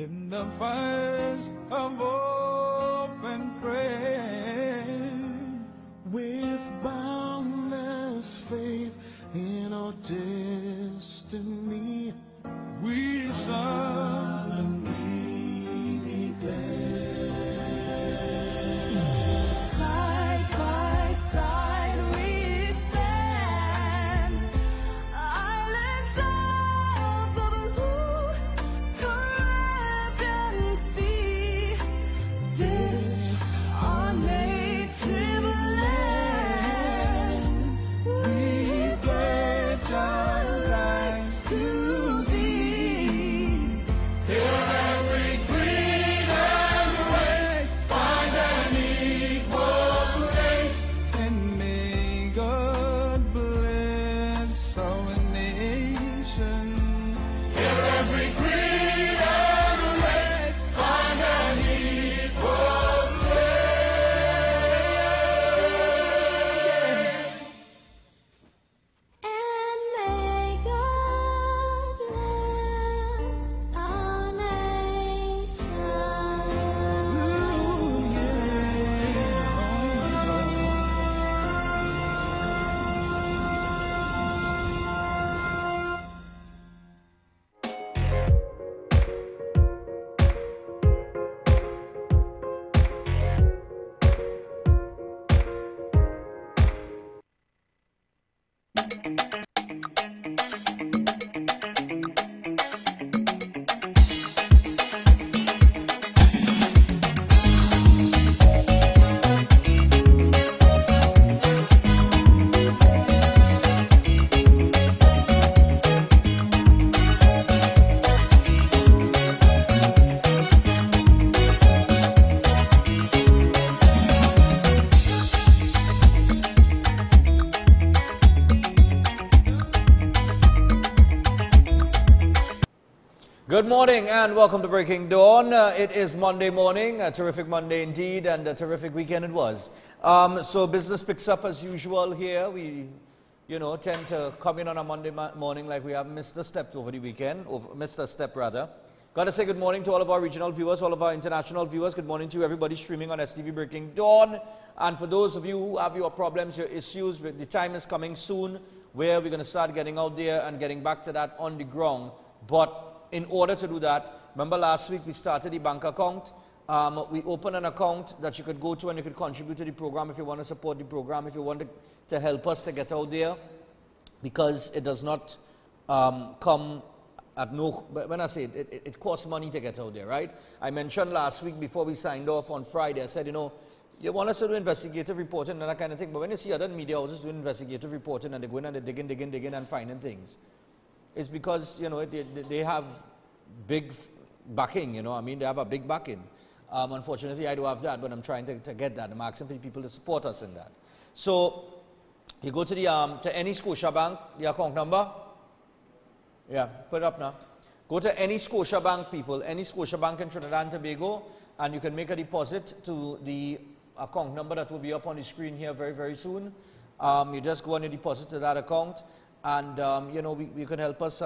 in the fires of open prayer, with boundless faith in our destiny, we solemnly declare. Side by side we stand, islands of the blue Caribbean Sea. This our native land. We pledge our lives to thee. Here every creed and race find an equal place, and may God bless our nation. Here every creed and race find an equal place. And may God bless our nation. Good morning and welcome to Breaking Dawn. It is Monday morning, a terrific Monday indeed, and a terrific weekend it was. So business picks up as usual here. We, tend to come in on a Monday morning like we have Mr. Stepped over the weekend, Mr. Step rather. Got to say good morning to all of our regional viewers, all of our international viewers. Good morning to everybody streaming on STV Breaking Dawn. And for those of you who have your problems, your issues, the time is coming soon where we're going to start getting out there and getting back to that on the ground. But in order to do that, remember last week we started the bank account. We opened an account that you could go to and you could contribute to the program if you want to support the program, if you want to help us to get out there, because it does not come at no, when I say it costs money to get out there, right? I mentioned last week before we signed off on Friday, I said, you want us to do investigative reporting and that kind of thing, but when you see other media houses doing investigative reporting and they go in and they digging and finding things, it's because, they have big backing, they have a big backing. Unfortunately, I don't have that, but I'm trying to get that. I'm asking for people to support us in that. So, you go to the to any Scotiabank, the account number. Yeah, put it up now. Go to any Scotiabank, people, any Scotiabank in Trinidad and Tobago, and you can make a deposit to the account number that will be up on the screen here very, very soon. You just go and you deposit to that account. And, we can help us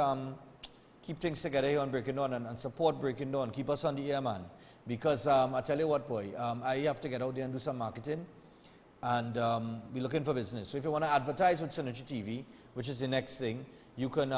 keep things together here on Breaking Dawn and support Breaking Dawn. Keep us on the air, man. Because I tell you what, boy, I have to get out there and do some marketing. And we're looking for business. So if you want to advertise with Synergy TV, which is the next thing, you can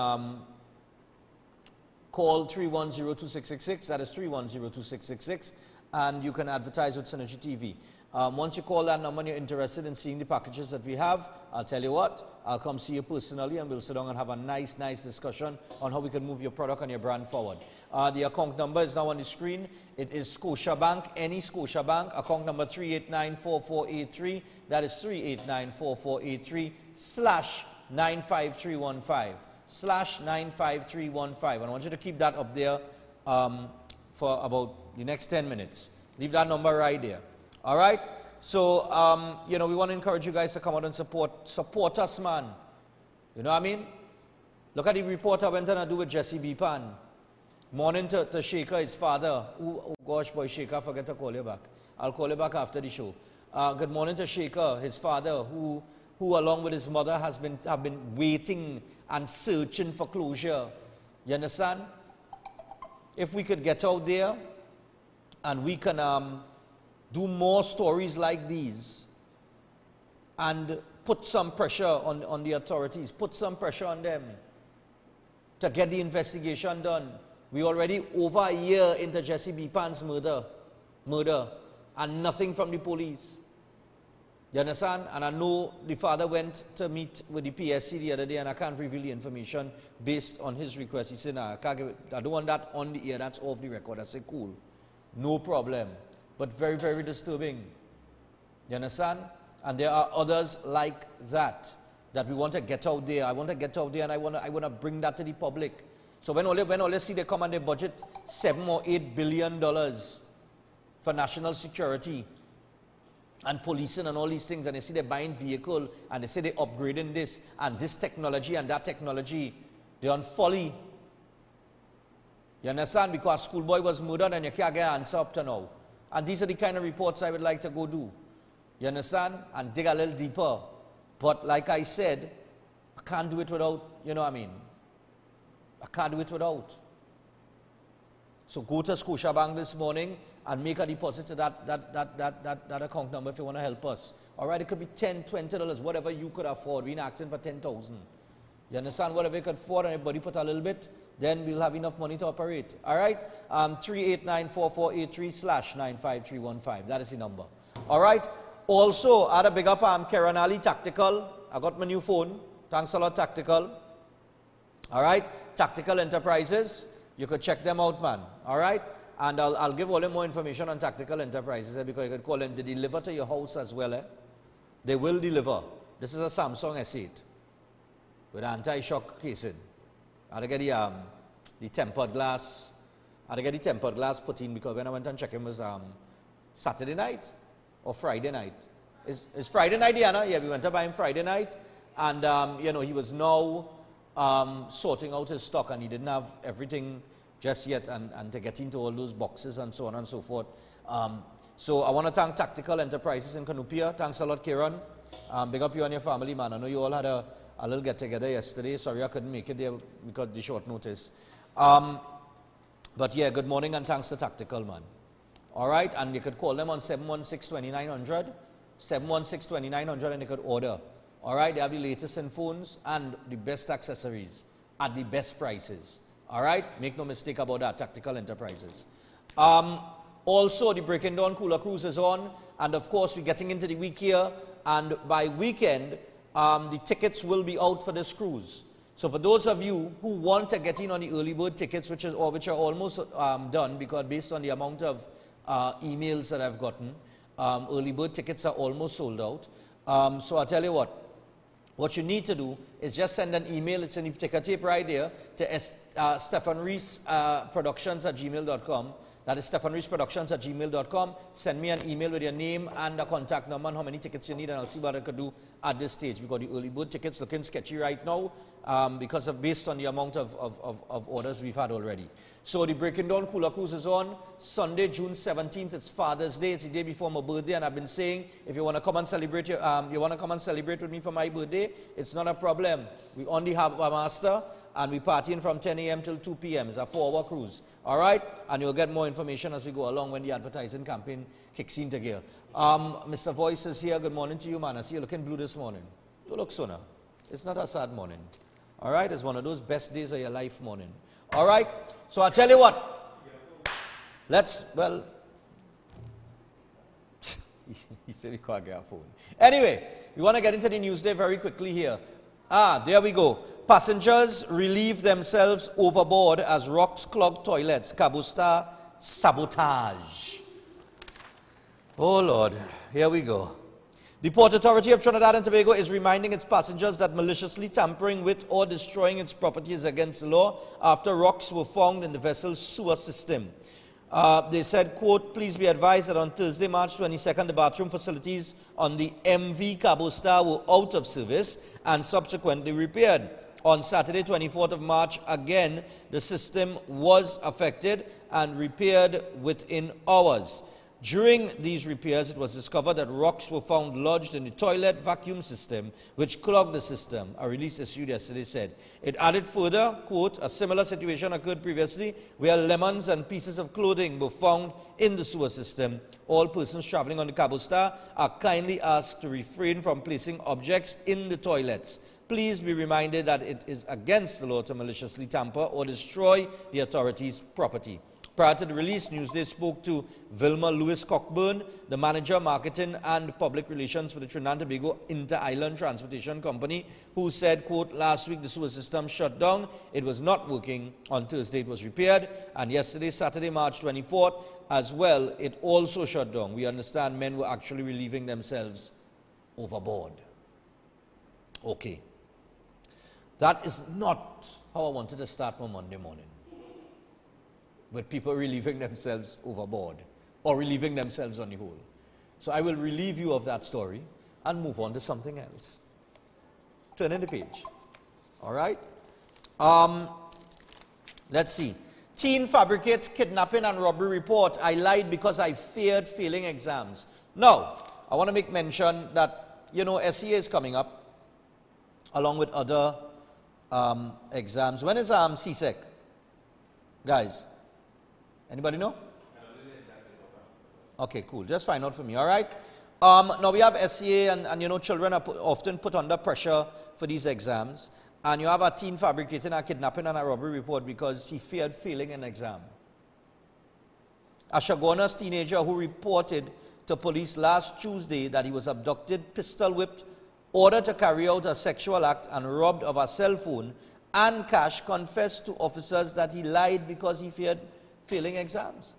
call 310-2666. That is 310-2666. And you can advertise with Synergy TV. Once you call that number and you're interested in seeing the packages that we have, I'll tell you what, I'll come see you personally and we'll sit down and have a nice discussion on how we can move your product and your brand forward. The account number is now on the screen. It is Scotiabank, any Scotiabank, account number 3894483. That is 3894483 /95315 /95315. And I want you to keep that up there for about the next 10 minutes. Leave that number right there. All right? So, we want to encourage you guys to come out and support us, man. You know what I mean? Look at the report I went on to do with Jesse B. Pan. Morning to Shaker, his father. Oh gosh, boy, Shaker, I forget to call you back. I'll call you back after the show. Good morning to Shaker, his father, who along with his mother have been waiting and searching for closure. You understand? if we could get out there and we can do more stories like these and put some pressure on the authorities, put some pressure on them to get the investigation done. We already over a year into Jesse B. Pan's murder, and nothing from the police. You understand? And I know the father went to meet with the PSC the other day, and I can't reveal the information based on his request. He said, nah, I don't want that on the air, that's off the record. I said, cool, no problem. But very, very disturbing. You understand? And there are others like that we want to get out there. I want to get out there, and I want to bring that to the public. So when all they see they come and they budget $7 or $8 billion for national security and policing and all these things, and they see they're buying vehicle, and they say they're upgrading this and this technology and that technology, they're on folly. You understand? Because a schoolboy was murdered and you can't get an answer up to now. And these are the kind of reports I would like to go do. You understand? And dig a little deeper. But like I said, I can't do it without, you know what I mean? I can't do it without. So go to Scotiabank this morning and make a deposit to that account number if you want to help us. All right, it could be $10, $20, whatever you could afford. We're not asking for $10,000. You understand? Whatever you could afford, and everybody put a little bit, then we'll have enough money to operate. All right? 389-4483/95315. That is the number. All right? Also, I had a big up Karen Ali Tactical. I got my new phone. Thanks a lot, Tactical. All right? Tactical Enterprises. You could check them out, man. All right? And I'll give all them more information on Tactical Enterprises because you could call them. They deliver to your house as well. They will deliver. This is a Samsung S8 with anti-shock casing. I had to get the tempered glass. I had to get the tempered glass put in because when I went and checked him, it was Saturday night or Friday night. It's Friday night, Deyanna? Yeah, we went to buy him Friday night. And, you know, he was now sorting out his stock, and he didn't have everything just yet, and to get into all those boxes and so on and so forth. So I want to thank Tactical Enterprises in Canupia. Thanks a lot, Kieran. Big up you and your family, man. I know you all had a little get-together yesterday. Sorry I couldn't make it there because of the short notice. But yeah, good morning and thanks to Tactical, man. All right, and you could call them on 716-2900, 716-2900, and you could order. All right, they have the latest in phones and the best accessories at the best prices. All right, make no mistake about that, Tactical Enterprises. Also, the Breaking Dawn Cooler Cruise is on, and of course, we're getting into the week here, and by weekend, the tickets will be out for this cruise. So for those of you who want to get in on the early bird tickets, which are almost done, because based on the amount of emails that I've gotten, early bird tickets are almost sold out. So I'll tell you what you need to do is just send an email, it's in the ticker tape right there, to Stephan Reis Productions@gmail.com. That is stephanreisproductions@gmail.com. Send me an email with your name and a contact number and how many tickets you need, and I'll see what I could do at this stage. Because the early bird tickets looking sketchy right now based on the amount of orders we've had already. So the Breaking Dawn Cooler Cruise is on Sunday, June 17th. It's Father's Day. It's the day before my birthday, and I've been saying if you want to come and celebrate with me for my birthday, it's not a problem. We only have a master, and we partying from 10 a.m. till 2 p.m. It's a 4-hour cruise. All right? And you'll get more information as we go along when the advertising campaign kicks into gear. Mr. Voice is here. Good morning to you, man. I see you looking blue this morning. Don't look so now. It's not a sad morning. All right? It's one of those best days of your life morning. All right? So I'll tell you what. He said he can't get a phone. Anyway, we want to get into the news day very quickly here. There we go. Passengers relieve themselves overboard as rocks clog toilets. Cabusta sabotage. Oh Lord, here we go. The Port Authority of Trinidad and Tobago is reminding its passengers that maliciously tampering with or destroying its property is against the law after rocks were found in the vessel's sewer system. They said, quote, please be advised that on Thursday, March 22nd, the bathroom facilities on the MV Cabo Star were out of service and subsequently repaired. On Saturday, 24th of March, again, the system was affected and repaired within hours. During these repairs, it was discovered that rocks were found lodged in the toilet vacuum system, which clogged the system, a release issued yesterday said. It added further, quote, a similar situation occurred previously where lemons and pieces of clothing were found in the sewer system. All persons traveling on the Cabo Star are kindly asked to refrain from placing objects in the toilets. Please be reminded that it is against the law to maliciously tamper or destroy the authorities' property. Prior to the release, Newsday spoke to Vilma Lewis-Cockburn, the manager, marketing and public relations for the Trinidad and Tobago Inter-Island Transportation Company, who said, quote, last week the sewer system shut down. It was not working. On Thursday it was repaired. And yesterday, Saturday, March 24th, as well, it also shut down. We understand men were actually relieving themselves overboard. Okay. That is not how I wanted to start my Monday morning, with people relieving themselves overboard or relieving themselves on the whole. So I will relieve you of that story and move on to something else. Turn in the page. All right? Let's see. Teen fabricates kidnapping and robbery report. I lied because I feared failing exams. Now, I want to make mention that, you know, SEA is coming up along with other exams. When is CSEC? Guys? Anybody know? Okay, cool. Just find out for me, all right? Now we have SCA and you know, children are often put under pressure for these exams. And you have a teen fabricating a kidnapping and a robbery report because he feared failing an exam. A Shagona's teenager who reported to police last Tuesday that he was abducted, pistol whipped, ordered to carry out a sexual act and robbed of a cell phone and cash confessed to officers that he lied because he feared failing exams.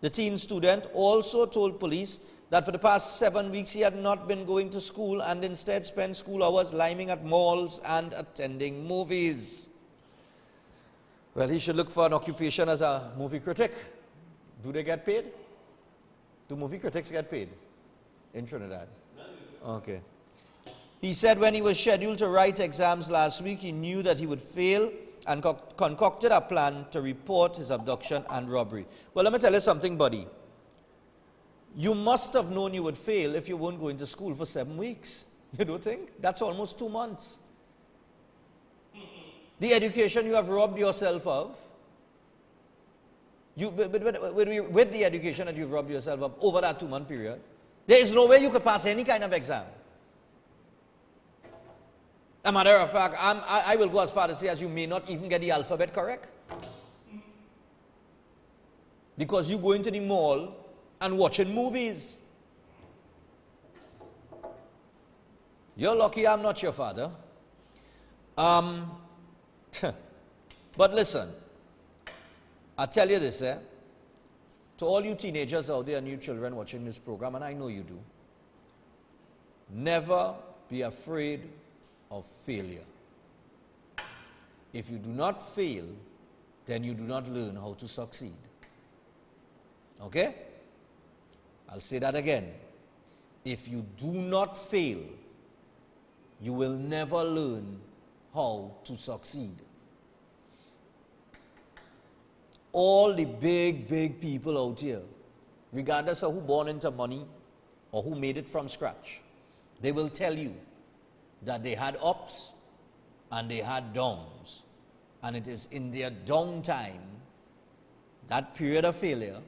The teen student also told police that for the past 7 weeks he had not been going to school and instead spent school hours liming at malls and attending movies. Well, he should look for an occupation as a movie critic. Do they get paid? Do movie critics get paid in Trinidad? Okay. He said when he was scheduled to write exams last week, he knew that he would fail and concocted a plan to report his abduction and robbery. Well, let me tell you something, buddy. You must have known you would fail if you weren't going to school for 7 weeks. You don't think? That's almost 2 months. The education you have robbed yourself of, with the education that you've robbed yourself of over that 2-month period, there is no way you could pass any kind of exam. As a matter of fact, I will go as far as to say as you may not even get the alphabet correct. Because you go into the mall and watching movies. You're lucky I'm not your father. But listen, I'll tell you this, to all you teenagers out there and you children watching this program, and I know you do, never be afraid of failure. If you do not fail, then you do not learn how to succeed. Okay? I'll say that again. If you do not fail, you will never learn how to succeed. All the big people out here, regardless of who born into money or who made it from scratch, they will tell you that they had ups and they had downs. And it is in their downtime, that period of failure,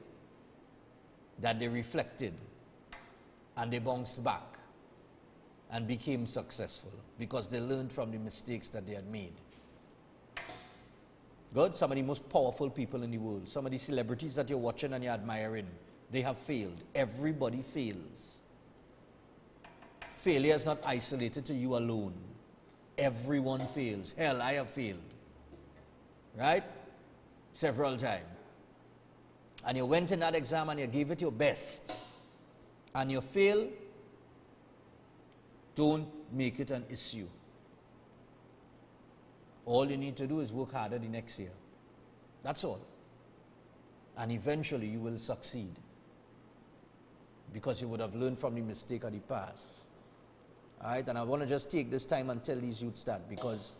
that they reflected and they bounced back and became successful because they learned from the mistakes that they had made. Good? Some of the most powerful people in the world, some of the celebrities that you're watching and you're admiring, they have failed. Everybody fails. Failure is not isolated to you alone. Everyone fails. Hell, I have failed. Right? Several times. And you went in that exam and you gave it your best. And you fail, don't make it an issue. All you need to do is work harder the next year. That's all. And eventually you will succeed. Because you would have learned from the mistake of the past. All right, and I want to just take this time and tell these youths that, because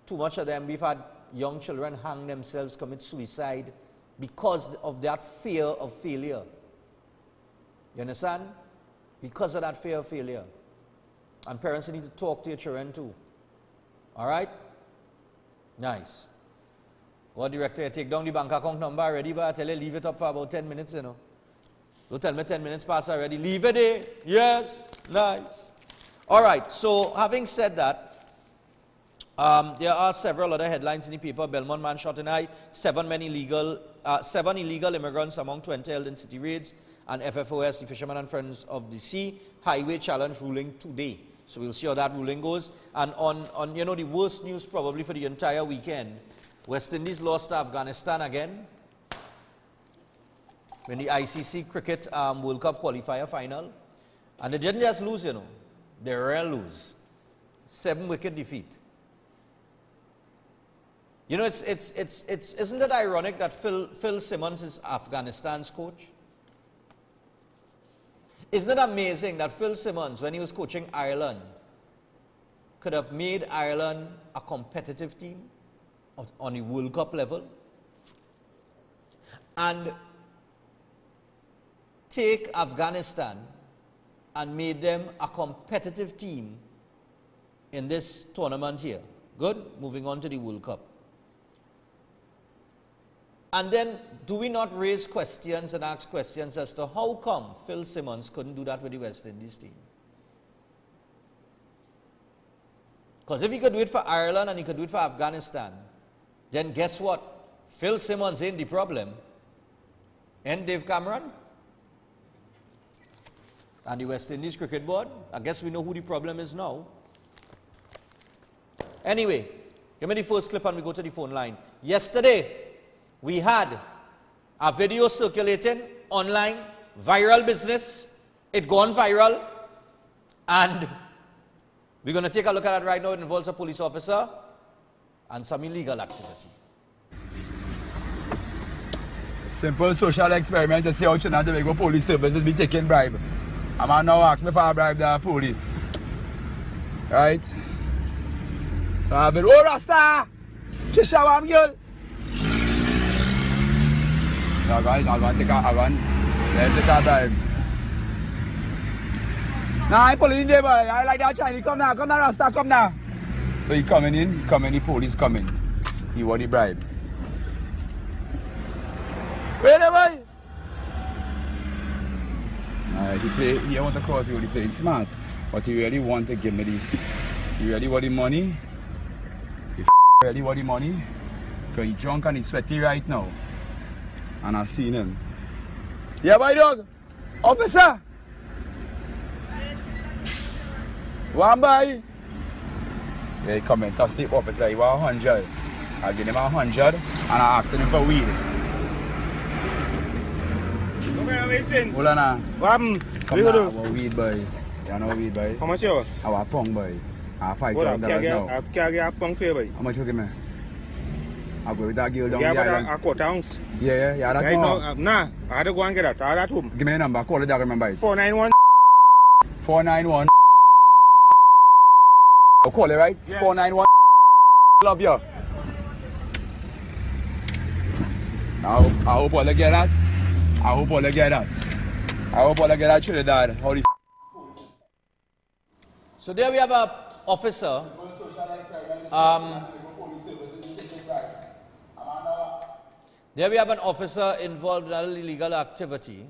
too much of them, we've had young children hang themselves, commit suicide because of that fear of failure. You understand? Because of that fear of failure. And parents need to talk to your children too. All right? Nice. What director, you take down the bank account number already, but I tell you, leave it up for about 10 minutes, you know. Don't tell me 10 minutes pass already. Leave it there. Yes. Nice. All right. So, having said that, there are several other headlines in the paper. Belmont man shot in eye. 7 illegal immigrants among 20 held in city raids. And FFOS, the Fishermen and Friends of the Sea, highway challenge ruling today. So we'll see how that ruling goes. And on you know, the worst news probably for the entire weekend, West Indies lost to Afghanistan again in the ICC Cricket World Cup qualifier final. And they didn't just lose, you know. They really lose. 7-wicket defeat. You know, isn't it ironic that Phil Simmons is Afghanistan's coach? Isn't it amazing that Phil Simmons, when he was coaching Ireland, could have made Ireland a competitive team on the World Cup level and take Afghanistan and made them a competitive team in this tournament here. Good? Moving on to the World Cup. And then, do we not raise questions and ask questions as to how come Phil Simmons couldn't do that with the West Indies team? Because if he could do it for Ireland and he could do it for Afghanistan, then guess what? Phil Simmons ain't the problem. And Dave Cameron and the West Indies Cricket Board. I guess we know who the problem is now. Anyway, give me the first clip and we go to the phone line. Yesterday, we had a video circulating online, viral business. It gone viral. And we're going to take a look at it right now. It involves a police officer and some illegal activity. Simple social experiment to see how Trinidad and Tobago police services be taking bribe. A man now ask me for a bribe the police. Right? So I have it. Oh, Rasta! Just show him, girl! I'm going to take a bribe. Nah, I pull in there, boy. I like that Chinese. Come now, Rasta, come now. So he coming in, the police coming. He want the bribe. Wait there, boy. He want to cross you, he playing smart. But he really want to give me he really want the money. He really want the money. Because he's drunk and he's sweaty right now. And I seen him. Yeah, boy, dog. Officer. One boy. Yeah, he come in, tough sleep officer. He want 100. I give him 100 and I asked him for weed. Hold on now. What happened? Come now, I want weed, boy. You know weed, boy? How much you want? I want pong, boy. I have $5,000 now. I can't get a pong for you, boy. How much you give me? I'll go with that girl down the Yeah, islands. but a quarter ounce. Yeah, that Right now. now, nah, I had to go and get that. I had at home. Give me a number. Call the dog, remember it. 491. 491. I'll call it, right? Yeah. 491. Love you. I hope all get that. I hope all get that Trinidad. How the So there we have an officer. There we have an officer involved in an illegal activity.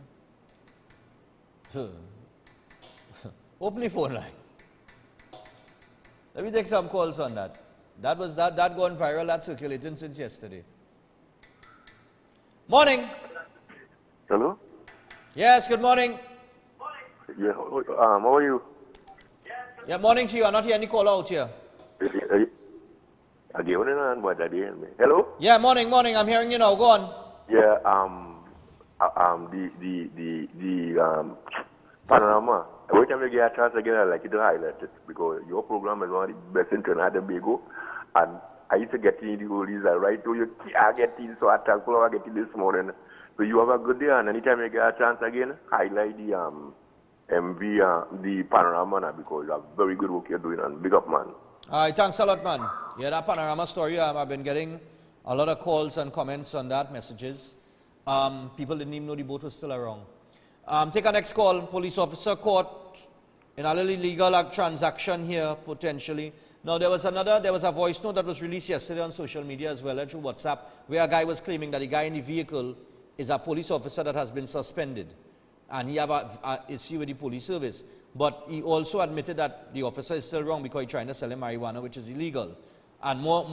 Open the phone line. Let me take some calls on that. That gone viral, that's circulating since yesterday. Morning. Hello? Yes, good morning. Yeah, how are you? Yeah, morning to you. I'm not hearing any call out here. Hello? Yeah, morning. I'm hearing you now. Go on. Yeah, panorama. Every time you get a chance again, I like you to highlight it because your program is one of the best in Trinidad and Tobago. And I used to get in the oldies right now. You can't get in, so I get in this morning. So you have a good day, and anytime you get a chance again, highlight the MV, the panorama now because you have very good work you're doing, and big up, man. All right, thanks a lot, man. Yeah, that panorama story, I've been getting a lot of calls and comments on that, messages. People didn't even know the boat was still around. Take our next call. Police officer caught in a little illegal transaction here, potentially. Now, there was a voice note that was released yesterday on social media as well, through WhatsApp, where a guy was claiming that the guy in the vehicle is a police officer that has been suspended. And he have a issue with the police service. But he also admitted that the officer is still wrong because he's trying to sell him marijuana, which is illegal. And more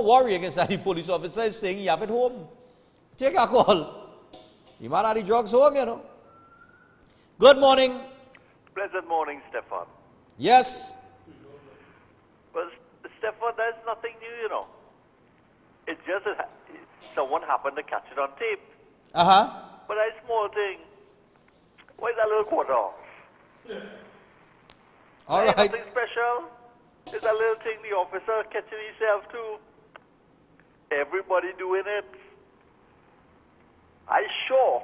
worrying is that the police officer is saying he have it home. Take a call. He might have the drugs home, you know. Good morning. Pleasant morning, Stephan. Yes. Well, Stephan, there's nothing new, you know. It's just that someone happened to catch it on tape. Uh-huh. But a small thing. Why is that little quarter off? All right. Nothing special. It's a little thing the officer catching himself too. Everybody doing it. I sure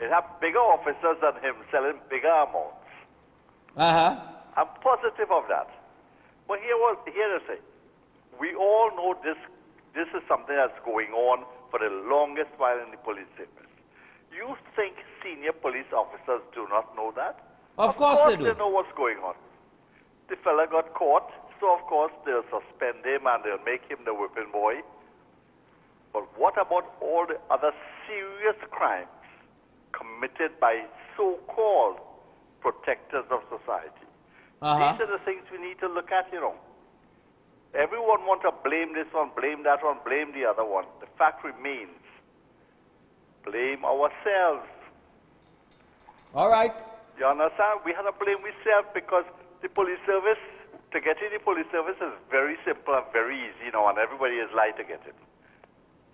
it have bigger officers than him selling bigger amounts. Uh-huh. I'm positive of that. But here to say, we all know this is something that's going on for the longest while in the police service. You think senior police officers do not know that? Of course they do. They know what's going on. The fella got caught, so of course they'll suspend him and they'll make him the whipping boy. But what about all the other serious crimes committed by so-called protectors of society? Uh-huh. These are the things we need to look at, you know. Everyone wants to blame this one, blame that one, blame the other one. The fact remains, blame ourselves. All right. You understand? We have to blame ourselves because the police service, to get in the police service is very simple and very easy, you know, and everybody is light to get it.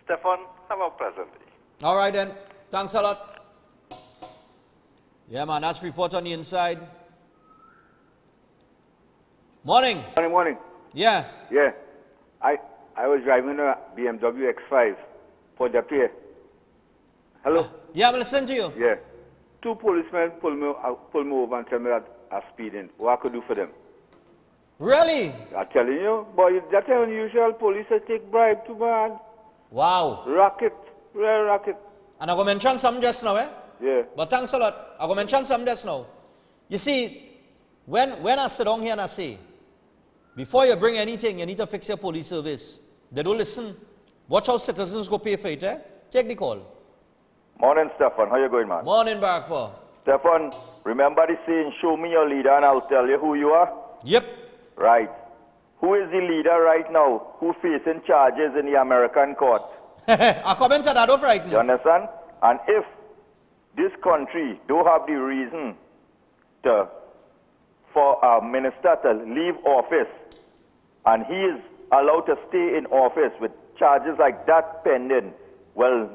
Stephan, have a pleasant day. All right then. Thanks a lot. Yeah, man, that's report on the inside. Morning. Morning. Yeah. Yeah. I was driving a BMW X5 for the pier. Hello? Yeah, I'm listening to you. Yeah. Two policemen pull me over and tell me that I'm speeding. What I could do for them? Really? I'm telling you, boy, that's unusual. Police take bribe too bad. Wow. Racket. Real racket. And I'm going to mention something just now, eh? Yeah. But thanks a lot. I'm going to mention something just now. You see, when I sit down here and I say, before you bring anything, you need to fix your police service. They don't listen. Watch how citizens go pay for it, eh? Take the call. Morning, Stephan. How you going, man? Morning, Barakpa. Stephan, remember the saying, show me your leader and I'll tell you who you are? Yep. Right. Who is the leader right now who facing charges in the American court? I comment to that off right now. You understand? And if this country don't have the reason for a minister to leave office and he is allowed to stay in office with charges like that pending, well,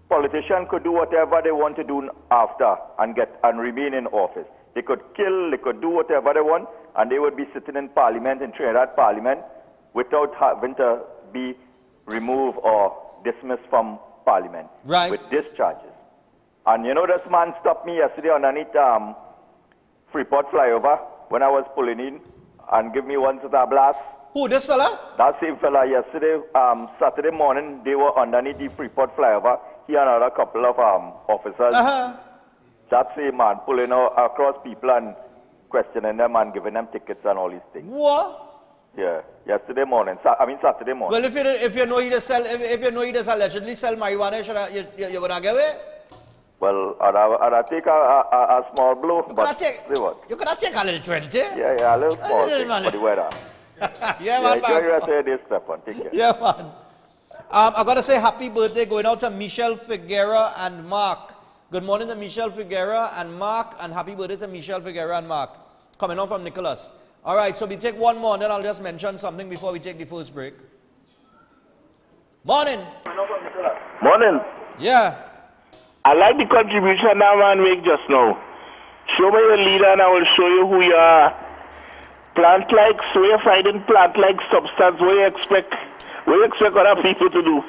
politicians could do whatever they want to do after and remain in office. They could kill, they could do whatever they want, and they would be sitting in Parliament, in Trinidad Parliament, without having to be removed or dismissed from Parliament with discharges. And you know, this man stopped me yesterday underneath Freeport flyover when I was pulling in and give me one star blast. Who, this fella? That same fella yesterday, Saturday morning, they were underneath the Freeport flyover. He and another couple of officers. That same man pulling across people and questioning them and giving them tickets and all these things. What? Yeah, yesterday morning. Saturday morning. Well, if you know he does allegedly sell marijuana, you gonna give it? Well, I'd take a small blow. You could take a little 20. Yeah, a little small thing for the weather. Yeah, man. Enjoy your rest of this, Stephan. Take care. Yeah, man. I got to say happy birthday going out to Michelle Figuera and Mark. Good morning to Michelle Figuera and Mark, and happy birthday to Michelle Figuera and Mark. Coming on from Nicholas. All right, so we take one more, and then I'll just mention something before we take the first break. Morning. Morning. Yeah. I like the contribution that man make just now. Show me your leader and I will show you who you are. Plant-like, so you're finding plant-like substance. What you expect other people to do?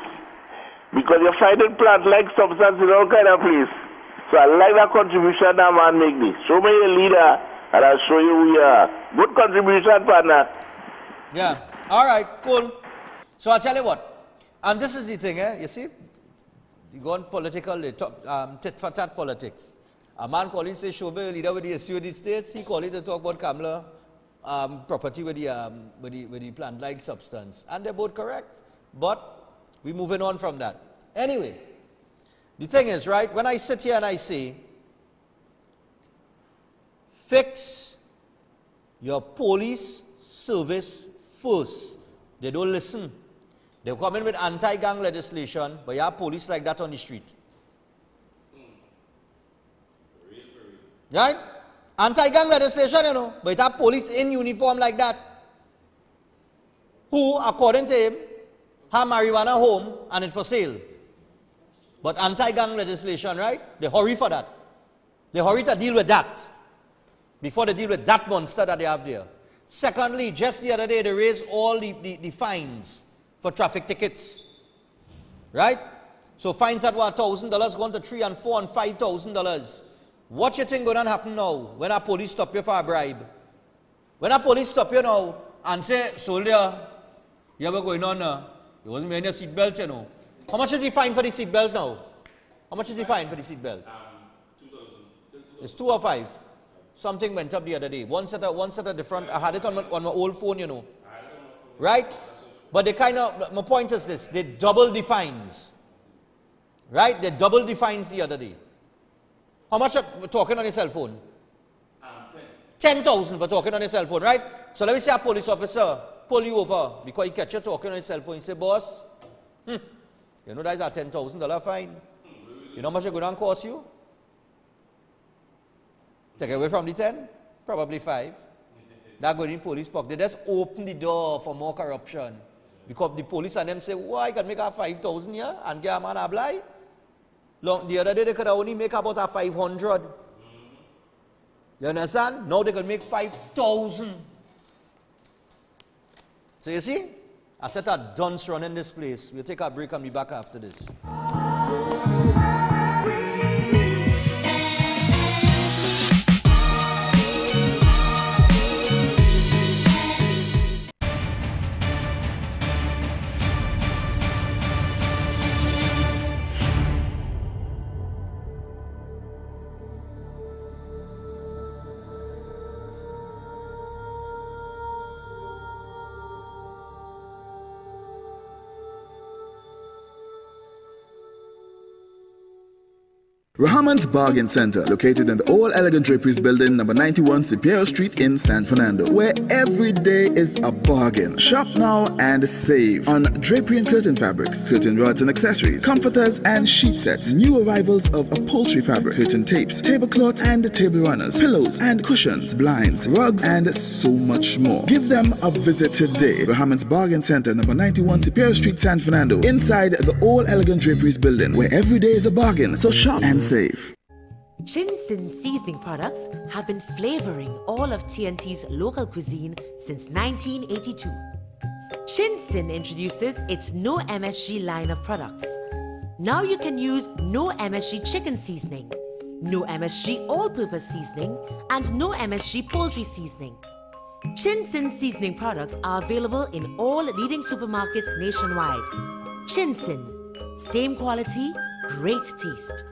Because you're finding plant-like substance in all kind of place. So I like that contribution that man make this. Show me your leader and I'll show you who you are. Good contribution, partner. Yeah. All right, cool. So I'll tell you what. And this is the thing, you see? You go on political, they talk, tit for tat politics. A man call it, say, show me a leader with the issue of the states. He call it to talk about Kamala property with the plant-like substance. And they're both correct. But we're moving on from that. Anyway, the thing is, right, when I sit here and I say, fix your police service first. They don't listen. They come in with anti-gang legislation, but you have police like that on the street. Right? Anti-gang legislation, you know, but you have police in uniform like that, who, according to him, have marijuana home and it's for sale. But anti-gang legislation, right? They hurry for that. They hurry to deal with that before they deal with that monster that they have there. Secondly, just the other day, they raised all the fines for traffic tickets. Right? So fines that were $1,000 going to $3,000 and $4,000 and $5,000. What you think going to happen now when a police stop you for a bribe? When a police stop you now and say, soldier, you ever going on now? You wasn't wearing your seatbelt, you know. How much is the fine for the seatbelt now? How much is the fine for the seatbelt? 2,000. It's 2 or 5. Something went up the other day. One set of different. I had it on my old phone, you know. Right? But they kind of, my point is this, they doubled the fines. Right? They doubled the fines the other day. How much are we talking on your cell phone? 10,000 for talking on your cell phone, right? So let me say a police officer pull you over because he catch you talking on your cell phone. He say, boss, you know that is a $10,000 fine. You know how much it's going to cost you? Take away from the 10? Probably 5. That going in police pocket. They just open the door for more corruption. Because the police and them say, why can make a 5,000 here and get a man a blind? The other day they could only make about a 500. You understand? Now they can make 5,000. So you see, I set a dunce running this place. We'll take a break and be back after this. Rahaman's Bargain Center, located in the All Elegant Draperies building, number 91 Superior Street in San Fernando, where every day is a bargain. Shop now and save on drapery and curtain fabrics, curtain rods and accessories, comforters and sheet sets, new arrivals of upholstery fabric, curtain tapes, tablecloths and table runners, pillows and cushions, blinds, rugs, and so much more. Give them a visit today. Rahaman's Bargain Center, number 91 Superior Street, San Fernando, inside the All Elegant Draperies building, where every day is a bargain. So shop and save. Chin-Sin seasoning products have been flavoring all of TNT's local cuisine since 1982. Chin-Sin introduces its no MSG line of products. Now you can use no MSG chicken seasoning, no MSG all-purpose seasoning, and no MSG poultry seasoning. Chin-Sin seasoning products are available in all leading supermarkets nationwide. Chin-Sin, same quality, great taste.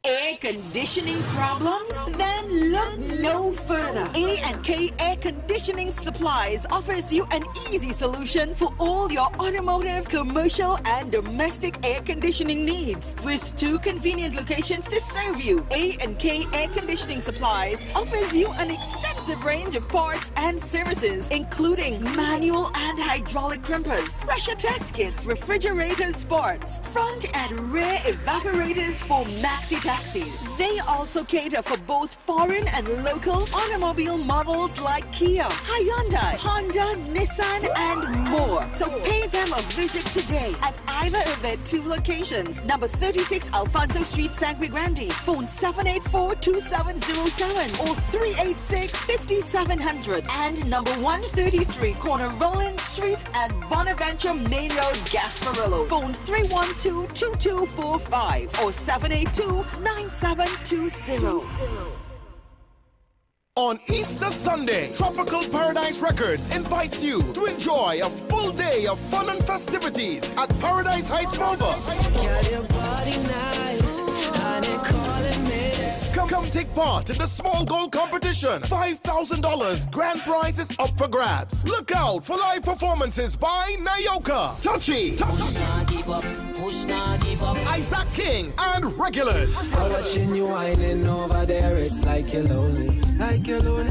Air conditioning problems? Then look no further. A&K Air Conditioning Supplies offers you an easy solution for all your automotive, commercial, and domestic air conditioning needs. With 2 convenient locations to serve you, A&K Air Conditioning Supplies offers you an extensive range of parts and services, including manual and hydraulic crimpers, pressure test kits, refrigerator parts, front and rear evaporators for maxi taxis. They also cater for both foreign and local automobile models like Kia, Hyundai, Honda, Nissan, and more. So pay them a visit today at either of their 2 locations. Number 36 Alfonso Street, Sangre Grande. Phone 784-2707 or 386-5700. And number 133 Corner Roland Street at Bonaventure Main Road, Gasparillo. Phone 312-2245 or 782-9720. On Easter Sunday, Tropical Paradise Records invites you to enjoy a full day of fun and festivities at Paradise Heights Mova. Come take part in the small goal competition. $5,000 grand prizes up for grabs. Look out for live performances by Nayoka, Touchy, Isaac King, and Regulars. I'm watching you whining over there, it's like you're lonely. Like you're lonely.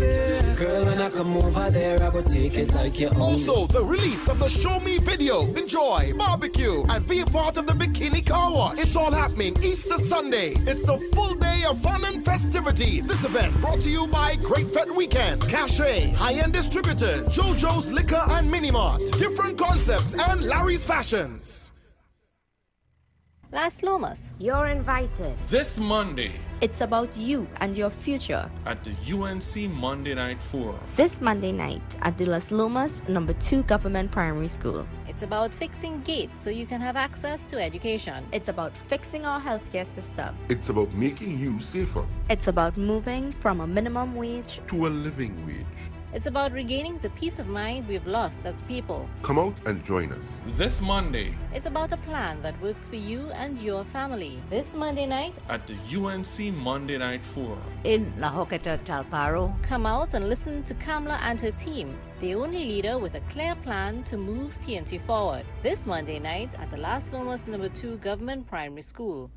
Girl, when I come over there, I go take it like you own. Also, the release of the Show Me video. Enjoy, barbecue, and be a part of the Bikini Car Wash. It's all happening Easter Sunday. It's a full day of fun and festivities. This event brought to you by Great Fete Weekend, Cache, High-End Distributors, JoJo's Liquor and Minimart, Different Concepts, and Larry's Fashions. Las Lomas, you're invited. This Monday. It's about you and your future. At the UNC Monday Night Forum. This Monday night at the Las Lomas No. 2 Government Primary School. It's about fixing gates so you can have access to education. It's about fixing our healthcare system. It's about making you safer. It's about moving from a minimum wage to a living wage. It's about regaining the peace of mind we've lost as people. Come out and join us. This Monday. It's about a plan that works for you and your family. This Monday night at the UNC Monday Night Forum. In La Joqueta, Talparo. Come out and listen to Kamla and her team, the only leader with a clear plan to move TNT forward. This Monday night at the Las Lomas No. 2 Government Primary School.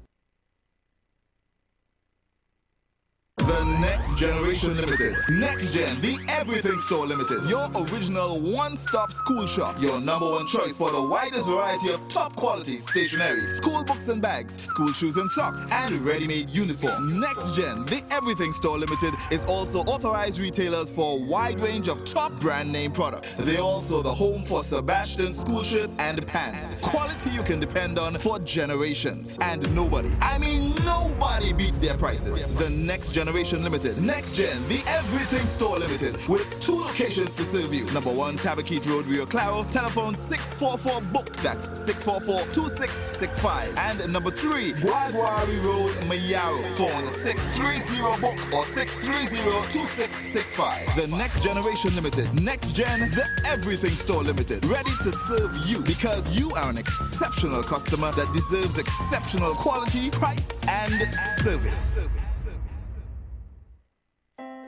The Next Generation Limited. Next Gen, the Everything Store Limited. Your original one-stop school shop. Your #1 choice for the widest variety of top quality stationery, school books and bags, school shoes and socks, and ready-made uniform. Next Gen, the Everything Store Limited is also authorized retailers for a wide range of top brand name products. They're also the home for Sebastian school shirts and pants. Quality you can depend on for generations. And nobody, I mean nobody beats their prices. The Next Generation Limited. Next Gen, the Everything Store Limited, with 2 locations to serve you. #1, Tabaquite Road, Rio Claro. Telephone 644-BOOK. That's 644-2665. And #3, Guaguari Road, Mayaro. Phone 630-BOOK or 630-2665. The Next Generation Limited. Next Gen, the Everything Store Limited. Ready to serve you because you are an exceptional customer that deserves exceptional quality, price, and service.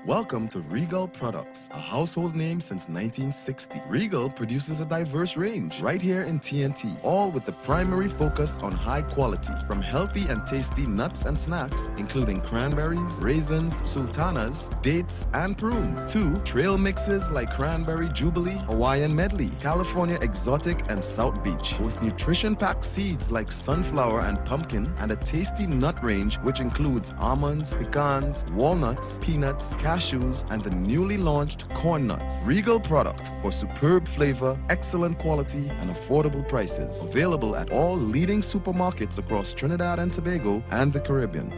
Welcome to Regal Products, a household name since 1960. Regal produces a diverse range right here in TNT, all with the primary focus on high quality. From healthy and tasty nuts and snacks, including cranberries, raisins, sultanas, dates, and prunes, to trail mixes like Cranberry Jubilee, Hawaiian Medley, California Exotic, and South Beach, with nutrition-packed seeds like sunflower and pumpkin, and a tasty nut range which includes almonds, pecans, walnuts, peanuts, cashews, and the newly launched corn nuts. Regal Products for superb flavor, excellent quality, and affordable prices. Available at all leading supermarkets across Trinidad and Tobago and the Caribbean.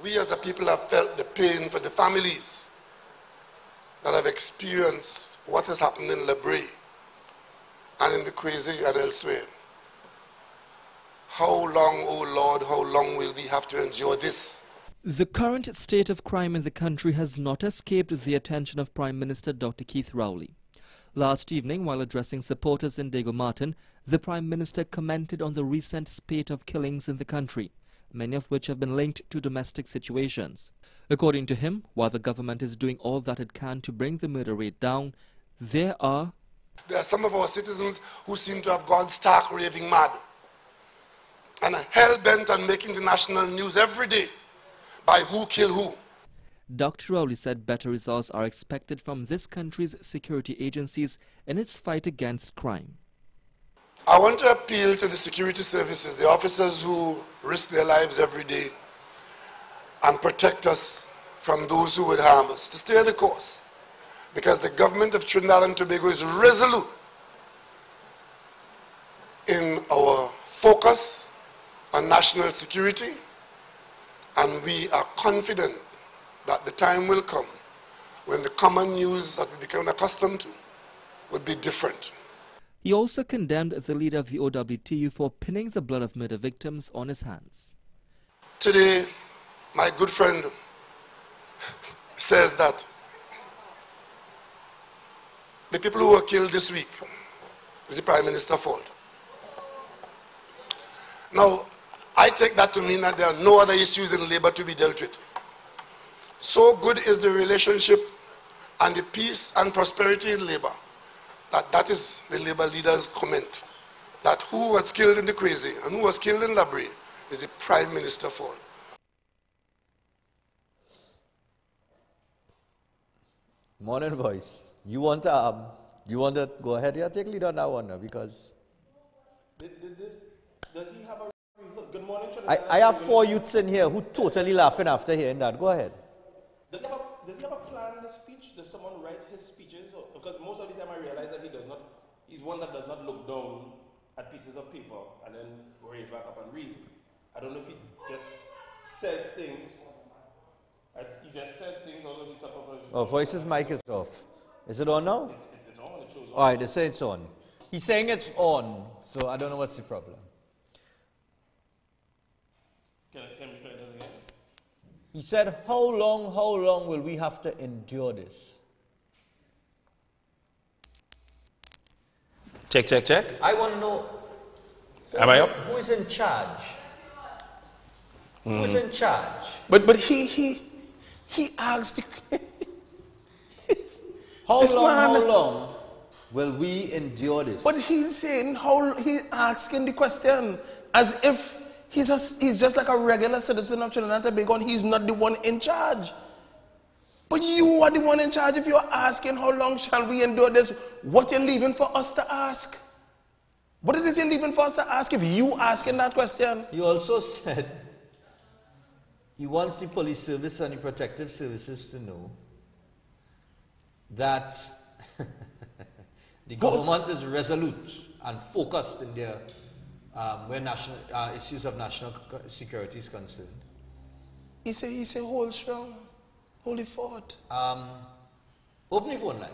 We as a people have felt the pain for the families that have experienced what has happened in Lebre and in the Kwezi and elsewhere. How long, oh Lord, how long will we have to endure this? The current state of crime in the country has not escaped the attention of Prime Minister Dr. Keith Rowley. Last evening, while addressing supporters in Diego Martin, the Prime Minister commented on the recent spate of killings in the country, many of which have been linked to domestic situations. According to him, while the government is doing all that it can to bring the murder rate down, there are some of our citizens who seem to have gone stark raving mad and are hell-bent on making the national news every day by who killed who. Dr. Rowley said better results are expected from this country's security agencies in its fight against crime. I want to appeal to the security services, the officers who risk their lives every day and protect us from those who would harm us, to stay the course, because the government of Trinidad and Tobago is resolute in our focus on national security, and we are confident that the time will come when the common news that we become accustomed to would be different. He also condemned the leader of the OWTU for pinning the blood of murder victims on his hands. Today, my good friend says that the people who were killed this week is the Prime Minister's fault. Now, I take that to mean that there are no other issues in labor to be dealt with. So good is the relationship and the peace and prosperity in labor that is the labor leader's comment, that who was killed in the Crazy and who was killed in Labrie is the Prime Minister's fault. Morning, voice. You want to go ahead here? Take lead on that one now, because Does he have a good morning? I have 4 youths in here who totally laughing after hearing that. Go ahead. Does he have a planned speech? Does someone write his speeches? Because most of the time I realize that he's one that does not look down at pieces of paper and then raise back up and read. I don't know if he just says things. He just says things all over the top of it. Oh, voice's mic is off. Is it on now? It's on, it shows on. All right, they say it's on. He's saying it's on, so I don't know what's the problem. Can we try that again? He said, how long will we have to endure this? Check. I want to know, Am I up? who is in charge? Who is in charge? But he asked How long will we endure this? But he's saying he asking the question as if he's just like a regular citizen of Trinidad and Tobago and he's not the one in charge. But you are the one in charge. If you're asking how long shall we endure this, what you're leaving for us to ask? What it is you're leaving for us to ask if you asking that question? He also said he wants the police service and the protective services to know that the government is resolute and focused in their where national issues of national security is concerned. He say hold strong, hold it forward. Open the phone line.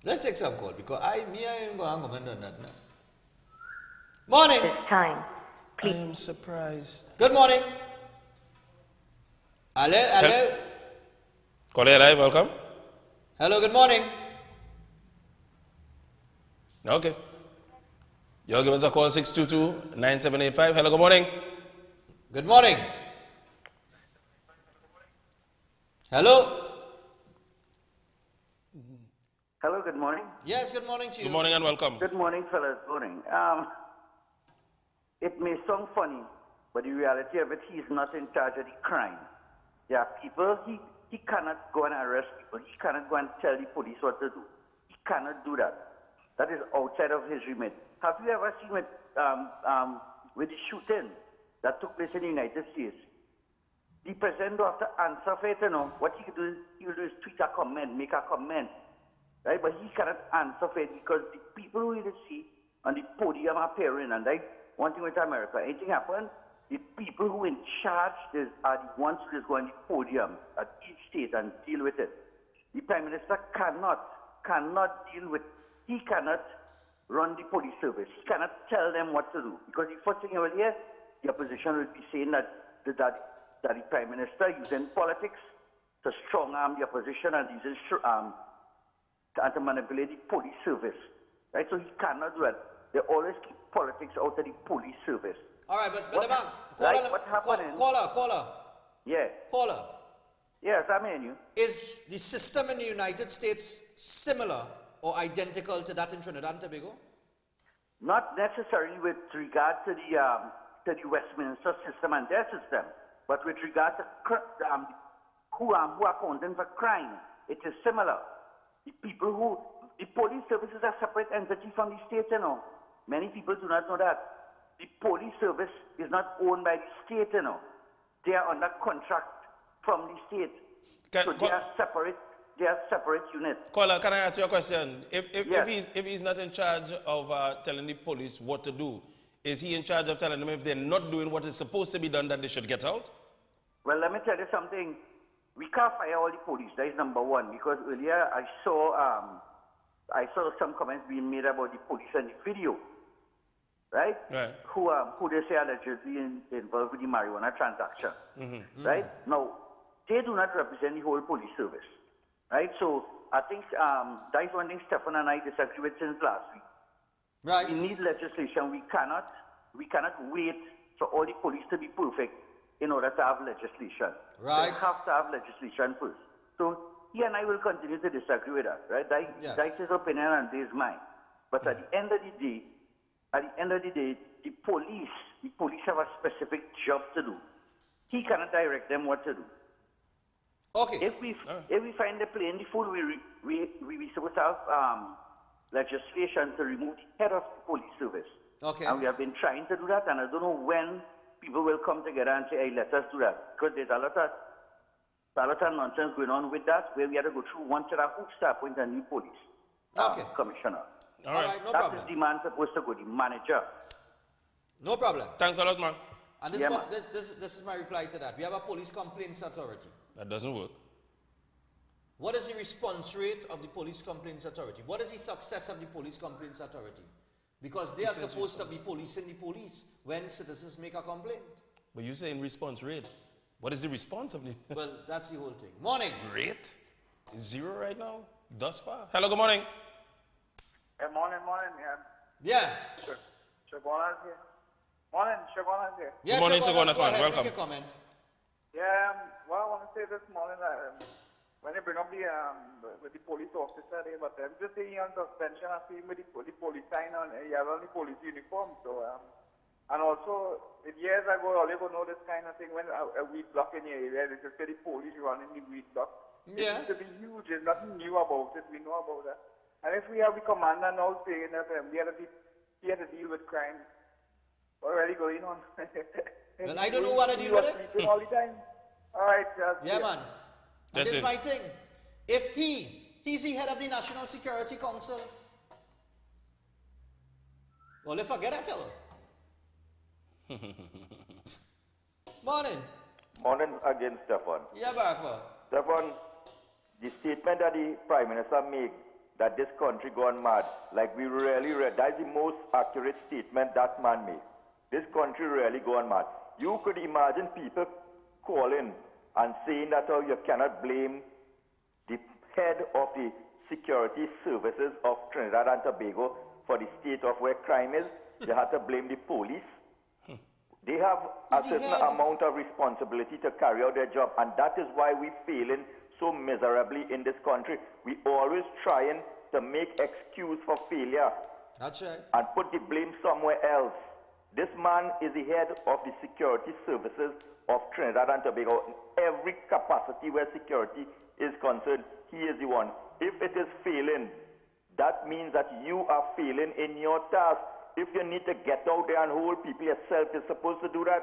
Let's take some call because I ain't going to comment on that now. Morning. This time, please. I am surprised. Good morning. Hello. Caller live, welcome. Hello, good morning. Okay. You'll give us a call 622-9785. Hello, good morning. Good morning. Hello. Hello, good morning. Yes, good morning to you. Good morning and welcome. Good morning, fellas. Good morning. It may sound funny, but the reality of it, he's not in charge of the crime. There are people, he cannot go and arrest people. He cannot go and tell the police what to do. He cannot do that. That is outside of his remit. Have you ever seen with the shooting that took place in the United States? The president will have to answer for it, you know. What he will do is tweet a comment, make a comment. Right? But he cannot answer for it because the people who you see on the podium are appearing. And like one thing with America, anything happen, the people who in charge are the ones who just go on the podium at each state and deal with it. The Prime Minister cannot deal with, he cannot run the police service. He cannot tell them what to do. Because the first thing you will hear, the opposition will be saying that the Prime Minister using politics to strong arm the opposition and using to manipulate the police service. Right? So he cannot do that. They always keep politics out of the police service. All right, but what happened? Caller. Yeah. Caller. Yes, I'm hearing you. Is the system in the United States similar or identical to that in Trinidad and Tobago? Not necessarily with regard to the Westminster system and their system, but with regard to who are accounting for crime, it is similar. The police service is a separate entity from the state, you know. Many people do not know that. The police service is not owned by the state, you know. They are under contract from the state. So they are separate units. Caller, can I ask you a question? If he's not in charge of telling the police what to do, is he in charge of telling them if they're not doing what is supposed to be done that they should get out? Well, let me tell you something. We can't fire all the police. That is number one. Because earlier I saw I saw some comments being made about the police and the video, right? Right. Who they say allegedly involved with the marijuana transaction, right? Now, they do not represent the whole police service, right? So I think that's one thing Stephan and I disagree with since last week. Right. We need legislation. We cannot wait for all the police to be perfect in order to have legislation. Right. We have to have legislation first. So he and I will continue to disagree with that, right? That's his opinion and this is mine. But at the end of the day, the police have a specific job to do. He cannot direct them what to do. Okay. If we find the playing the fool, we supposed to have legislation to remove the head of the police service. Okay. And we have been trying to do that, and I don't know when people will come together and say, hey, let us do that. Because there's a lot of nonsense going on with that, where we have to go through one set of hoops to appoint a new police commissioner. All right. No That problem. is the man supposed to go, the manager. No problem. Thanks a lot, man. And Yeah, man. this is my reply to that. We have a police complaints authority. That doesn't work. What is the response rate of the police complaints authority? What is the success of the police complaints authority? Because they are supposed to be policing the police when citizens make a complaint. But you say in response rate. What is the response of the... Well, that's the whole thing. Morning. Rate? Is 0 right now? Thus far? Hello, good morning. Morning. Yeah. Shagona's here. Morning, Shagona's here. Yeah, good morning, Shagona's man. Welcome. Make a comment. Yeah, what I want to say this morning, when they bring up with the police officer there, but I'm just saying on suspension, I see him with the police sign on, he has on the police uniform, so, and also, years ago, all you go know this kind of thing, when a weed block in your area, they just say the police running the weed block. Yeah. It used to be huge, there's nothing new about it, we know about that. And if we have the commander now saying that we have to deal with crime, what really going on? Well, I don't know what to deal with it. All the time. All right. Yeah, man. And That's this is it. my thing. If he's the head of the National Security Council, well, they forget it all. Morning. Morning again, Stephan. Yeah, Barker. Stephan, the statement that the Prime Minister made that this country gone mad, like we really read, that's the most accurate statement that man made. This country really gone mad. You could imagine people calling and saying that you cannot blame the head of the security services of Trinidad and Tobago for the state of where crime is. They have to blame the police. They have a certain amount of responsibility to carry out their job, and that is why we're failing so miserably in this country. We always trying to make excuse for failure. That's right. And put the blame somewhere else. This man is the head of the security services of Trinidad and Tobago. In every capacity where security is concerned, he is the one. If it is failing, that means that you are failing in your task. If you need to get out there and hold people yourself, you're supposed to do that.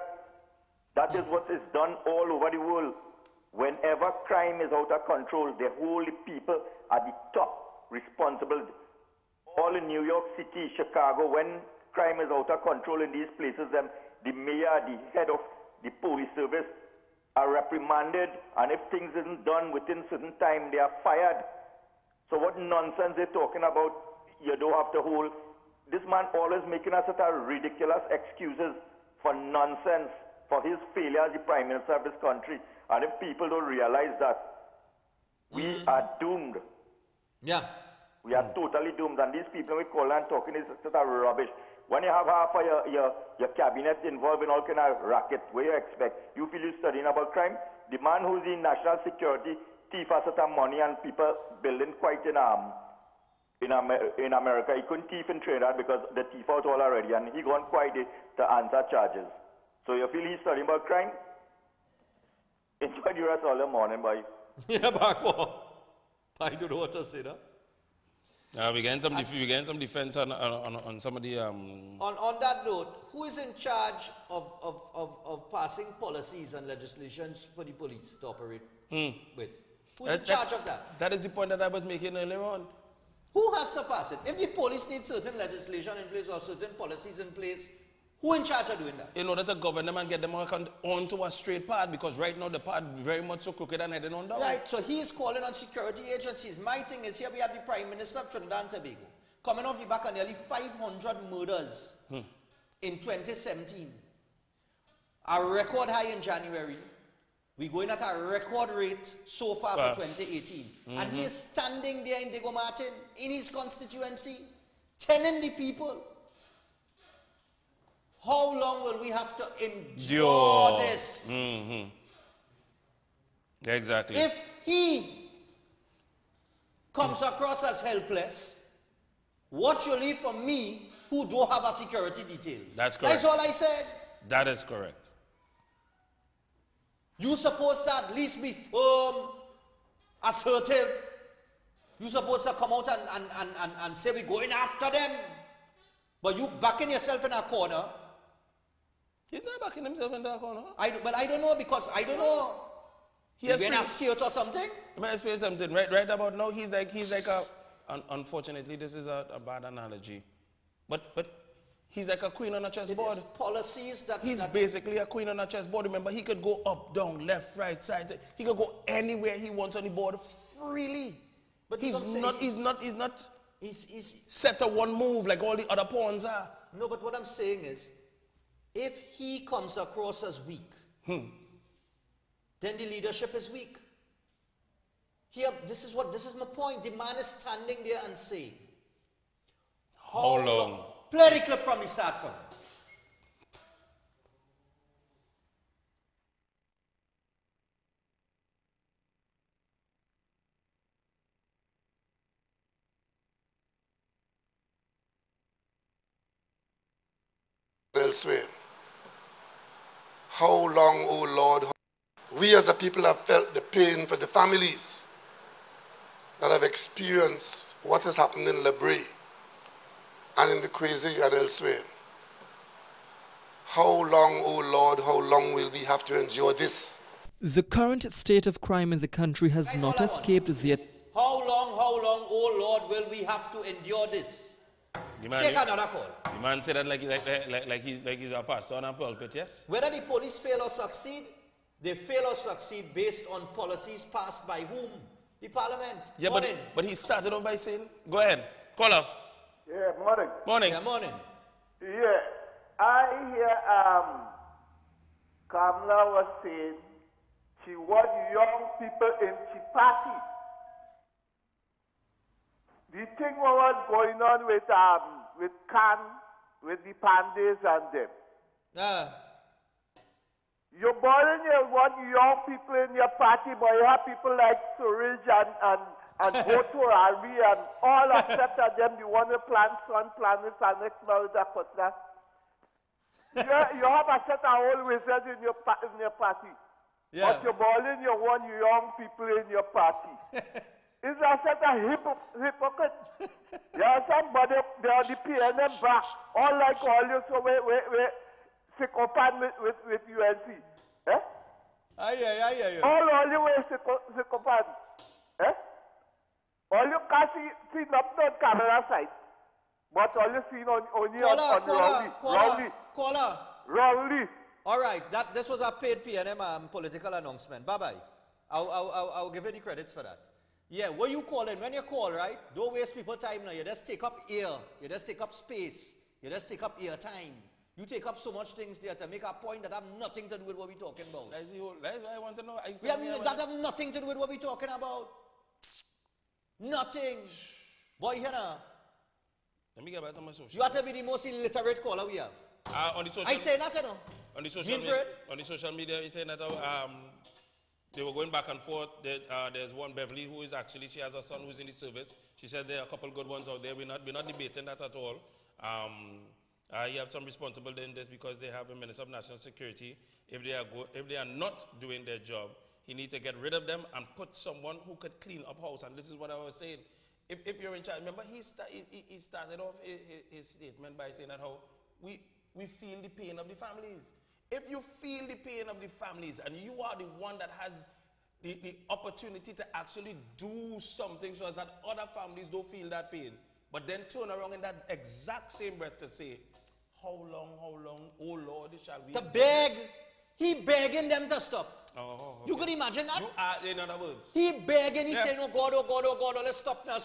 That is what is done all over the world. Whenever crime is out of control, they hold the people at the top responsible. All in New York City, Chicago, when crime is out of control in these places, the mayor, the head of the police service are reprimanded, and if things isn't done within certain time, they are fired. So what nonsense they're talking about, you don't have to hold. This man always making us such ridiculous excuses for nonsense, for his failure as the Prime Minister of this country. And if people don't realize that, we are doomed. Yeah. We are totally doomed. And these people we call and talking is such rubbish. When you have half of your cabinet involved in all kind of racket, what you expect? You feel you're studying about crime? The man who's in national security thief has such money and people building quite in America. He couldn't thief in Trinidad because the thief out all already, and he gone quiet to answer charges. So you feel he's studying about crime? Enjoy the rest all the morning, boy. Yeah, Barker. I don't know what to say, no? We're getting some defense on some of the... On that note, who is in charge of passing policies and legislations for the police to operate with? Who's in charge of that? That is the point that I was making earlier on. Who has to pass it? If the police need certain legislation in place or certain policies in place, Who in charge of doing that? In order to govern them and get them onto a straight path, because right now the path very much so crooked and heading on down. Right, so he's calling on security agencies. My thing is, here we have the Prime Minister of Trinidad and Tobago, coming off the back of nearly 500 murders in 2017. A record high in January. We're going at a record rate so far for 2018. And he is standing there in Diego Martin, in his constituency, telling the people, how long will we have to endure this? Exactly. If he comes across as helpless, what you leave for me who don't have a security detail? That's correct. That's all I said. That is correct. You're supposed to at least be firm, assertive. You're supposed to come out and say we're going after them. But you backing yourself in a corner. He's not backing himself in that corner. But I don't know, because I don't know. He's been scared or something? Let me explain something. Right about now, he's like a, unfortunately, this is a bad analogy. But he's like a queen on a chessboard. Policies that... He's basically a queen on a chessboard. Remember, he could go up, down, left, right, side. He could go anywhere he wants on the board freely. But he's not set to one move like all the other pawns are. No, but what I'm saying is, if he comes across as weak, then the leadership is weak. Here, this is my point. The man is standing there and saying, how long? Play the clip from the start for me. Elsewhere. How long, oh Lord, we as a people have felt the pain for the families that have experienced what has happened in Lebray and in the Crazy and elsewhere. How long, oh Lord, how long will we have to endure this? The current state of crime in the country has not escaped the... How long, oh Lord, will we have to endure this? Take another call. The man said that like he's a pastor on a pulpit, yes? Whether the police fail or succeed, they fail or succeed based on policies passed by whom? The parliament. Yeah, but he started off by saying, go ahead, caller. Yeah, morning. Morning. Yeah, morning. Yeah, I hear Kamala was saying she wants young people in she party. The thing what was going on with Khan, with the Pandays and them. You're bothering you want young people in your party, but you have people like Suraj and Goto Ari and all except of them, you want to plant sun planets and next Cutlass. You have a set of old wizards in your party. Yeah. But you're bothering you want young people in your party. Is a set of hypocrites. There are somebody, they are the PNM back, all like all you, so we sick up with UNC. Eh? Aye. All you way sick up. Eh? All you can't see not on camera side, but all you see on Rowley. All right, this was a paid PNM political announcement. Bye-bye. I'll give you the credits for that. Yeah, when you call in, when you call, right, don't waste people's time now. You just take up air. You just take up space. You just take up air time. You take up so much things there to make a point that have nothing to do with what we're talking about. That's what I want to know. That have nothing to do with what we're talking about. Nothing. Boy, here now. Let me get back to my social. You have to be the most illiterate caller we have. On the social, I say nothing, no. On the social media, he said that they were going back and forth. There's one, Beverly, who is actually, she has a son who's in the service. She said there are a couple good ones out there. We're not debating that at all. You have some responsibility in this because they have a Minister of National Security. If they are not doing their job, he needs to get rid of them and put someone who could clean up house. And this is what I was saying. If you're in charge, remember he started off his statement by saying that how we feel the pain of the families. If you feel the pain of the families and you are the one that has the opportunity to actually do something so that other families don't feel that pain, but then turn around in that exact same breath to say, How long, oh Lord, shall we... To beg. He begging them to stop. Oh, okay. You could imagine that? You are, in other words. He begging, he saying, oh God, let's stop now,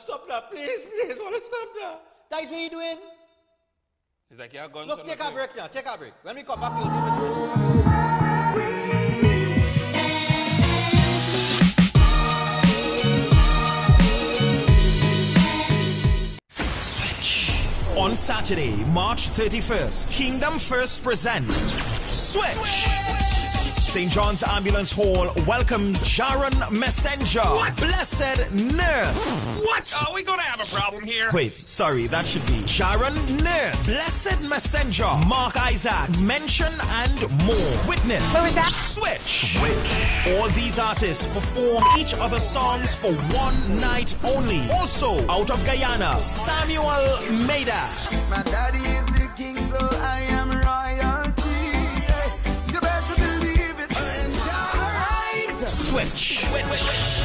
please, let's stop now. That is what he doing. It's like your guns. Look, take a break now, take a break. When we come back, we'll deal with this. On Saturday, March 31st, Kingdom First presents Switch. St. John's Ambulance Hall welcomes Sharon Messenger. What? Blessed Nurse. What? Are we gonna have a problem here? Wait, sorry, that should be Sharon Nurse. Blessed Messenger. Mark Isaacs. Mention and more. Witness. Who is that? Switch. All these artists perform each other's songs for one night only. Also, out of Guyana, Samuel Maida. My daddy is the king, so I am royalty. You better believe it. Switch.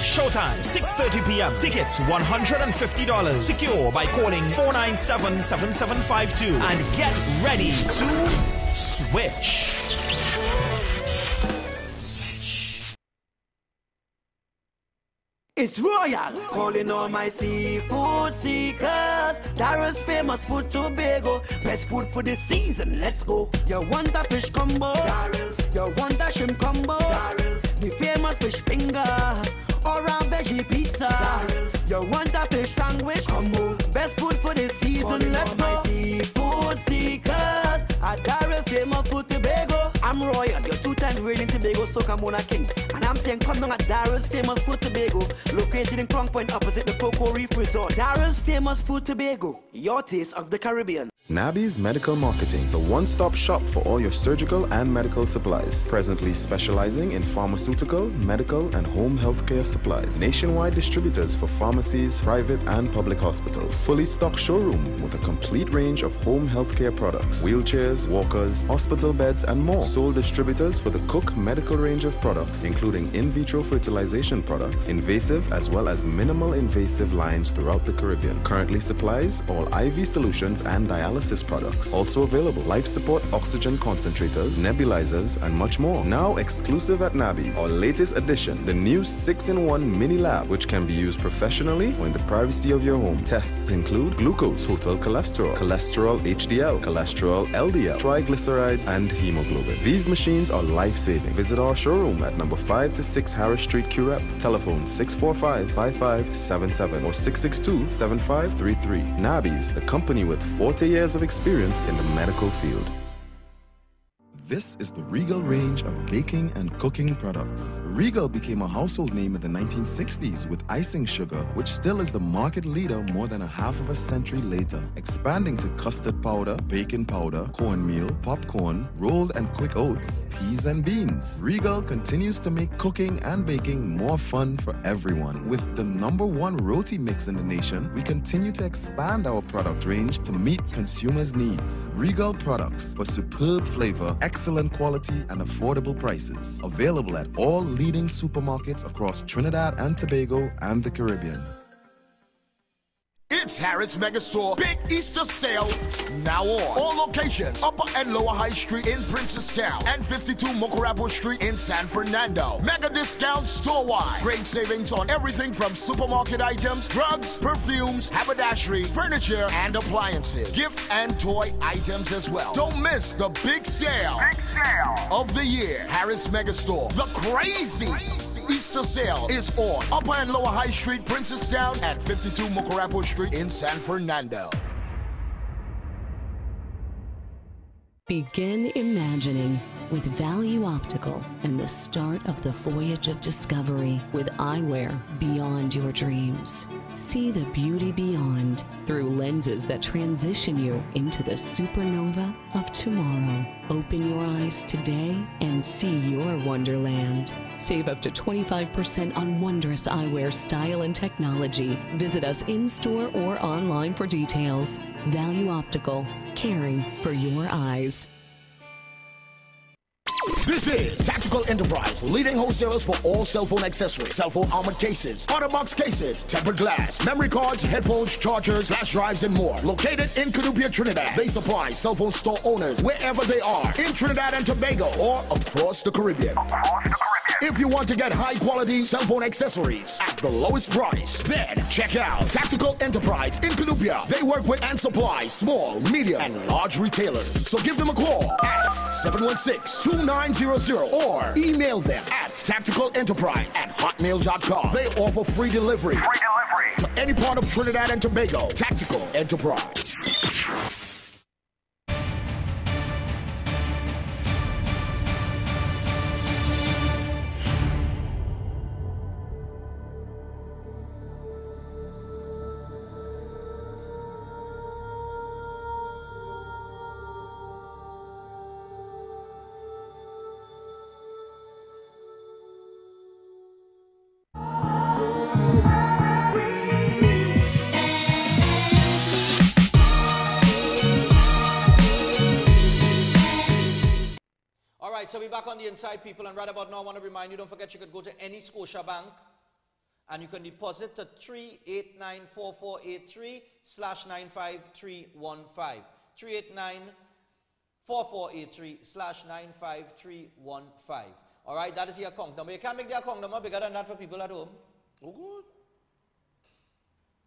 Showtime, 6:30 p.m. Tickets, $150. Secure by calling 497-7752 and get ready to switch. It's Royal, calling all my seafood seekers. Daryl's famous food Tobago, best food for the season, let's go. You want a fish combo? Daryl's. You want a shrimp combo? Daryl's. The famous fish finger, or a veggie pizza. Daryl's. You want a fish sandwich combo? Best food for the season, let's go. My seafood seekers, a Daryl's famous food Tobago. I'm Royal, your two-time reigning Tobago Soca Mona King. And I'm saying come down at Daryl's famous food Tobago, located in Crown Point opposite the Cocoa Reef Resort. Daryl's famous food Tobago, your taste of the Caribbean. Nabi's Medical Marketing, the one-stop shop for all your surgical and medical supplies. Presently specializing in pharmaceutical, medical, and home healthcare supplies. Nationwide distributors for pharmacies, private and public hospitals. Fully stocked showroom with a complete range of home healthcare products. Wheelchairs, walkers, hospital beds, and more. Sole distributors for the Cook medical range of products, including in vitro fertilization products, invasive as well as minimal invasive lines throughout the Caribbean. Currently supplies all IV solutions and dialysis products. Also available life support oxygen concentrators, nebulizers, and much more. Now exclusive at Nabi's. Our latest addition, the new 6-in-1 mini lab, which can be used professionally or in the privacy of your home. Tests include glucose, total cholesterol, cholesterol HDL, cholesterol LDL, triglycerides, and hemoglobin. These machines are life-saving. Visit our showroom at number 5 to 6 Harris Street, Curep. Telephone 645-5577 or 662-7533. Nabi's, the company with 40 years of experience in the medical field. This is the Regal range of baking and cooking products. Regal became a household name in the 1960s with icing sugar, which still is the market leader more than a half of a century later, expanding to custard powder, baking powder, cornmeal, popcorn, rolled and quick oats, peas and beans. Regal continues to make cooking and baking more fun for everyone. With the #1 roti mix in the nation, we continue to expand our product range to meet consumers' needs. Regal products for superb flavor, excellent quality, and affordable prices. Available at all leading supermarkets across Trinidad and Tobago and the Caribbean. It's Harris Megastore Big Easter Sale now on. All locations, Upper and Lower High Street in Princestown and 52 Mocorapo Street in San Fernando. Mega discounts store-wide. Great savings on everything from supermarket items, drugs, perfumes, haberdashery, furniture, and appliances. Gift and toy items as well. Don't miss the big sale of the year. Harris Megastore, the crazy Easter sale is on Upper and Lower High Street, Princestown, and 52 Mocorapo Street in San Fernando. Begin imagining with Value Optical and the start of the voyage of discovery with eyewear beyond your dreams. See the beauty beyond through lenses that transition you into the supernova of tomorrow. Open your eyes today and see your wonderland. Save up to 25% on wondrous eyewear style and technology. Visit us in-store or online for details. Value Optical, caring for your eyes. This is Tactical Enterprise, leading wholesalers for all cell phone accessories, cell phone armored cases, auto box cases, tempered glass, memory cards, headphones, chargers, flash drives, and more. Located in Canupia, Trinidad, they supply cell phone store owners wherever they are, in Trinidad and Tobago or across the Caribbean. If you want to get high quality cell phone accessories at the lowest price, then check out Tactical Enterprise in Canupia. They work with and supply small, medium, and large retailers. So give them a call at 716-2900 or email them at tacticalenterprise@hotmail.com. They offer free delivery to any part of Trinidad and Tobago. Tactical Enterprise. So we're back on the inside, people, and right about now I want to remind you, don't forget you could go to any Scotia bank and you can deposit to 3894483/95315. 3894483/95315. All right, that is your account number. You can't make the account number bigger than that for people at home. Oh, good.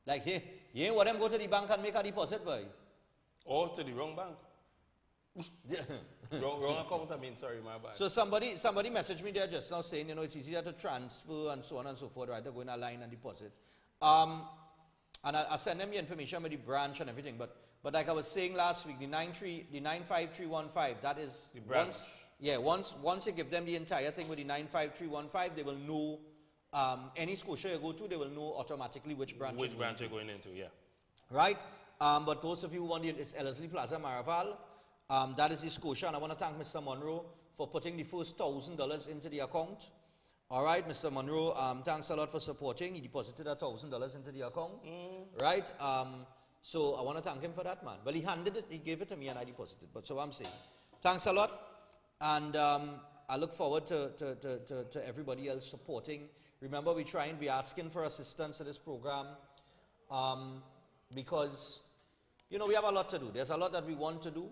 Like, hey, you ain't want them go to the bank and make a deposit, boy. Or to the wrong bank. wrong account, I mean, sorry, my bad. So somebody messaged me there just now saying, you know, it's easier to transfer and so on and so forth, right? To go in a line and deposit. And I send them the information with the branch and everything. But like I was saying last week, the 95315, that is the branch. Once you give them the entire thing with the 95315, they will know any Scotia you go to, they will know automatically which branch you're going into, yeah. Right? But those of you who want it's Ellerslie Plaza Maraval. That is the Scotia, and I want to thank Mr. Monroe for putting the first $1,000 into the account. All right, Mr. Monroe, thanks a lot for supporting. He deposited $1,000 into the account, right? So I want to thank him for that, man. Well, he gave it to me, and I deposited. But so I'm saying, thanks a lot, and I look forward to everybody else supporting. Remember, we're asking for assistance to this program, because you know we have a lot to do. There's a lot that we want to do.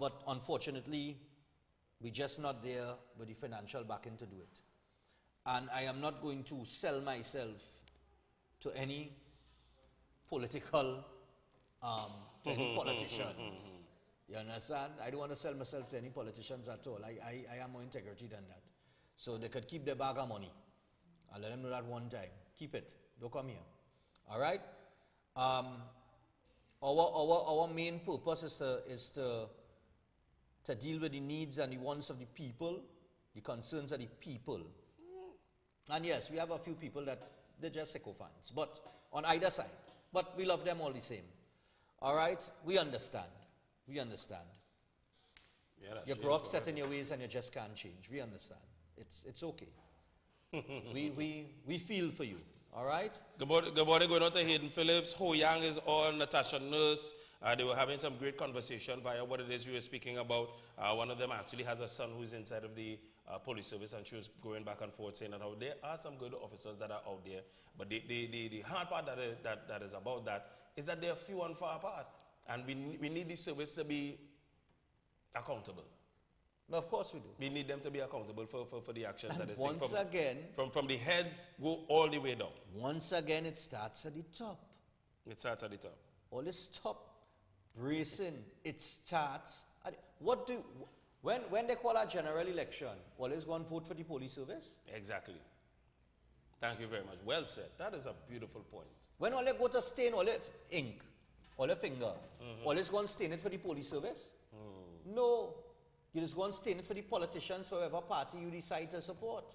But unfortunately, we're just not there with the financial backing to do it. And I am not going to sell myself to any politicians. You understand? I don't want to sell myself to any politicians at all. I am more integrity than that. So they could keep their bag of money. I'll let them know that one time. Keep it. Don't come here. All right? Our main purpose is to deal with the needs and the wants of the people, the concerns of the people. And yes, we have a few people that they're just sycophants, but on either side. But we love them all the same. All right? We understand. We understand. Yeah, you grow up set in your ways and you just can't change. We understand. It's okay. we feel for you. All right? Good morning going out to Hayden Phillips. Ho Yang is on, Natasha Nurse. They were having some great conversation via what it is we were speaking about. One of them actually has a son who's inside of the police service, and she was going back and forth saying that how there are some good officers that are out there. But the hard part that is about that is that they're few and far apart. And we need the service to be accountable. No, of course we do. We need them to be accountable for the actions and that they once take. Again, from the heads, go all the way down. Once again, it starts at the top. It starts at the top. All this top bracing, it starts at when they call a general election, always go and vote for the police service? Exactly. Thank you very much. Well said. That is a beautiful point. When all they go to stain all the ink, all the finger, always go and stain it for the police service? No. You just go and stain it for the politicians, for whatever party you decide to support.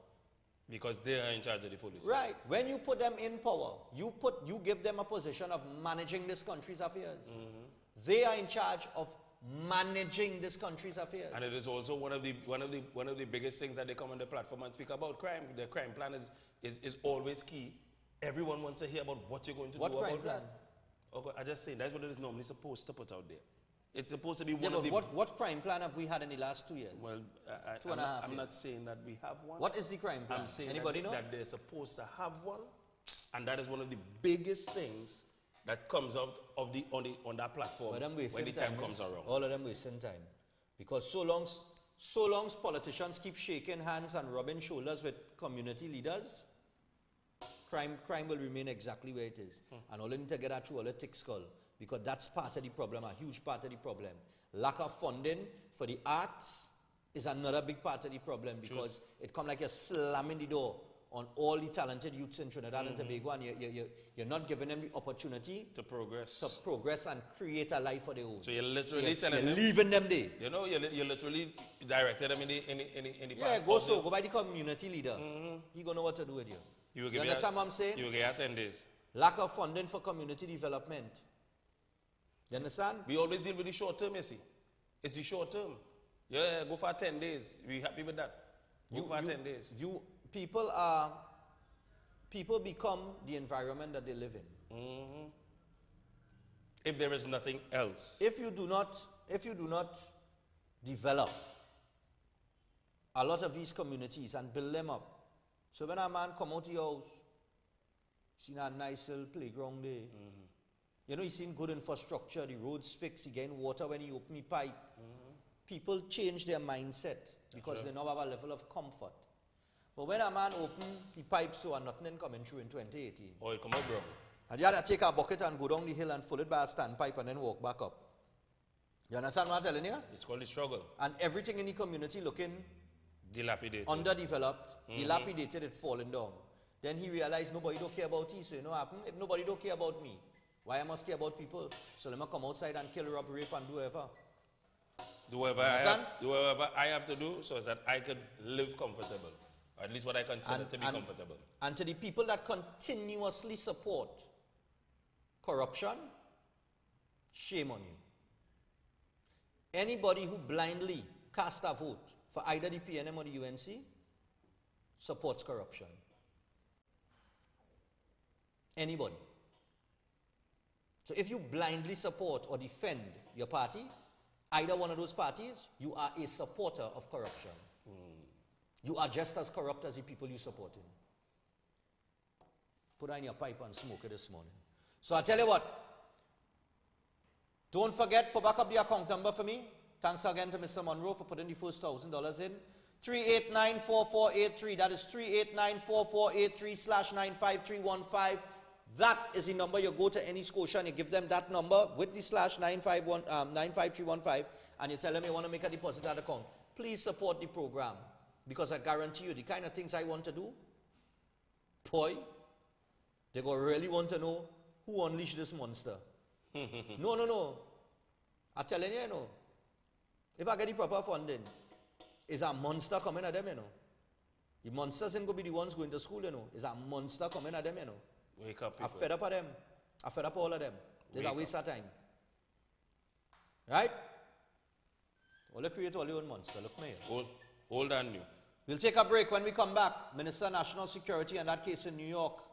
Because they are in charge of the police. Right. When you put them in power, you give them a position of managing this country's affairs. They are in charge of managing this country's affairs. And it is also one of the biggest things that they come on the platform and speak about crime. The crime plan is always key. Everyone wants to hear about what you're going to do about crime. Okay, I just say that's what it is normally supposed to put out there. It's supposed to be Yeah, one of but the... what crime plan have we had in the last 2 years? Well, I'm not saying that we have one. What is the crime plan? I'm saying Anybody know? that they're supposed to have one, and that is one of the biggest things that comes out of on that platform when the time comes around. All of them wasting time. Because so long politicians keep shaking hands and rubbing shoulders with community leaders, crime will remain exactly where it is. And all you need to get that through all the thick skull, because that's part of the problem, a huge part of the problem. Lack of funding for the arts is another big part of the problem, because it comes like you're slamming the door on all the talented youths in Trinidad and Tobago, and you're not giving them the opportunity to progress and create a life for their own. So you're literally telling them, leaving them there. You know, you literally directed them in the yeah, go by the community leader. He gonna know what to do with you. You understand what I'm saying? You get 10 days. Lack of funding for community development. You understand? We always deal with the short term, you see. It's the short term. Yeah, go for 10 days. We happy with that. Go for 10 days. People become the environment that they live in. If there is nothing else. If you do not develop a lot of these communities and build them up. So when a man come out to your house, see that nice little playground there. You know, he's seen good infrastructure, the roads fixed, he getting water when he open the pipe. People change their mindset because they now have a level of comfort. But when a man open the pipe so and nothing coming through in 2018. Oh, it come out, bro. And you have to take a bucket and go down the hill and fill it by a standpipe and then walk back up. You understand what I'm telling you? It's called the struggle. And everything in the community looking dilapidated, underdeveloped, dilapidated, it falling down. Then he realized nobody don't care about you, so you know what happened? If nobody don't care about me, why I must care about people? So let me come outside and kill, rob, rape, and do whatever. Do whatever I have to do so that I could live comfortable. Or at least what I consider to be comfortable. And to the people that continuously support corruption, shame on you. Anybody who blindly cast a vote for either the PNM or the UNC supports corruption. Anybody. So if you blindly support or defend your party, either one of those parties, you are a supporter of corruption. You are just as corrupt as the people you supporting. Put on your pipe and smoke it this morning. So I tell you what, don't forget, put back up the account number for me. Thanks again to Mr. Monroe for putting the first $1,000 in. 3894483. That is 3894483/95315. That is the number. You go to any Scotia and you give them that number with the /95315, and you tell them you want to make a deposit at the account. Please support the program, because I guarantee you the kind of things I want to do, boy, they're going to really want to know who unleashed this monster. No. I'm telling you, you know, if I get the proper funding, is a monster coming at them, you know. The monsters ain't going to be the ones going to school, you know. Is a monster coming at them, you know. Wake up, people. I'm fed up of them. I'm fed up of all of them. There's a waste of time. Right? All you create all your own monster. Look me here. Hold on you. We'll take a break. When we come back, Minister of National Security and that case in New York,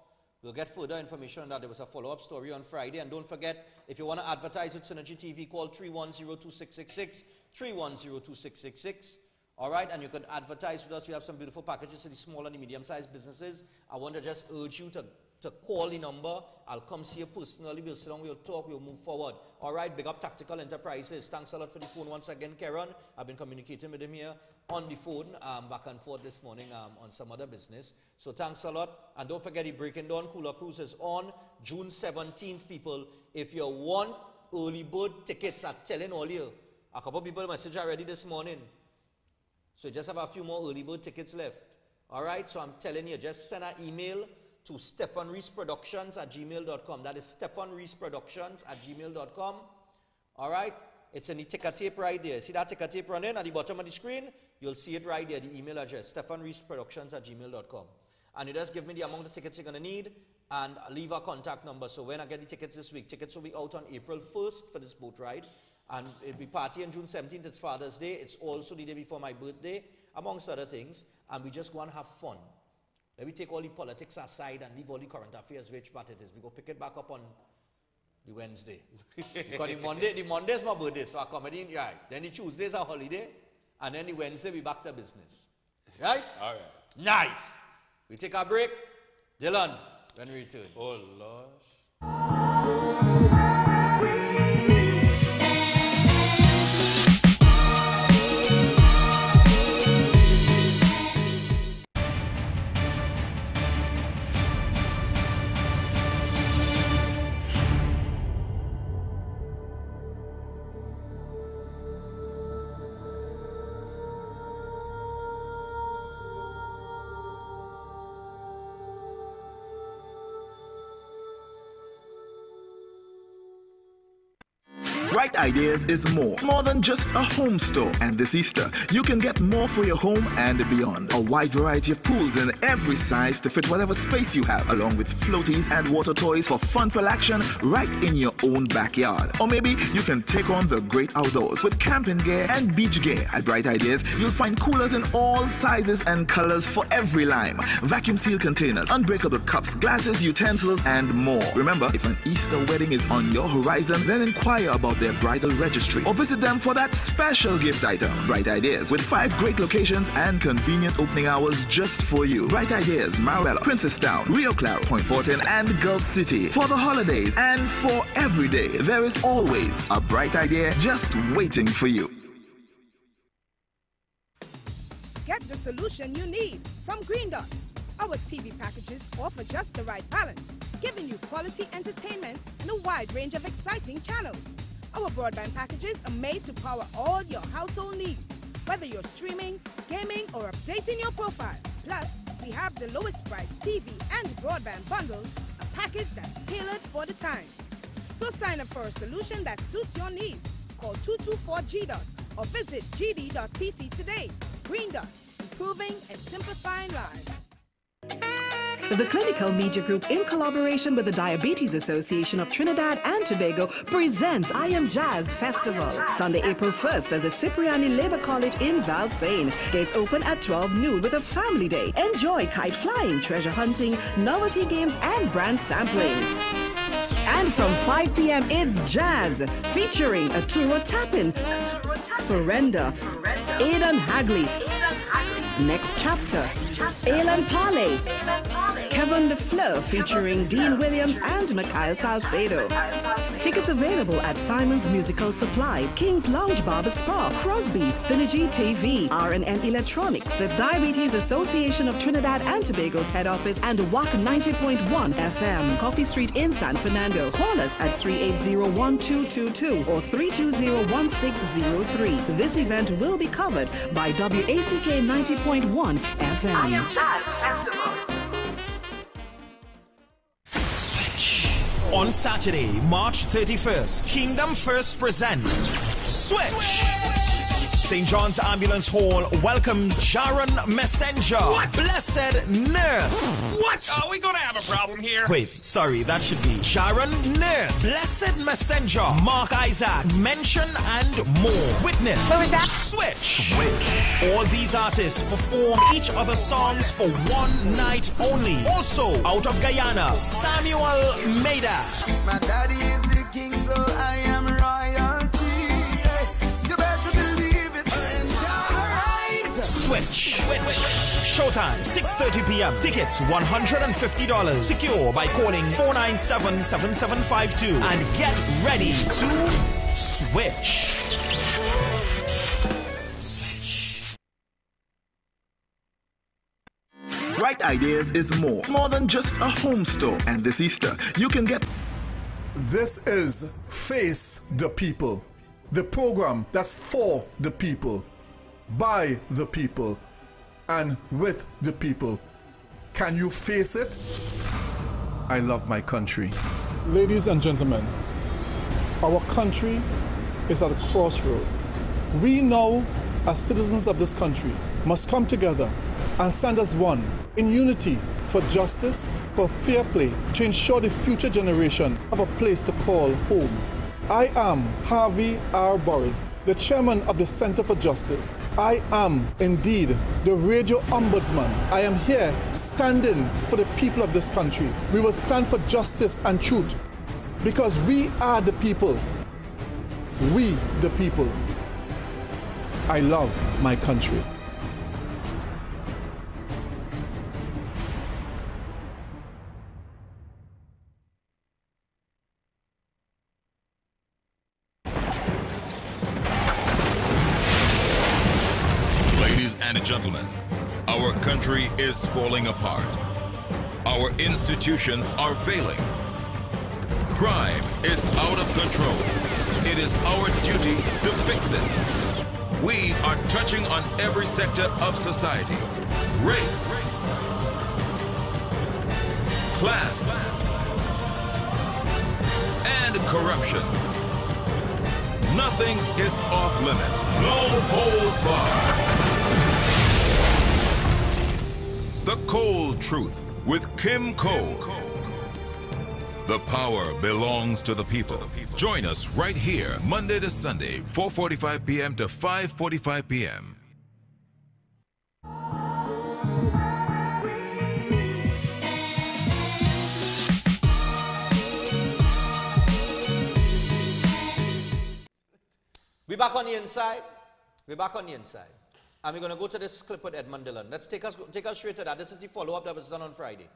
we'll get further information on that. There was a follow-up story on Friday. And don't forget, if you want to advertise with Synergy TV, call 310-2666, 310-2666. All right, and you can advertise with us. We have some beautiful packages for the small and the medium-sized businesses. I want to just urge you to call the number. I'll come see you personally. We'll sit down, we'll talk, we'll move forward. All right, big up Tactical Enterprises. Thanks a lot for the phone once again, Karen. I've been communicating with him here on the phone back and forth this morning on some other business. So thanks a lot. And don't forget, the Breaking Dawn Cooler Cruise is on June 17th, people. If you want early bird tickets, I'm telling all you. A couple of people messaged already this morning. So you just have a few more early bird tickets left. All right, so I'm telling you, just send an email to stephanreisproductions@gmail.com. That is stephanreisproductions@gmail.com. All right, it's in the ticker tape right there. See that ticker tape running at the bottom of the screen? You'll see it right there, the email address, stephanreisproductions@gmail.com. And you just give me the amount of tickets you're going to need and leave a contact number. So when I get the tickets this week, tickets will be out on April 1st for this boat ride. And it'll be party on June 17th. It's Father's Day. It's also the day before my birthday, amongst other things. And we just want to have fun. Let me take all the politics aside and leave all the current affairs, which part it is. We go pick it back up on The Wednesday. Because the Monday is my birthday, so I come in, right. Then the Tuesday is a holiday, and then the Wednesday we back to business. Right? All right. Nice. We take a break. Dylan, when we return. Oh, Lord. Bright Ideas is more than just a home store. And this Easter, you can get more for your home and beyond. A wide variety of pools in every size to fit whatever space you have, along with floaties and water toys for fun-filled action right in your own backyard. Or maybe you can take on the great outdoors with camping gear and beach gear. At Bright Ideas, you'll find coolers in all sizes and colors for every lime, vacuum-sealed containers, unbreakable cups, glasses, utensils, and more. Remember, if an Easter wedding is on your horizon, then inquire about their bridal registry or visit them for that special gift item. Bright Ideas, with 5 great locations and convenient opening hours just for you. Bright Ideas, Marella, Princestown, Rio Claro, Point Fortin, and Gulf City. For the holidays and for every day, there is always a bright idea just waiting for you. Get the solution you need from Green Dot. Our TV packages offer just the right balance, giving you quality entertainment and a wide range of exciting channels. Our broadband packages are made to power all your household needs, whether you're streaming, gaming, or updating your profile. Plus, we have the lowest price TV and broadband bundle, a package that's tailored for the times. So sign up for a solution that suits your needs. Call 224-GDOT or visit gd.tt today. Green Dot, improving and simplifying lives. The Clinical Media Group, in collaboration with the Diabetes Association of Trinidad and Tobago, presents I Am Jazz Festival, Sunday, April 1st at the Cipriani Labour College in Valsayn. Gates open at 12 noon with a family day. Enjoy kite flying, treasure hunting, novelty games, and brand sampling. And from 5 p.m. it's Jazz, featuring Atura Tappin, Surrender, Aidan Hagley, Next Chapter, Alan Parley, Kevin DeFleur featuring Dean Williams and Mikhail Salcedo. Tickets available at Simon's Musical Supplies, King's Lounge Barber Spa, Crosby's, Synergy TV, R&N Electronics, the Diabetes Association of Trinidad and Tobago's head office, and WAC 90.1 FM, Coffee Street in San Fernando. Call us at 380-1222 or 320-1603. This event will be covered by WACK 90.1 FM. I Am Jazz Festival. On Saturday, March 31st, Kingdom First presents Switch. St. John's Ambulance Hall welcomes Sharon Messenger. What? Blessed Nurse. What? Are we gonna have a problem here? Wait, sorry, that should be Sharon Nurse. Blessed Messenger. Mark Isaacs. Mention and more. Witness. What was that? Switch. All these artists perform each other's songs for one night only. Also, out of Guyana, Samuel Maida. My daddy is the king, so I am royalty. You better believe it. Switch. Showtime, 6:30 p.m. Tickets, $150. Secure by calling 497-7752. And get ready to switch. Bright Ideas is more than just a home store. And this Easter, you can get... This is Face the People, the program that's for the people, by the people, and with the people. Can you face it? I love my country. Ladies and gentlemen, our country is at a crossroads. We now, as citizens of this country, must come together and stand as one in unity for justice, for fair play, to ensure the future generation have a place to call home. I am Harvey R. Boris, the chairman of the Center for Justice. I am indeed the radio ombudsman. I am here standing for the people of this country. We will stand for justice and truth. Because we are the people. We, the people. I love my country. Ladies and gentlemen, our country is falling apart. Our institutions are failing. Crime is out of control. It is our duty to fix it. We are touching on every sector of society. Race, class, and corruption. Nothing is off limit. No holds barred. The Cold Truth with Kim Cole. The power belongs to the people. Join us right here, Monday to Sunday, 4:45 p.m. to 5:45 p.m. We're back on the inside. We're back on the inside. And we're going to go to this clip with Edmund Dillon. Let's take us straight to that. This is the follow-up that was done on Friday.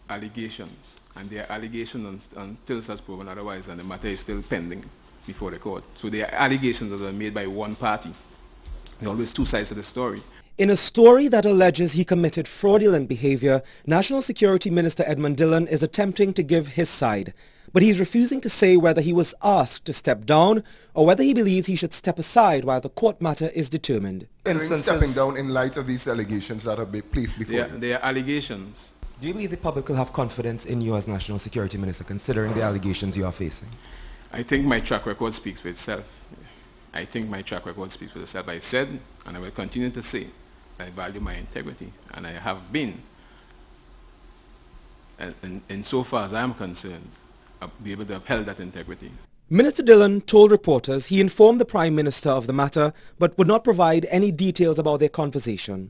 Allegations, and they are allegations until such proven otherwise, and the matter is still pending before the court. So they are allegations that are made by one party. There are always two sides of the story. In a story that alleges he committed fraudulent behavior, National Security Minister Edmund Dillon is attempting to give his side. But he's refusing to say whether he was asked to step down or whether he believes he should step aside while the court matter is determined. Stepping down in light of these allegations that have been placed before you? They are allegations. Do you believe the public will have confidence in you as National Security Minister, considering the allegations you are facing? I think my track record speaks for itself. I think my track record speaks for itself. I said, and I will continue to say, I value my integrity, and I have been, and insofar as I am concerned, I'll be able to uphold that integrity. Minister Dillon told reporters he informed the Prime Minister of the matter, but would not provide any details about their conversation.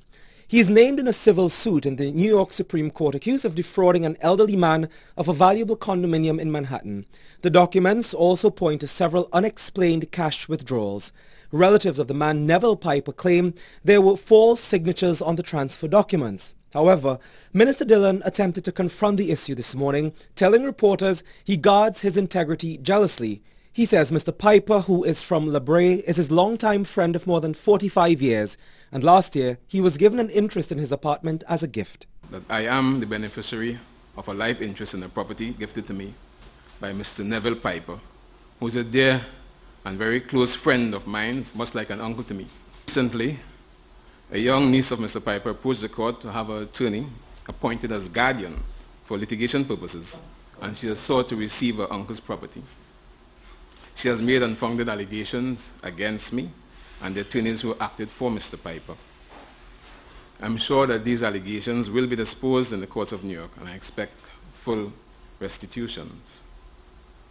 He is named in a civil suit in the New York Supreme Court accused of defrauding an elderly man of a valuable condominium in Manhattan. The documents also point to several unexplained cash withdrawals. Relatives of the man, Neville Piper, claim there were false signatures on the transfer documents. However, Minister Dillon attempted to confront the issue this morning, telling reporters he guards his integrity jealously. He says Mr. Piper, who is from La Brea, is his longtime friend of more than 45 years, and last year he was given an interest in his apartment as a gift. That I am the beneficiary of a life interest in a property gifted to me by Mr. Neville Piper, who is a dear and very close friend of mine, much like an uncle to me. Recently, a young niece of Mr. Piper approached the court to have an attorney appointed as guardian for litigation purposes, and she has sought to receive her uncle's property. She has made unfounded allegations against me and the attorneys who acted for Mr. Piper. I'm sure that these allegations will be disposed in the courts of New York, and I expect full restitutions.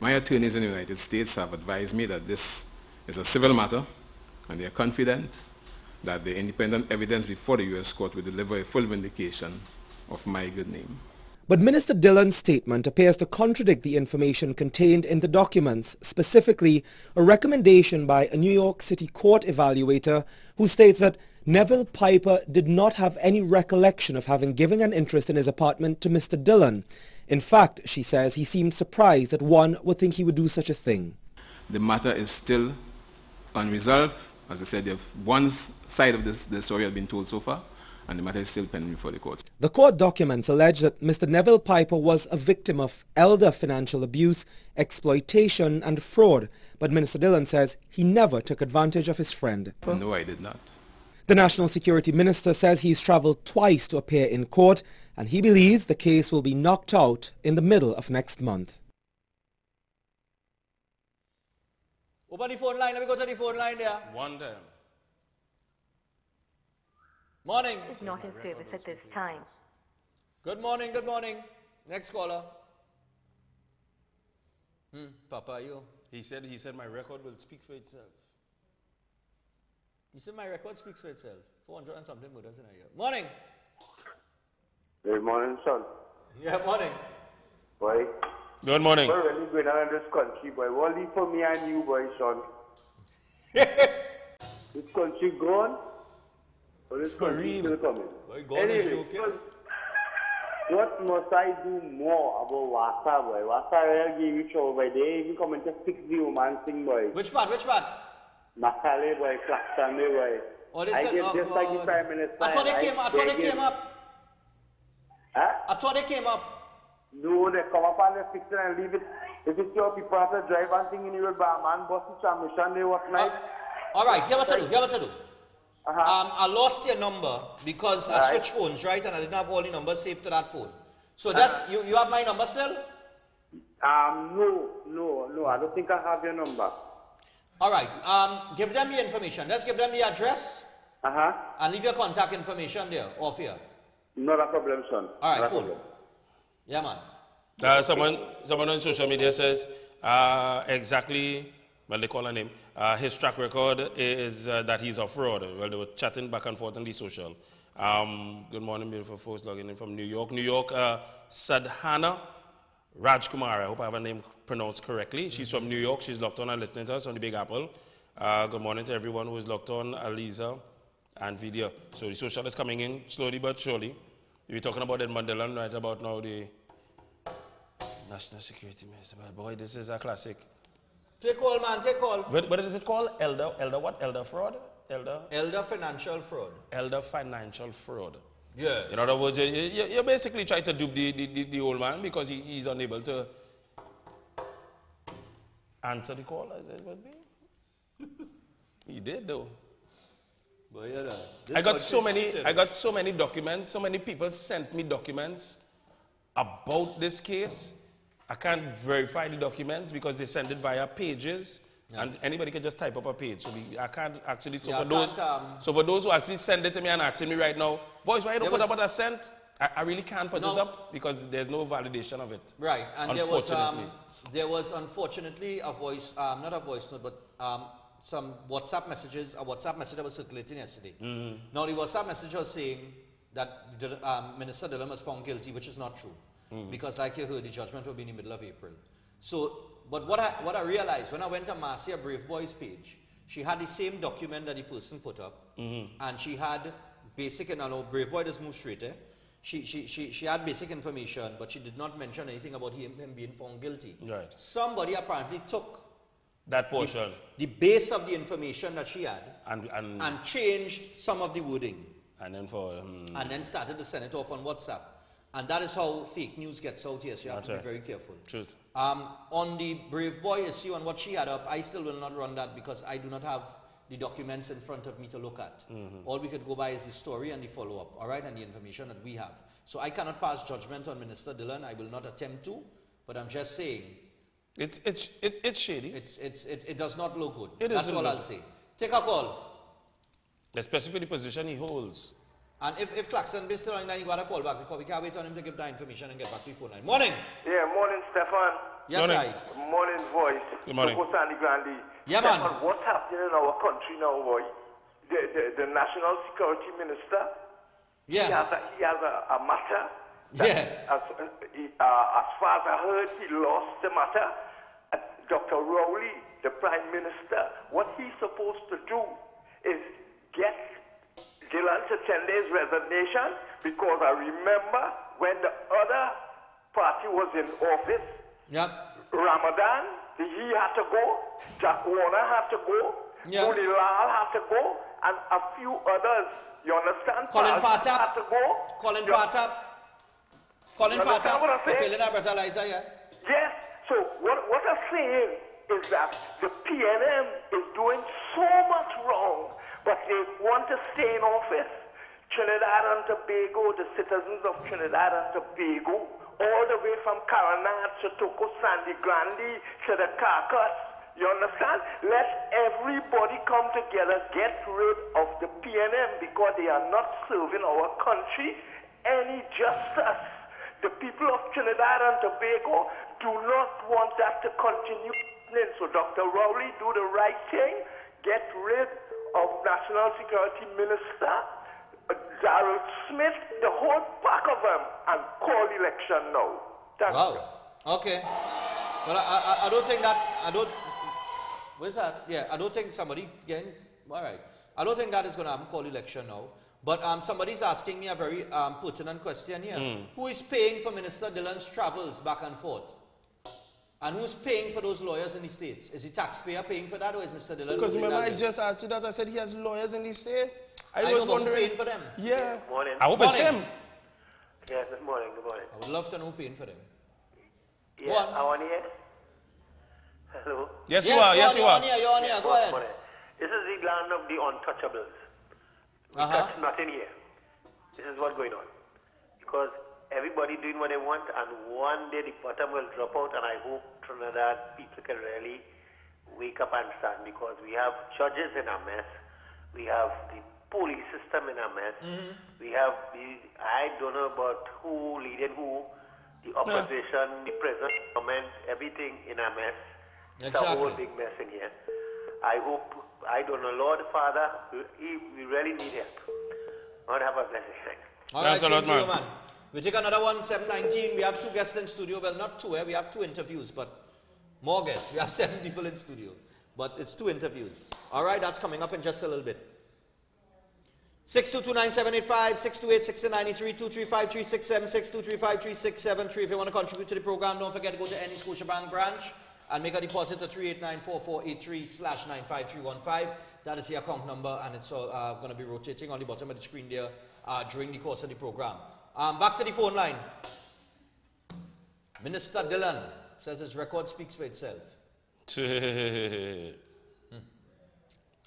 My attorneys in the United States have advised me that this is a civil matter, and they are confident that the independent evidence before the U.S. court will deliver a full vindication of my good name. But Minister Dillon's statement appears to contradict the information contained in the documents, specifically a recommendation by a New York City court evaluator who states that Neville Piper did not have any recollection of having given an interest in his apartment to Mr. Dillon. In fact, she says he seemed surprised that one would think he would do such a thing. The matter is still unresolved. As I said, one side of the story has been told so far, and the matter is still pending before the courts. The court documents allege that Mr. Neville Piper was a victim of elder financial abuse, exploitation and fraud, but Minister Dillon says he never took advantage of his friend. No, I did not. The National Security Minister says he's traveled twice to appear in court, and he believes the case will be knocked out in the middle of next month. Open the phone line. Let me go to the phone line there. One down. Morning. Is not in service at this time. Good morning, good morning. Next caller. Papa, you? He said my record will speak for itself. He said my record speaks for itself. 400 and something murders in a year. Morning. Good morning, son. Yeah, morning. Why? Good morning. We're really going on in this country, boy. Only for me and you, boy, Sean. This country gone, or this country still coming. Anyway, what must I do more about Wasa, boy? Wasa really gave you trouble, boy. They even coming to fix the woman thing, boy. Which part? Masale, boy, Klaxon, boy. Oh, I get just like the Prime Minister. I thought they came up. Huh? I thought they came up. No, they come up and they fix it and leave it. If it's your people have to drive and thing in the road, but a man bust the transmission, they work night. All right, here what to do. I lost your number because I switched phones, right? And I didn't have all the numbers saved to that phone. So that's you have my number still? No, I don't think I have your number. All right, give them the information. Let's give them the address. And leave your contact information there, off here. Not a problem, son. All right, cool. Yeah, man. Someone on social media says exactly, well, they call her name, his track record is that he's a fraud. Well, they were chatting back and forth on the social. Good morning, beautiful folks logging in from New York. New York, Sadhana Rajkumar, I hope I have her name pronounced correctly. She's from New York. She's locked on and listening to us on the Big Apple. Good morning to everyone who is locked on, Aliza and Vidya. So the social is coming in slowly but surely. We're talking about in Mandela right about now, the National Security Minister. Boy, this is a classic. Take call, man, take call. What is it called? Elder what? Elder fraud? Elder financial fraud. Elder financial fraud. Yeah. In other words, you basically try to dupe the old man because he's unable to answer the call as it would be. He did though. But yeah, I got so many documents, so many people sent me documents about this case. I can't verify the documents because they send it via pages, and anybody can just type up a page. So I can't actually. So for those who actually send it to me and asking me right now, voice, why you don't put up what I sent? I really can't put it up because there's no validation of it. Right, and there was unfortunately a voice, not a voice note, but some WhatsApp messages, a WhatsApp message that was circulating yesterday. Now the WhatsApp message was saying that Minister Dillon was found guilty, which is not true. Because like you heard, the judgment will be in the middle of April. So, but what I realized when I went to Marcia Brave Boy's page, she had the same document that the person put up, and she had basic, and I know Brave Boy does move straight, eh? She had basic information, but she did not mention anything about him being found guilty. Right. Somebody apparently took that portion, the base of the information that she had, and changed some of the wording, and then started to send it off on WhatsApp. And that is how fake news gets out here, so you have to be very careful. Truth. On the Brave Boy issue and what she had up, I still will not run that because I do not have the documents in front of me to look at. All we could go by is the story and the follow-up, all right, and the information that we have. So I cannot pass judgment on Minister Dillon. I will not attempt to, but I'm just saying. It's shady. It does not look good. That's all I'll say. Take a call. Especially the position he holds. And if Klaxon is still on line, you got to call back because we can't wait on him to give that information and get back to the phone line. Morning. Yeah, morning, Stephan. Yes, I. Morning, voice. Good morning. Yeah, man. Stephan, what's happening in our country now, boy? The National Security Minister. Yeah. He has a matter. Yeah. As far as I heard, he lost the matter. Dr. Rowley, the Prime Minister, what he's supposed to do is get Dillon to 10 days resignation, because I remember when the other party was in office, Ramadan, he had to go, Jack Warner had to go, Moody Lal had to go, and a few others, you understand? Colin Patap had to go. Colin Patap filling up fertilizer, Yes, so what I'm saying is that the PNM is doing so much wrong, but they want to stay in office. Trinidad and Tobago, the citizens of Trinidad and Tobago, all the way from Caranat, Chotoko, Sandy Grande, to the Carcass, you understand? Let everybody come together, get rid of the PNM because they are not serving our country any justice. The people of Trinidad and Tobago do not want that to continue. So Dr. Rowley, do the right thing, get rid of National Security Minister Darrell Smith, the whole pack of them, and call election now. Thank you. Okay. Well, I don't think that, where's that? Yeah, I don't think somebody, again, all right. I don't think that is going to happen, call election now. But somebody's asking me a very pertinent question here. Who is paying for Minister Dillon's travels back and forth? And who's paying for those lawyers in the States? Is the taxpayer paying for that, or is Mr. Dillon? Because remember, I just asked you that. I said he has lawyers in the States. I was know, wondering. Who paying for them? Yeah. Morning. I hope it's him. Yes, good morning, good morning. I would love to know who paying for them. Yeah, I want to hear. Hello? Yes, you are. Yes, you are. You're on here. Go ahead. This is the land of the untouchables. We touch nothing here. This is what's going on. Because everybody doing what they want, and one day the bottom will drop out, and I hope Trinidad people can really wake up and stand, because we have judges in a mess. We have the police system in a mess. We have the, I don't know about who leading who, the opposition, the present government, everything in a mess. It's a whole big mess in here. I hope, I don't know, Lord Father, we really need help. God have a blessing. All right, thanks a lot, man. We take another one, 7:19. We have 2 guests in studio. Well, not 2, we have 2 interviews, but more guests. We have 7 people in studio, but it's 2 interviews. All right, that's coming up in just a little bit. 6229785, 628-6993, 235-367, 62353-673. If you want to contribute to the program, don't forget to go to any Scotiabank branch and make a deposit at 3894483/95315. That is the account number, and it's going to be rotating on the bottom of the screen there during the course of the program. Back to the phone line. Minister Dillon says his record speaks for itself.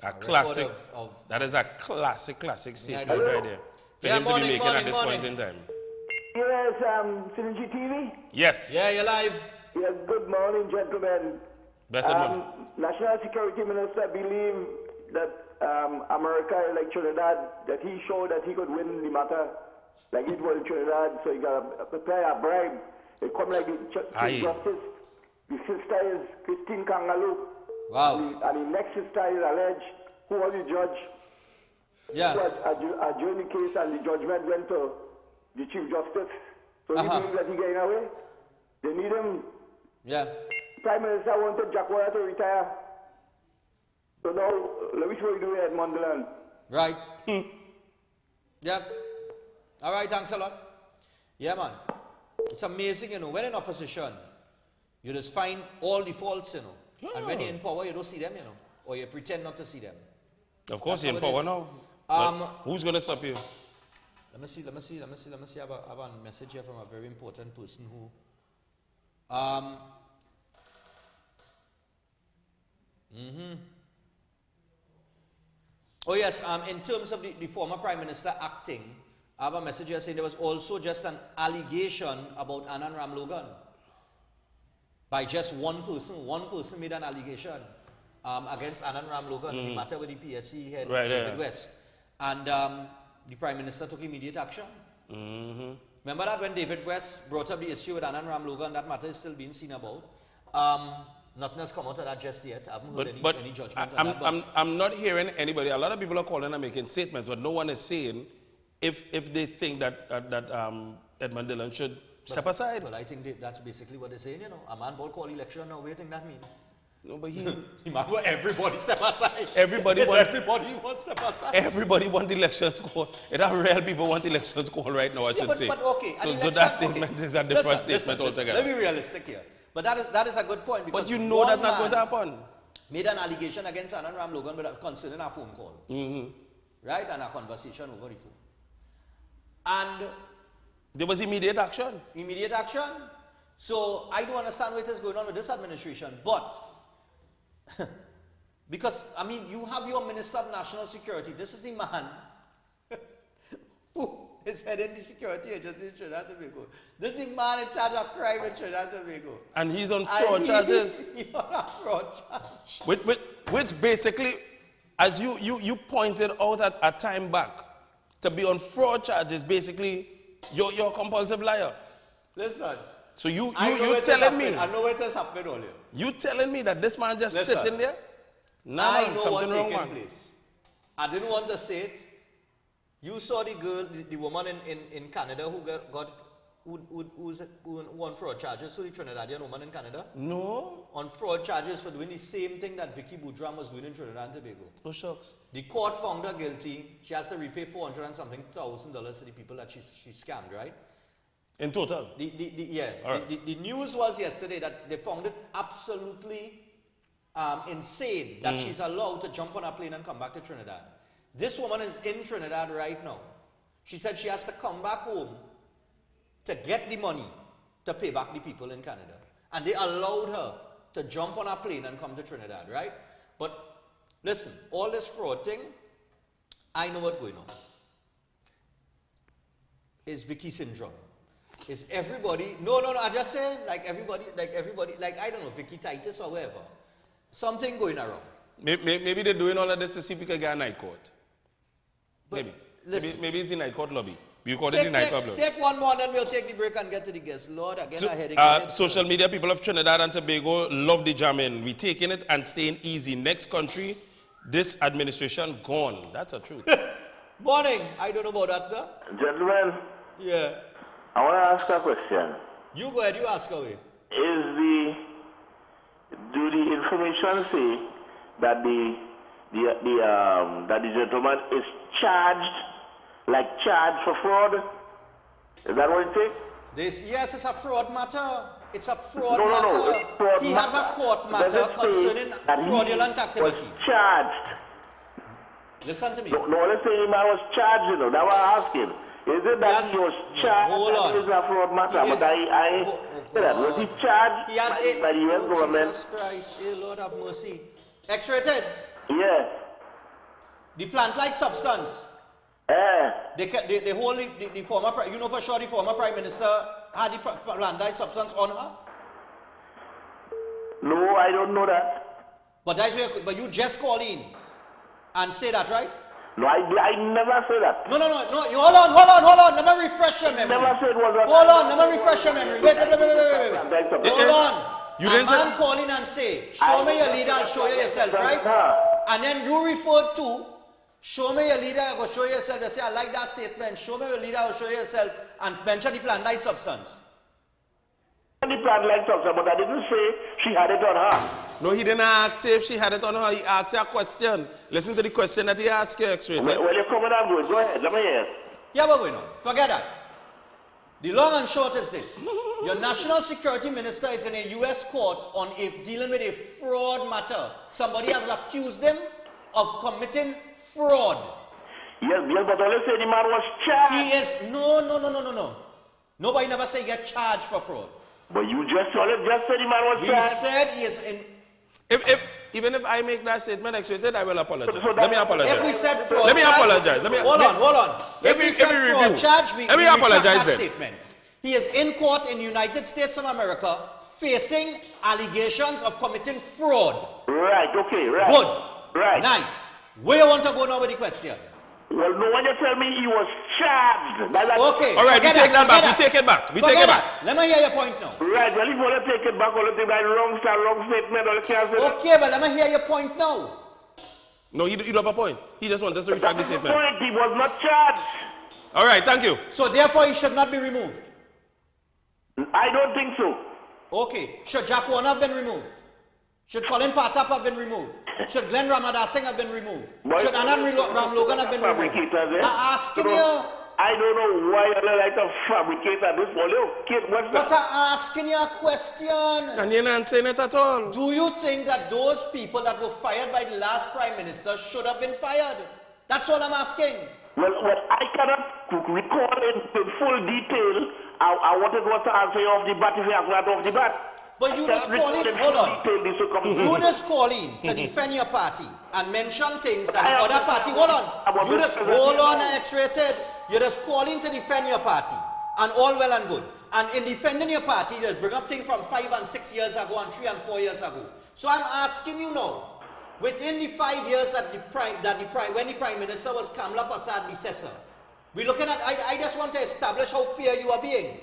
A classic. That is a classic statement right there. For him to be making at this point in time. Yes, Synergy TV? Yes. Yeah, you're live. Yeah, good morning, gentlemen. Blessed morning. National Security Minister believed that America, like Trinidad, that he showed that he could win the matter, like it was in Trinidad, so he got to prepare a bribe. It come like the justice. The sister is Christine Kangaloo. Wow. And the next sister is alleged, who was the judge. Yeah. So adjourned the case, and the judgment went to the Chief Justice. So he believes that he getting away. They need him. Yeah. Prime Minister wanted Jack Warner to retire. So now, which way do we at Mondland? Right. Yeah. All right, thanks a lot. Yeah, man. It's amazing, you know, when in opposition, you just find all the faults, you know. Yeah. And when you're in power, you don't see them, you know. Or you pretend not to see them. Of course, you're in power now. Who's going to stop you? Let me see. I have a message here from a very important person who... Oh yes, in terms of the former Prime Minister acting, I have a message here saying there was also just an allegation about Anand Ramlogan. By just one person made an allegation against Anand Ramlogan in the matter with the PSC head, David West. And the Prime Minister took immediate action. Remember that when David West brought up the issue with Anand Ramlogan, that matter is still being seen about. Nothing has come out of that just yet. I haven't heard any judgment on that. I'm not hearing anybody. A lot of people are calling and making statements, but no one is saying if they think that Edmund Dillon should step aside. Well, I think that's basically what they're saying, you know. A man ball call election now, what do you think that means? No, but everybody step aside. Everybody wants step aside. Everybody want elections called. It are real people want elections called right now, I should say. But okay. So that statement is a different statement altogether. Let me be realistic here. But that is a good point. Because but you know that's not going to happen. Made an allegation against Anand Ramlogan concerning a phone call. Right? And a conversation over the phone. And there was immediate action. Immediate action. So I don't understand what is going on with this administration. But because, I mean, you have your Minister of National Security. This is a man who is heading the security agency in Trinidad and Tobago. This is the man in charge of crime in Trinidad and Tobago. And he's on fraud charges. He's on a fraud charge. Which basically, as you pointed out at a time back, to be on fraud charges, basically, you're a compulsive liar. Listen. So you telling me? I know what has happened earlier. You telling me that this man just sitting there? No, I know what's taking place. I didn't want to say it. You saw the girl, the woman in Canada who got Who on fraud charges to the Trinidadian woman in Canada? No. On fraud charges for doing the same thing that Vicky Boudram was doing in Trinidad and Tobago. Oh, shucks. The court found her guilty. She has to repay $400 and something thousand to the people that she scammed, right? In total? The news was yesterday that they found it absolutely insane that she's allowed to jump on a plane and come back to Trinidad. This woman is in Trinidad right now. She said she has to come back home to get the money to pay back the people in Canada. And they allowed her to jump on a plane and come to Trinidad, right? But listen, all this fraud thing, I know what's going on. It's Vicky syndrome. Is everybody, no, I just say, like everybody, like I don't know, Vicky Titus or whatever. Something going around. Maybe they're doing all of this to see if we can get a night court. But maybe it's the night court lobby. You call it the night court lobby. Take one more and then we'll take the break and get to the guests. Lord, again, I headache. Social media people of Trinidad and Tobago love the jamming. We taking it and staying easy. Next country, this administration gone. That's the truth. Morning. I don't know about that, though. Gentlemen. Yeah. I want to ask a question. You go ahead, you ask away. Do the information say that the gentleman is charged for fraud? Is that what it says? Yes, it's a fraud matter. It's a fraud matter. No, fraud he has a court matter concerning fraudulent activity. Was charged. Listen to me. No, let's say the man was charged, you know. That's what I'm asking. Is it that he was charged? Hold on. It is a fraud matter, but I say that. Was he charged by the U.S. government? Jesus Christ, Lord have mercy. X-rated? Yeah. The plant-like substance? They hold the former, you know for sure the former Prime Minister had the plant-like substance on her? No, I don't know that. But that's where, but you just call in and say that, right? No, I never say that. No. You hold on. Let me refresh your memory. Never said was hold on, let me refresh your memory. Wait. Hold on. You didn't man call in and say, show me your leader, I'll show you yourself, right? And then you referred to, show me your leader, I'll show you yourself. You say, I like that statement. Show me your leader, I'll show you yourself. And mention the plant-like substance. The plant-like substance, but I didn't say she had it on her. No, he didn't ask if she had it on her. He asked her a question. Listen to the question that he asked you, X-rated. Well, you're coming and going. Go ahead. Let me hear. Yeah, but we know. Forget that. The long and short is this. Your national security minister is in a U.S. court on dealing with a fraud matter. Somebody has accused him of committing fraud. Yes, but only say the man was charged. He is, no. Nobody never say he get charged for fraud. But you just said the man was charged. He said he is in... Even if I make that statement X-rated, I will apologize. Let me apologize. If we said fraud... Let me apologize. Hold on. If we said fraud charge, we apologize that then. Statement. He is in court in the United States of America facing allegations of committing fraud. Right, okay, right. Good. Right. Nice. Where you want to go now with the question? Well, no one you tell me he was charged. Okay. All right, we take that back. We take it back. We take it back. Let me hear your point now. Right, well, if you want to take it back, all the thing like wrong statement, all the cancel. Okay, but let me hear your point now. No, you don't have a point. He just wants us to retract the statement. Point. He was not charged. All right, thank you. So therefore, he should not be removed. I don't think so. Okay. Should Jack Warner have been removed? Should Colin Patap have been removed? Should Glenn Ramadasing have been removed? Should Anand Ramlogan have been removed? I'm asking you. I don't know why you like to fabricate at this point. But I'm asking you a question. And you're not saying it at all. Do you think that those people that were fired by the last Prime Minister should have been fired? That's what I'm asking. Well, I cannot recall in full detail what it was to answer off the bat if you have not off the bat. But you just call in, hold on. You just call in to defend your party and mention things that the other party, hold on. You just hold on, X-rated. You just call in to defend your party and all well and good. And in defending your party, you bring up things from 5 and 6 years ago and 3 and 4 years ago. So I'm asking you now, within the 5 years when the Prime Minister was Kamla Prasad Bisesa, we're looking at, I just want to establish how fair you are being.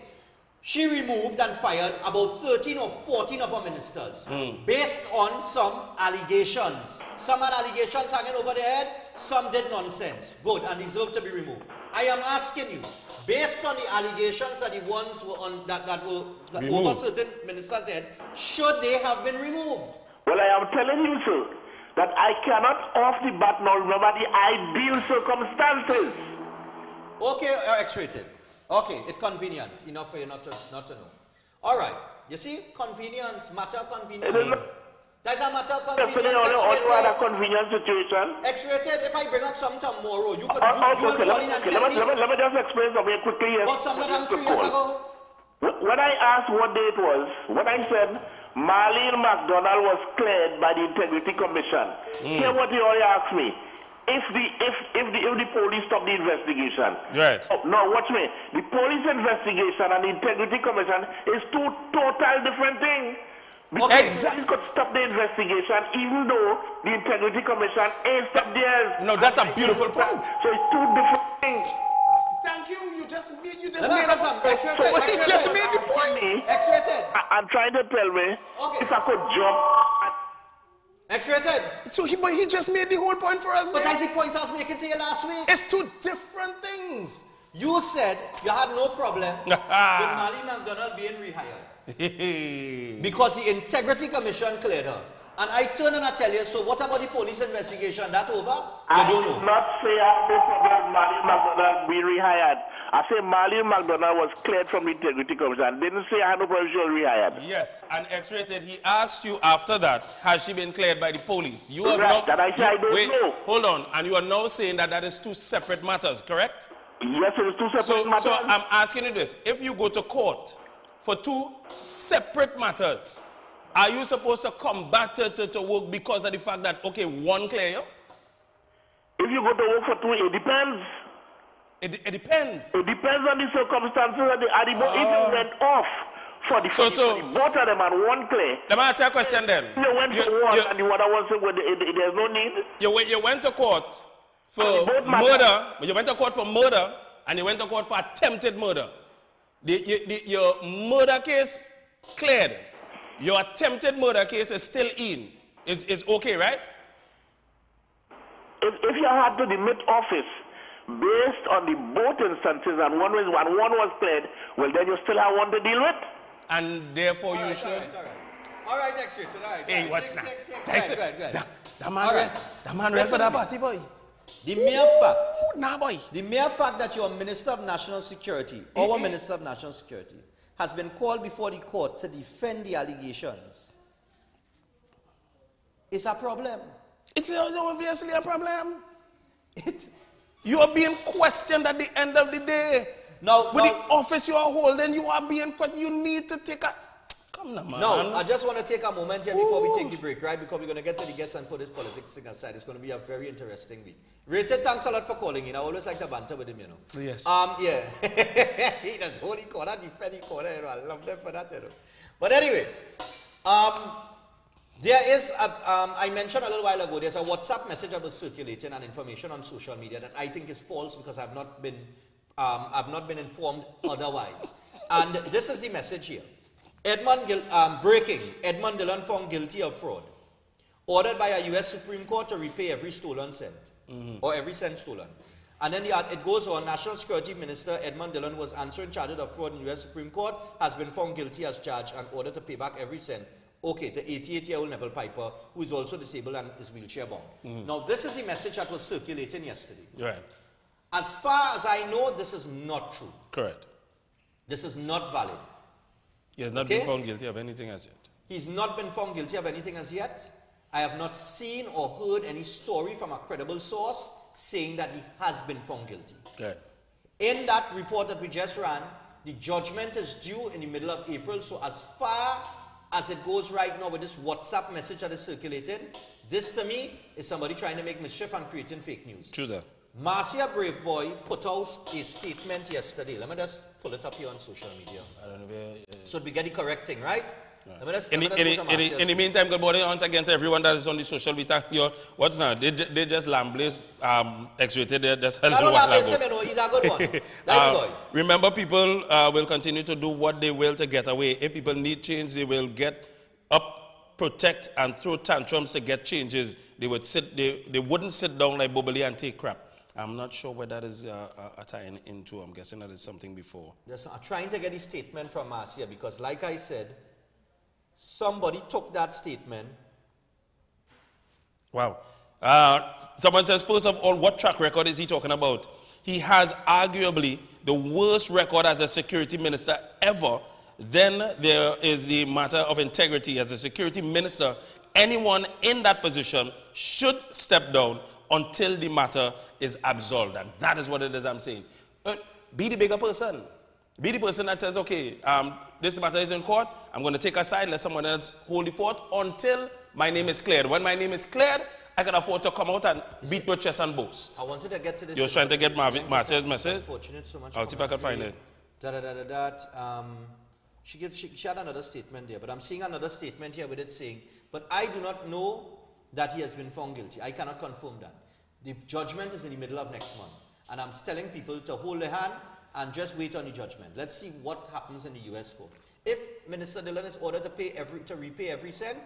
She removed and fired about 13 or 14 of her ministers based on some allegations. Some had allegations hanging over their head, some did nonsense. Good, and deserve to be removed. I am asking you, based on the allegations that the ones were on, that were over certain ministers' head, should they have been removed? Well, I am telling you, sir, that I cannot off the bat now remember the ideal circumstances. Okay, X-rated. Okay, it's convenient enough for you not to know. All right, you see, convenience, matter of convenience. That's a matter of convenience. Only a convenient situation. X-rated, if I bring up something tomorrow, you could let me just explain something quickly. But something 3 years ago? When I asked what day it was, when I said Marlene McDonald was cleared by the Integrity Commission, hear what he already asked me. If the police stop the investigation. Right. No, watch me. The police investigation and the Integrity Commission is two total different things. Because exactly. Could stop the investigation even though the Integrity Commission ain't stopped theirs. No, that's a beautiful point. So it's two different things. Thank you. You just made the point. X-rated. I'm trying to tell me if I could jump. X-rated. So he just made the whole point for us. But that's the point I was making to you last week. It's two different things. You said you had no problem with Marlene McDonald being rehired. Because the Integrity Commission cleared her. And I turn and I tell you, so what about the police investigation? That over? You don't know. I did not say I have no problem with Marlene McDonald being rehired. I said Marlene McDonald was cleared from the Integrity Commission. I didn't say I had no problem she was rehired. Yes, and X-rated, he asked you after that, has she been cleared by the police? You are right, that I say I don't know. Hold on, and you are now saying that is two separate matters, correct? Yes, it is two separate matters. So I'm asking you this, if you go to court for two separate matters, are you supposed to come back to work because of the fact that, okay, one clear you? If you go to work for two, it depends. It depends. It depends on the circumstances of the animal. If you went off for the both of them and one clear. Let me ask you a question then. You went for one and the other one said there's no need. You went to court for murder. You went to court for murder and you went to court for attempted murder. Your murder case cleared. Your attempted murder case is still in. Is okay, right? If you had to demit office based on the both instances and one was cleared, well then you still have one to deal with. And therefore you should. All right, next week. All right. Hey, what's now? That man ran for that party, boy. The mere fact that you're a Minister of National Security, our Minister of National Security, has been called before the court to defend the allegations is a problem. It's obviously a problem. You are being questioned at the end of the day. Now, with the office you are holding, you are being questioned. You need to take a... Come on, man. Now, I just want to take a moment here before we take the break, right? Because we're going to get to the guests and put this politics thing aside. It's going to be a very interesting week. Rated, thanks a lot for calling in. I always like to banter with him, you know. Yes. Yeah. He does holy corner, defending corner, you know. I love them for that, you know. But anyway, there is, I mentioned a little while ago, there's a WhatsApp message that was circulating and information on social media that I think is false because I've not been informed otherwise. And this is the message here. Breaking. Edmund Dillon found guilty of fraud. Ordered by a U.S. Supreme Court to repay every stolen cent. Or every cent stolen. And then it goes on, National Security Minister Edmund Dillon was answering charges of fraud in the U.S. Supreme Court, has been found guilty as charged and ordered to pay back every cent. Okay, to 88-year-old Neville Piper, who is also disabled and is wheelchair bound. Now, this is the message that was circulating yesterday. Right. As far as I know, this is not true. Correct. This is not valid. He has not been found guilty of anything as yet. He's not been found guilty of anything as yet. I have not seen or heard any story from a credible source saying that he has been found guilty. Good. In that report that we just ran, the judgment is due in the middle of April. So as far as it goes right now with this WhatsApp message that is circulating, this to me is somebody trying to make mischief and creating fake news. True that. Marcia Braveboy put out a statement yesterday. Let me just pull it up here on social media. I don't know so we get the correct thing, right? In the meantime, good morning once again to everyone that is on the social media. What's now? They just lambless X-rated. They just he's a good one. Remember, people will continue to do what they will to get away. If people need change, they will get up, protect, and throw tantrums to get changes. They would they wouldn't sit down like bubbly and take crap. I'm not sure what that is tying into. I'm guessing that is something before. Yes, I'm trying to get a statement from Marcia because, like I said, somebody took that statement. Wow. Someone says, first of all, what track record is he talking about? He has arguably the worst record as a security minister ever. Then there is the matter of integrity. As a security minister, anyone in that position should step down until the matter is absolved. And that is what it is I'm saying. Be the bigger person. Be the person that says, okay, this matter is in court. I'm going to take a side, let someone else hold the fort until my name is cleared. When my name is cleared, I can afford to come out and beat your chest and boast. I wanted to get to this. You're trying to get Marcia's message? Unfortunate, so much. I'll see if I can find it. She had another statement there, but I'm seeing another statement here with it saying, but I do not know that he has been found guilty. I cannot confirm that. The judgment is in the middle of next month. And I'm telling people to hold their hand and just wait on the judgment. Let's see what happens in the U.S. court. If Minister Dillon is ordered to repay every cent,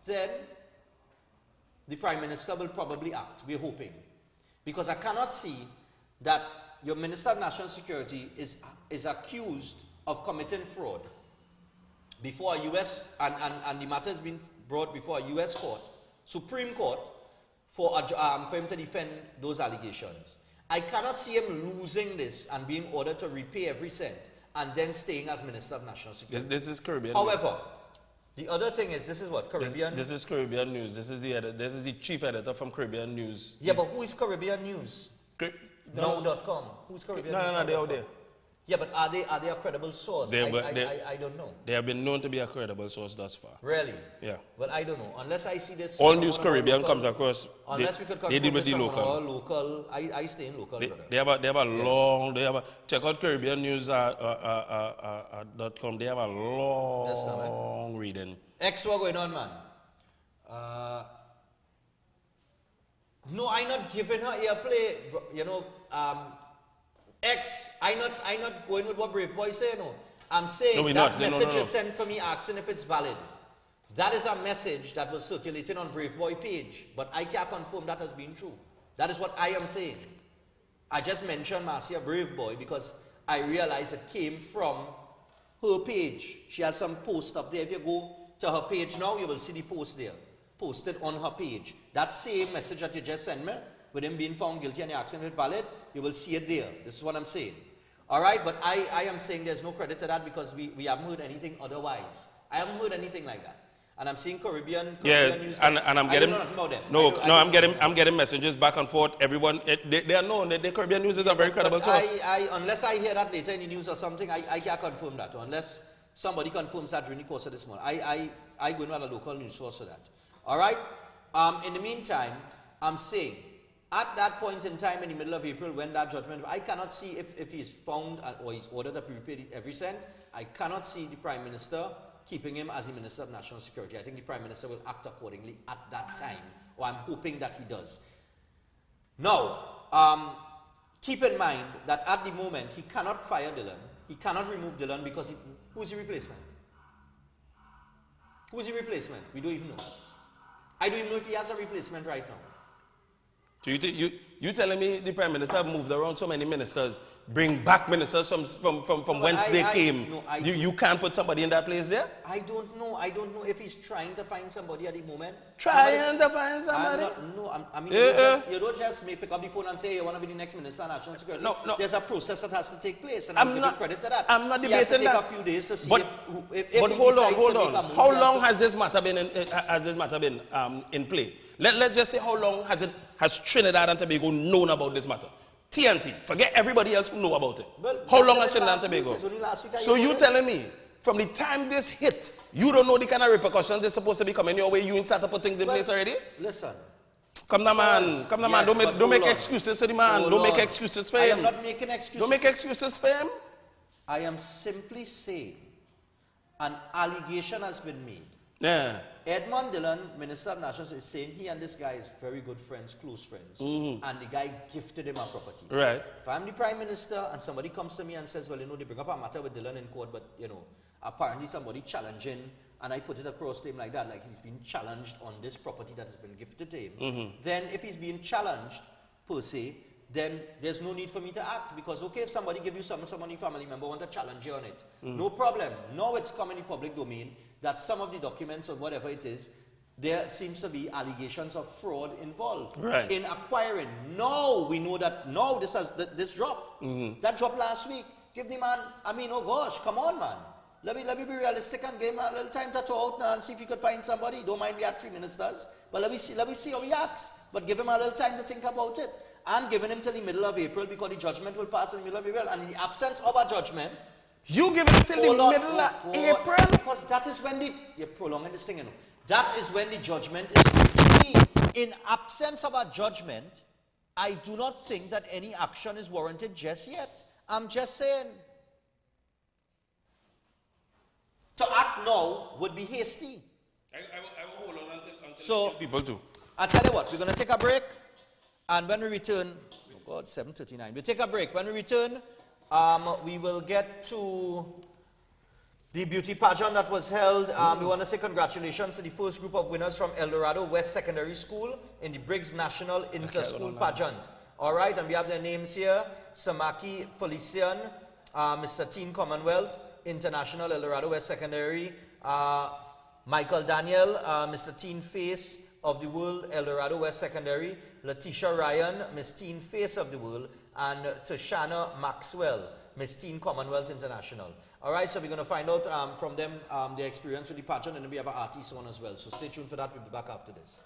then the Prime Minister will probably act. We're hoping. Because I cannot see that your Minister of National Security is accused of committing fraud before a U.S. and the matter has been brought before a U.S. court, Supreme Court, for him to defend those allegations. I cannot see him losing this and being ordered to repay every cent and then staying as Minister of National Security. This is Caribbean. However, the other thing is, this is what, Caribbean? This is Caribbean News. This is the chief editor from Caribbean News. Yeah, but who is Caribbean News? Now.com. Who's Caribbean News? No, they're out there. Yeah, but are they a credible source? I don't know. They have been known to be a credible source thus far. Really? Yeah. Well, I don't know. Unless I see this... All News Caribbean comes across. Unless we could confirm deal with this the from our local... I stay in local, brother. They have a long... check out CaribbeanNews.com. They have a long reading. X, what going on, man? No, I'm not giving her airplay. You know, X, I'm not going with what Brave Boy say, no. I'm saying that message is sent for me asking if it's valid. That is a message that was circulating on Brave Boy page, but I can't confirm that as being true. That is what I am saying. I just mentioned Marcia Brave Boy because I realized it came from her page. She has some post up there. If you go to her page now, you will see the post there. Posted on her page. That same message that you just sent me, with him being found guilty and the action is valid, you will see it there. This is what I'm saying. All right, but I am saying there's no credit to that because we haven't heard anything otherwise. I haven't heard anything like that. And I'm seeing Caribbean news. And I'm getting I'm getting messages back and forth. Everyone they are known. The Caribbean News is a very credible source. Unless I hear that later in the news or something, I can't confirm that. Or unless somebody confirms that during the course of this month, I go in with a local news source for that. All right. In the meantime, I'm saying at that point in time in the middle of April when that judgment, I cannot see if he's found or he's ordered to repay every cent. I cannot see the Prime Minister keeping him as the Minister of National Security. I think the Prime Minister will act accordingly at that time, or I'm hoping that he does. Now, keep in mind that at the moment, he cannot fire Dillon. He cannot remove Dillon because who's the replacement? Who's the replacement? We don't even know. I don't even know if he has a replacement right now. So you telling me the Prime Minister have moved around so many ministers, bring back ministers from whence they came. You can't put somebody in that place there? I don't know. I don't know if he's trying to find somebody at the moment. Trying to find somebody? I mean, you don't just pick up the phone and say, you want to be the next Minister of National Security. No. There's a process that has to take place, and I'm giving credit to that. I'm not debating that. He has to take a few days to see but hold on. How long has this matter been in play? Let's just say how long has Trinidad and Tobago known about this matter? TNT. Forget everybody else who know about it. Well, how long has Trinidad and Tobago? So you telling me, from the time this hit, you don't know the kind of repercussions that's supposed to be coming your way, you ain't start to put things in place already? Listen. Come now, man. Don't make excuses to the man. Don't make excuses for him. I am not making excuses. Don't make excuses for him. I am simply saying an allegation has been made. Yeah. Edmund Dillon, Minister of National Security, is saying he and this guy is very good friends, close friends. And the guy gifted him a property. Right. If I'm the Prime Minister and somebody comes to me and says, well, they bring up a matter with Dillon in court, but, apparently somebody challenging, and I put it across to him like that, like he's been challenged on this property that has been gifted to him. Then if he's being challenged, per se, then there's no need for me to act, because okay, if somebody give you something, somebody family member want to challenge you on it, no problem. Now it's come in the public domain that some of the documents or whatever it is, there seems to be allegations of fraud involved in acquiring. Now we know that this dropped. That dropped last week. Give the man, I mean, oh gosh, come on, man. Let me be realistic and give him a little time to talk now and see if you could find somebody. Don't mind we had 3 ministers, but let me see how he acts. But give him a little time to think about it. I'm giving him till the middle of April because the judgment will pass in the middle of April. And in the absence of a judgment, you give him till the middle of April? Because that is when you're prolonging this thing, you know. That is when the judgment is complete. In absence of a judgment, I do not think that any action is warranted just yet. I'm just saying. To act now would be hasty. I will hold on until so, people do. I'll tell you what, we're going to take a break. And when we return, oh God, 7:39. We'll take a break. When we return, we will get to the beauty pageant that was held. We want to say congratulations to the first group of winners from El Dorado West Secondary School in the Briggs National Inter-School Pageant. All right, and we have their names here. Samaki Felician, Mr. Teen Commonwealth International, El Dorado West Secondary. Michael Daniel, Mr. Teen Face of the World, El Dorado West Secondary. Letitia Ryan, Miss Teen Face of the World. And Tashana Maxwell, Miss Teen Commonwealth International. All right, so we're going to find out from them their experience with the pageant, and then we have an artist on as well. So stay tuned for that. We'll be back after this.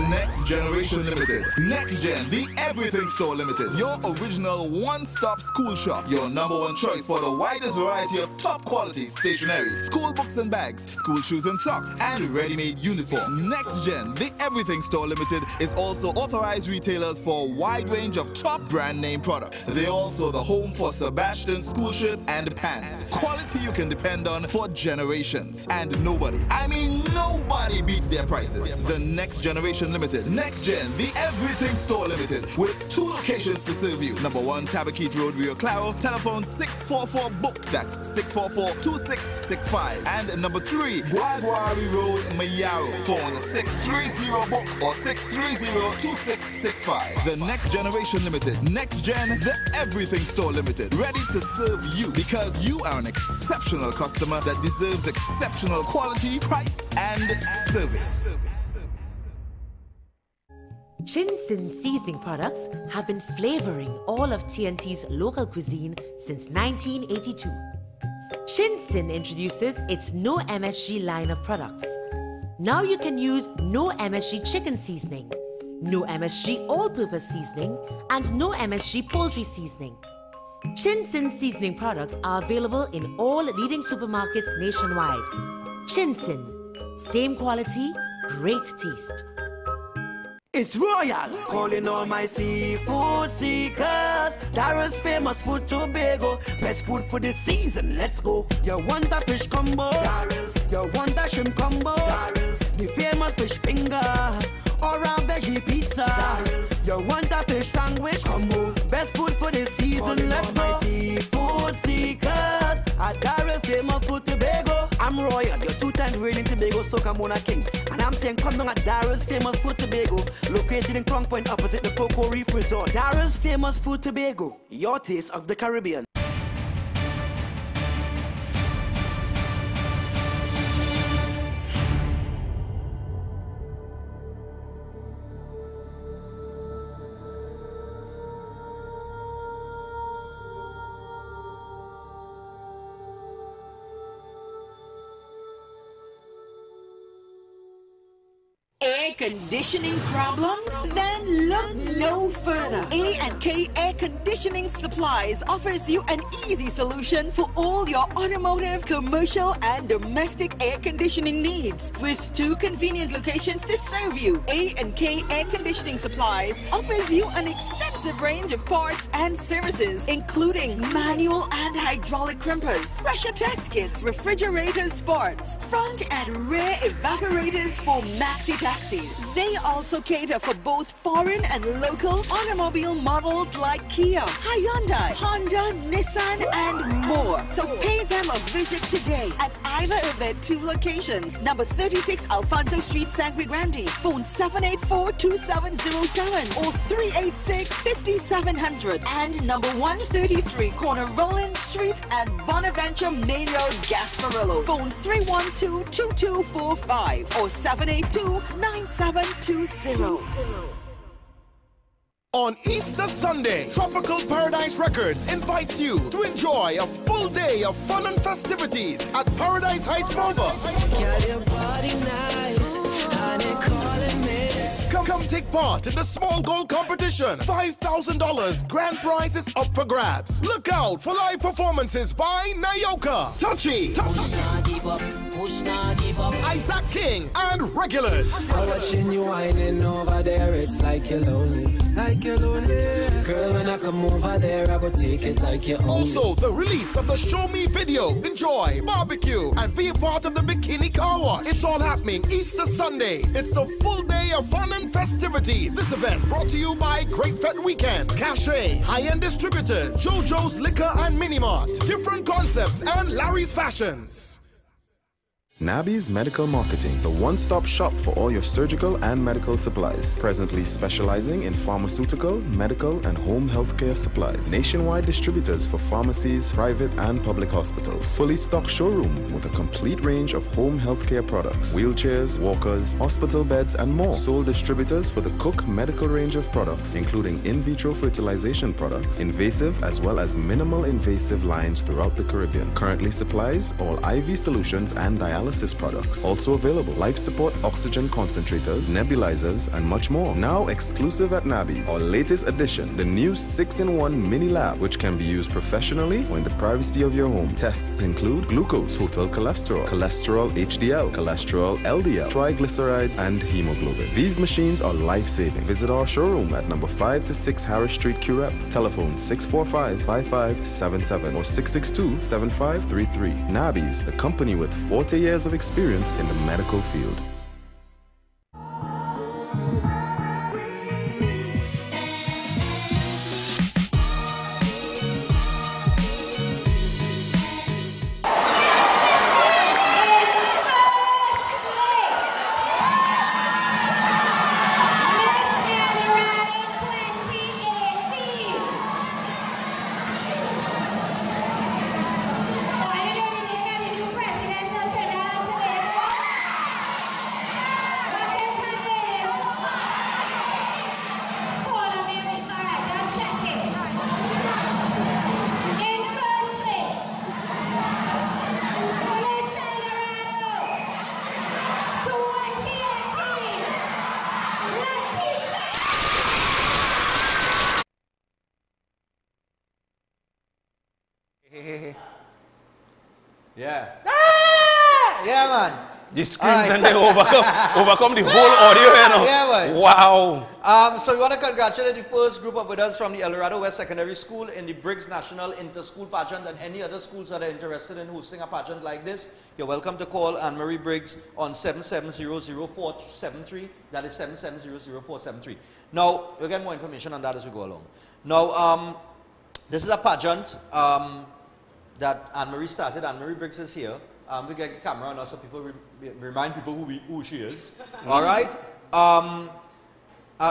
Next Generation Limited. Next Gen, the Everything Store Limited. Your original one-stop school shop. Your #1 choice for the widest variety of top quality stationery, school books and bags, school shoes and socks, and ready-made uniform. Next Gen, the Everything Store Limited is also authorized retailers for a wide range of top brand name products. They're also the home for Sebastian school shirts and pants. Quality you can depend on for generations. And nobody, I mean nobody beats their prices. The Next Generation Limited. Next Gen, the Everything Store Limited, with 2 locations to serve you. #1, Tabaquite Road, Rio Claro, telephone 644-BOOK, that's 644-2665. And #3, Guaguari Road, Mayaro, phone 630-BOOK or 630-2665. The Next Generation Limited. Next Gen, the Everything Store Limited, ready to serve you because you are an exceptional customer that deserves exceptional quality, price, and service. Chin-Sin seasoning products have been flavoring all of TNT's local cuisine since 1982. Chin-Sin introduces its no MSG line of products. Now you can use no MSG chicken seasoning, no MSG all-purpose seasoning, and no MSG poultry seasoning. Chin-Sin seasoning products are available in all leading supermarkets nationwide. Chin-Sin, same quality, great taste. It's Royal, calling all my seafood seekers. Daryl's famous food Tobago, best food for the season, let's go. You want a fish combo? Daryl's. You want a shrimp combo? Daryl's. The famous fish finger, or a veggie pizza. Daryl's. You want a fish sandwich combo? Best food for the season, let's go. My seafood seekers, at Daryl's famous food Tobago. I'm Royal, your 2-time reigning Tobago Soca Mona King. And I'm saying come down at Daryl's famous food Tobago, located in Crown Point opposite the Cocoa Reef Resort. Daryl's famous food Tobago, your taste of the Caribbean. Air conditioning problems? Then look no further. A&K Air Conditioning Supplies offers you an easy solution for all your automotive, commercial, and domestic air conditioning needs. With 2 convenient locations to serve you, A&K Air Conditioning Supplies offers you an extensive range of parts and services, including manual and hydraulic crimpers, pressure test kits, refrigerator parts, front and rear evaporators for maxi taxis, accessories. They also cater for both foreign and local automobile models like Kia, Hyundai, Honda, Nissan, and more. So pay them a visit today at either of their 2 locations. Number 36 Alfonso Street, Sangre Grande. Phone 784-2707 or 386-5700. And number 133 corner Roland Street at Bonaventure Main Road, Gasparillo. Phone 312-2245 or 782-9720. On Easter Sunday, Tropical Paradise Records invites you to enjoy a full day of fun and festivities at Paradise Heights Mova. Come take part in the small goal competition. $5,000 grand prizes up for grabs. Look out for live performances by Nayoka, Touchy, Isaac King, and Regulars. I'm watching you whining over there, it's like you're lonely. Like you're lonely. Girl, when I come over there, I go take it like you're only. Also, the release of the Show Me video. Enjoy, barbecue, and be a part of the Bikini Car Wash. It's all happening Easter Sunday. It's a full day of fun and festivities. This event brought to you by Great Fed Weekend, Cache, High-End Distributors, JoJo's Liquor and Minimart, Different Concepts, and Larry's Fashions. Nabi's Medical Marketing, the one-stop shop for all your surgical and medical supplies. Presently specializing in pharmaceutical, medical, and home healthcare supplies. Nationwide distributors for pharmacies, private and public hospitals. Fully stocked showroom with a complete range of home healthcare products. Wheelchairs, walkers, hospital beds, and more. Sole distributors for the Cook medical range of products, including in vitro fertilization products, invasive as well as minimal invasive lines throughout the Caribbean. Currently supplies all IV solutions and dialysis products. Also available life support oxygen concentrators, nebulizers, and much more. Now exclusive at Nabi's. Our latest addition, the new 6-in-1 mini lab, which can be used professionally or in the privacy of your home. Tests include glucose, total cholesterol, cholesterol HDL, cholesterol LDL, triglycerides, and hemoglobin. These machines are life-saving. Visit our showroom at number 5 to 6 Harris Street, Curep. Telephone 645-5577 or 662-7533. Nabi's, a company with 40 years of experience in the medical field. Yeah. Ah! Yeah, man. The screams and they overcome the whole audio, you know. Yeah, man. Wow. So we want to congratulate the first group of winners from the El Dorado West Secondary School in the Briggs National Inter-School Pageant, and any other schools that are interested in hosting a pageant like this, you're welcome to call Anne-Marie Briggs on 7700473. That is 7700473. Now, you'll get more information on that as we go along. Now, this is a pageant that Anne-Marie started. Anne-Marie Briggs is here. We get a camera on us so people remind people who she is. All right.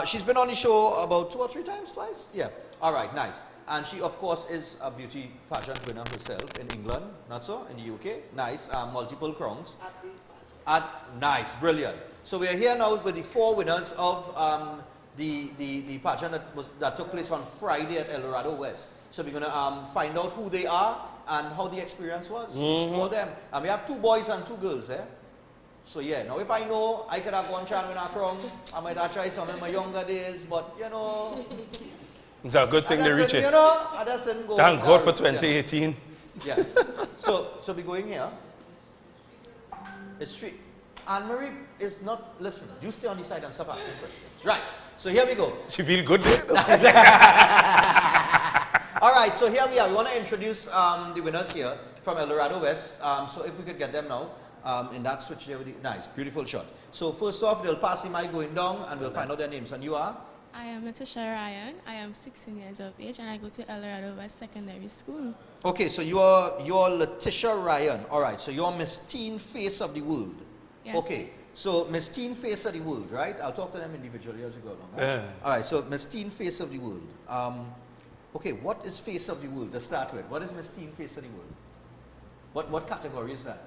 She's been on the show about 2 or 3 times, twice. Yeah. All right. Nice. And she, of course, is a beauty pageant winner herself in England. Not so in the UK. Nice. Multiple crowns. Nice. Brilliant. So we are here now with the 4 winners of the pageant that took place on Friday at El Dorado West. So we're going to find out who they are and how the experience was for them. And we have 2 boys and 2 girls, eh? So yeah, now if I know I could have one chance with a crown, I might have tried some in my younger days, but you know. It's a good thing they reach it. You know, I doesn't go. Thank God for 2018. Yeah. So we're going here. It's free. Anne-Marie is not, listen, you stay on the side and stop asking questions. Right. So here we go. She feel good there? All right, so here we are. We want to introduce the winners here from El Dorado West. So if we could get them now. in that switch there. Nice, beautiful shot. So first off, they'll pass the mic going down, and we'll find out their names. And you are? I am Letitia Ryan. I am 16 years of age, and I go to El Dorado West Secondary School. Okay, so you're Letitia Ryan. All right, so you're Miss Teen Face of the World. Yes. Okay, so Miss Teen Face of the World, right? I'll talk to them individually as we go along. Right? Yeah. All right, so Miss Teen Face of the World. Okay, what is Face of the World to start with? What is Miss Teen Face of the World? What category is that?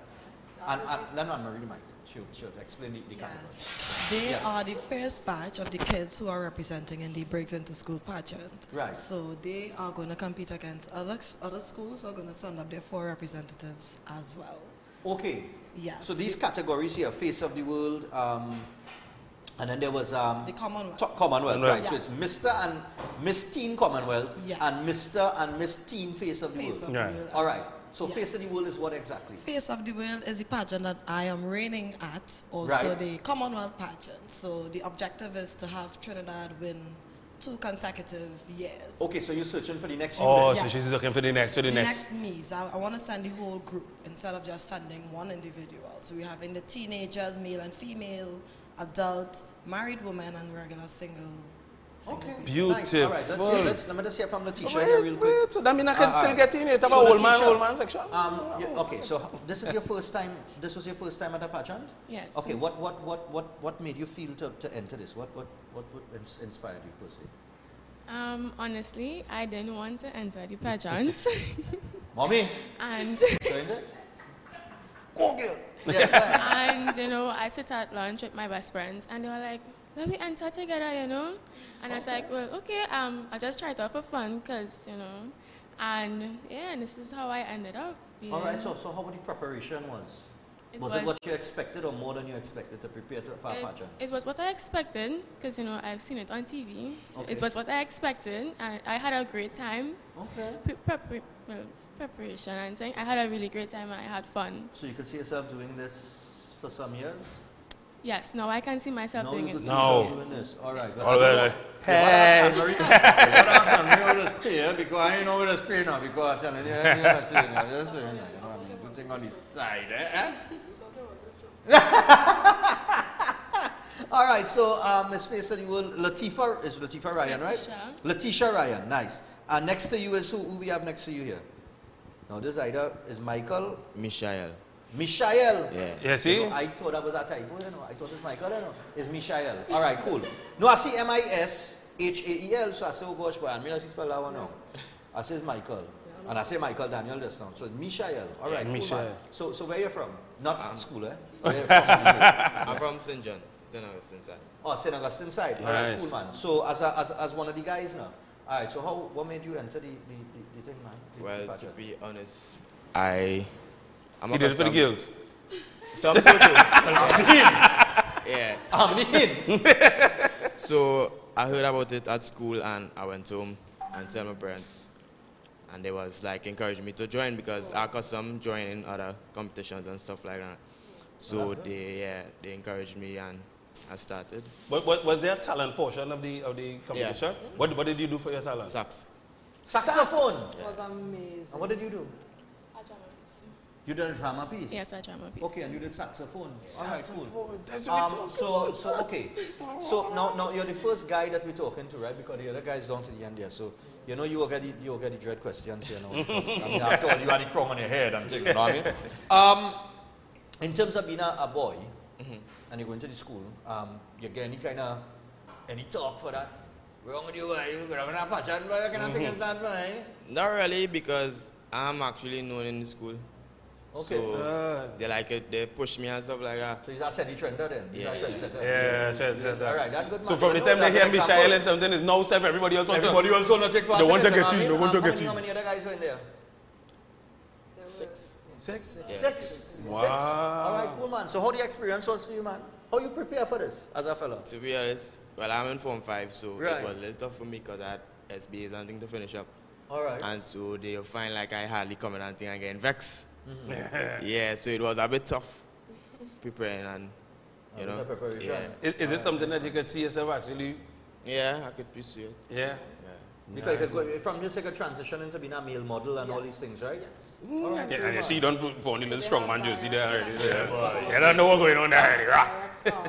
And let Marie might. She'll explain the category. They are the first batch of the kids who are representing in the Breaks Into School pageant. Right. So they are going to compete against other schools who are going to send up their 4 representatives as well. Okay. Yes. So these categories here, Face of the World, and then there was the Commonwealth. Commonwealth, right? Yeah. So it's Mr. and Miss Teen Commonwealth, Yes. and Mr. and Miss Teen Face of the Face World. of the World All as right. well. So Yes. Face of the World is what exactly? Face of the World is the pageant that I am reigning at, also Right. the Commonwealth pageant. So the objective is to have Trinidad win 2 consecutive years. Okay, so you're searching for the next Oh, unit. so she's looking for the next, The next me's. I want to send the whole group instead of just sending one individual. So we're having the teenagers, male and female, adult, married woman, and regular single. Okay. Beautiful. Nice. All right, let me just hear from Letitia here real quick. Wait, so that means I can still get in it So about old Letitia, man section? Okay, so this is your first time. This was your first time at a pageant. Yes. Okay, what made you feel to enter this? What inspired you per se? Honestly, I didn't want to enter the pageant. Mommy. And go girl. And you know, I sit at lunch with my best friends, and they were like, "Let me enter together," you know. And I was like, "Well, okay. I just tried it out for fun, cause you know." And yeah, and this is how I ended up. All right. So how the preparation was? Was it what you expected, or more than you expected to prepare for a pageant? It was what I expected, because you know I've seen it on TV. So Okay. it was what I expected, and I had a great time. Okay. Preparation and saying I had a really great time and I had fun. So you could see yourself doing this for some years? Yes, now I can see myself doing it. Doing this. All right. All right. Hey. Because I know where this pay now, because I'm telling you, you're not saying that. Just saying that. You know what I mean? Good thing on the side, eh? All right, so Miss Face of the World, Letitia Ryan, right? Letitia Ryan, nice. And next to you is who we have next to you here? Now this either is Michael. Michael. Michael. Yeah. Yeah, see? You know, I thought that was a typo, you know. I thought it's Michael, you know. It's Michael. All right, cool. No, I see Mishael, so I say, oh gosh, boy, I mean, I spell that one now. I say it's Michael. And I say Michael Daniel just now. So it's Michael. All right, cool, Michael. man. So where you from? Not school, eh? Where you from? I'm from St. John, St. Augustine side. Oh, St. Augustine side. All right, Nice. cool, man. So as one of the guys now. All right, so what made you enter the thing, man? Well, to be honest, I'm He did it for the girls. Some too. Yeah. So I heard about it at school and I went home and told my parents. And they was like encouraging me to join because I custom join in other competitions and stuff like that. So they encouraged me and I started. Was there a talent portion of the competition? Yeah. What did you do for your talent? Sax. Saxophone. It was amazing. And what did you do? You did a drama piece? Yes, a drama piece. Okay, and you did saxophone. All right, cool. That's what we're talking So okay. So now you're the first guy that we're talking to, right? Because the other guy's down to the end there. So you know you will get the dread questions here now. Because, I mean, after all, you had the crown on your head and things, you know what I mean? In terms of being a boy, and you're going to the school, you get any talk for that? Wrong with you, boy? You're going to have a fashion, boy? You cannot think it's that, boy? Not really because I'm actually known in the school. Okay. So they like it, they push me and stuff like that. So he's a steady trender then? Yeah. All right, that's good, man. So from the time they hear Michael and something, it's now self, everybody else wants to take part. They want to get you, they want to get you. How many other guys were in there? Six. Six? Wow. Six? All right, cool, man. So how the experience was for you, man? How you prepare for this as a fellow? To be honest, well, I'm in Form 5, so Right. it was a little tough for me because I had SBAs and things to finish up. All right. And so they find like I hardly coming and thing and getting vexed. Yeah, so it was a bit tough preparing and, you know. Is it something that you could see yourself actually? Yeah, I could pursue it. Yeah? Because you could go from just like a transition into being a male model and all these things, right? All right. Yeah, and you see, you don't put on the little strongman jersey there already. You don't know what's going on there already.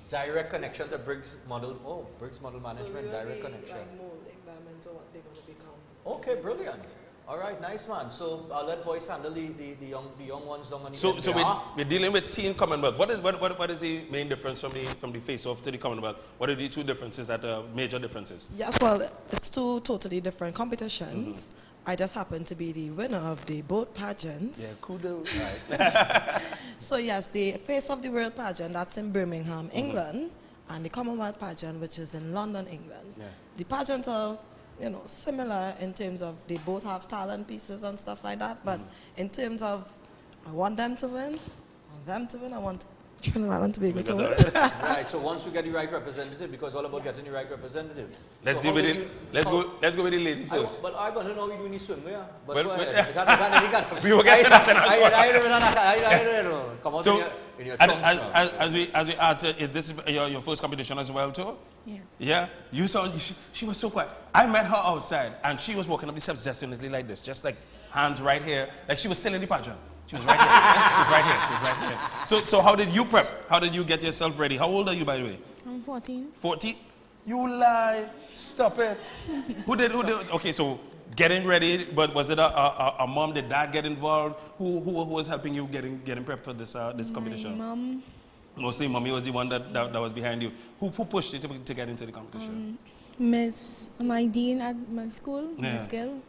Direct connection to Briggs Model Management, direct connection. Like molding them into what they're going to become. Okay, brilliant. All right, nice man. So I'll let Voice handle the young ones down on the So we're dealing with Teen Commonwealth. What is the main difference from the face-off to the Commonwealth? What are the two differences that are major differences? Yes, well, it's two totally different competitions. I just happen to be the winner of the both pageants. Yeah, kudos. Right. So yes, the Face of the World pageant, that's in Birmingham, England, and the Commonwealth pageant, which is in London, England. Yeah. The pageants are, you know, similar in terms of they both have talent pieces and stuff like that, but in terms of I want them to win, I want Trinidad and Tobago to win. Right, so once we get the right representative, because all about getting the right representative. Let's go with the lady first. But I want to know we doing the swimwear. But well, go ahead. We were getting that. Come on, So, in your as we answer, is this your first competition as well too? Yes. Yeah? You saw, she was so quiet. I met her outside and she was walking up the steps definitely like this, just like hands right here, like she was still in the pageant. She was right here. She was right here. She was right here. So how did you prep? How did you get yourself ready? How old are you, by the way? I'm 14. 14? You lie. Stop it. Who did? Okay, so getting ready, but was it a mom? Did dad get involved? Who was helping you getting prepped for this competition? My mom. Mostly mommy was the one that was behind you. Who pushed you to get into the competition? My dean at my school, Miss Gill.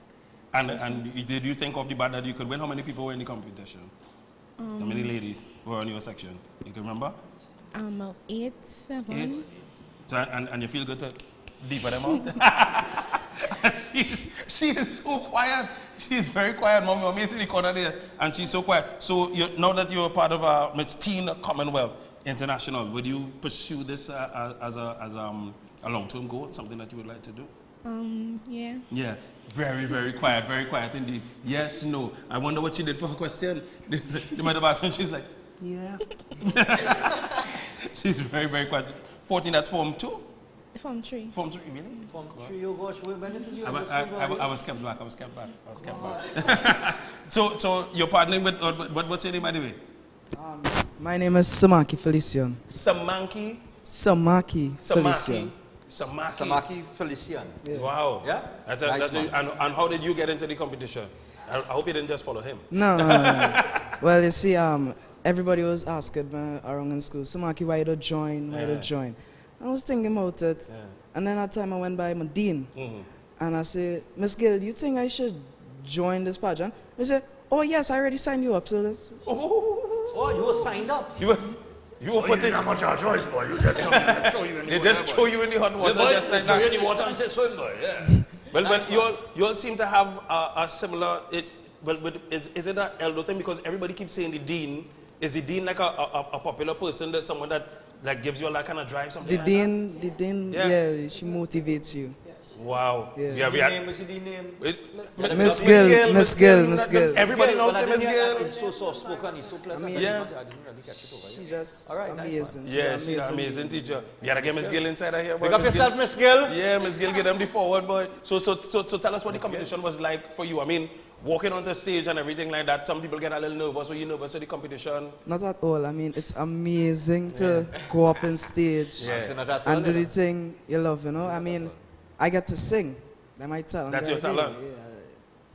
And did you think off the bat that you could win? How many people were in the competition? How many ladies were on your section? You can remember? 8, 7. 8? So, and you feel good to deeper them out? she is so quiet. She's very quiet. Mommy is in the corner there, and she's so quiet. So now that you're part of Miss Teen Commonwealth International, would you pursue this as a long-term goal, something that you would like to do? Yeah. Yeah. Very quiet indeed. Yes, no. I wonder what she did for her question. They might have asked her and she's like, yeah. She's very quiet. 14, that's Form 2? Form 3. Form 3, really? Form 3, oh gosh, when did you I was kept back. So you're partnering with, what's your name by the way? My name is Samaki Felician. Samaki Felician. Samaki Felician. Yeah. Wow. Yeah? Nice and how did you get into the competition? I hope you didn't just follow him. No. Well, you see, everybody was asking me around in school, Samaki, why you don't join? Why you don't join? I was thinking about it. Yeah. And then that time I went by my dean. And I said, Miss Gill, do you think I should join this pageant? They said, oh yes, I already signed you up, so let's... Oh, you were signed up? You were putting... Not much of a choice, boy. You just throw you in the water. They just throw you in the hot water. Yeah, just like throw that. you in the water and say swim, boy. Yeah. Well, you all seem to have a similar... is it an elder thing? Because everybody keeps saying the dean. Is the dean like a popular person, that someone that gives you a kind of drive, something the dean, yeah, she motivates you. Wow. Yeah. What's the dean name? Miss Gill. Everybody knows him as Gill. He's so soft-spoken, he's so pleasant. I didn't really catch it over. She's just amazing. Yeah, she's an amazing teacher. You gotta get Miss Gill inside of here. Pick up yourself, Miss Gill. Yeah, Miss Gill, get them the forward, boy. So tell us what the competition was like for you. I mean, walking on the stage and everything like that, some people get a little nervous. Were you nervous at the competition? Not at all. I mean, it's amazing to go up on stage and do the thing you love, you know. I mean, I get to sing. That's my talent. That's your talent? Yeah.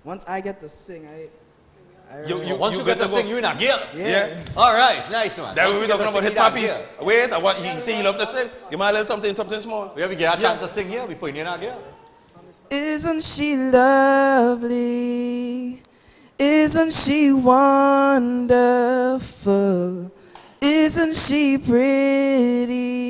Once I get to sing, once you get to sing, you're in a gear. Yeah. All right, nice one. Then we're talking about hit puppies. Wait, you say you love to sing? Give me a little something small. We get a chance to sing here. We put you in a gear. Isn't she lovely? Isn't she wonderful? Isn't she pretty?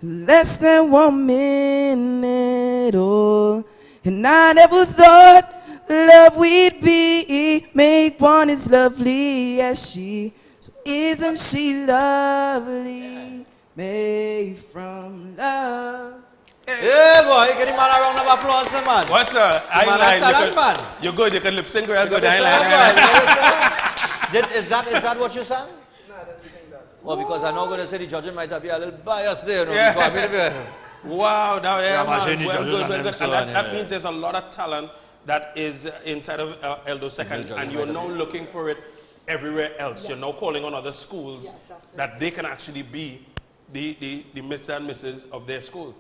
Less than 1 minute, oh. And I never thought the love we'd be make one as lovely as she. So isn't she lovely? Made from love. Yeah, boy, give him a round of applause, man. What's that? You're good. You can lip sync real good. Is that what you sang? No, I didn't sing that. Well, because I know I'm going to say the judging might be a little biased there. No? Yeah. Wow, that, yeah, man. Well, Well, good. And that means there's a lot of talent that is inside of Eldo Second, and you're now looking for it everywhere else. Yes. You're now calling on other schools that they can actually be the Mr. and Mrs. of their school.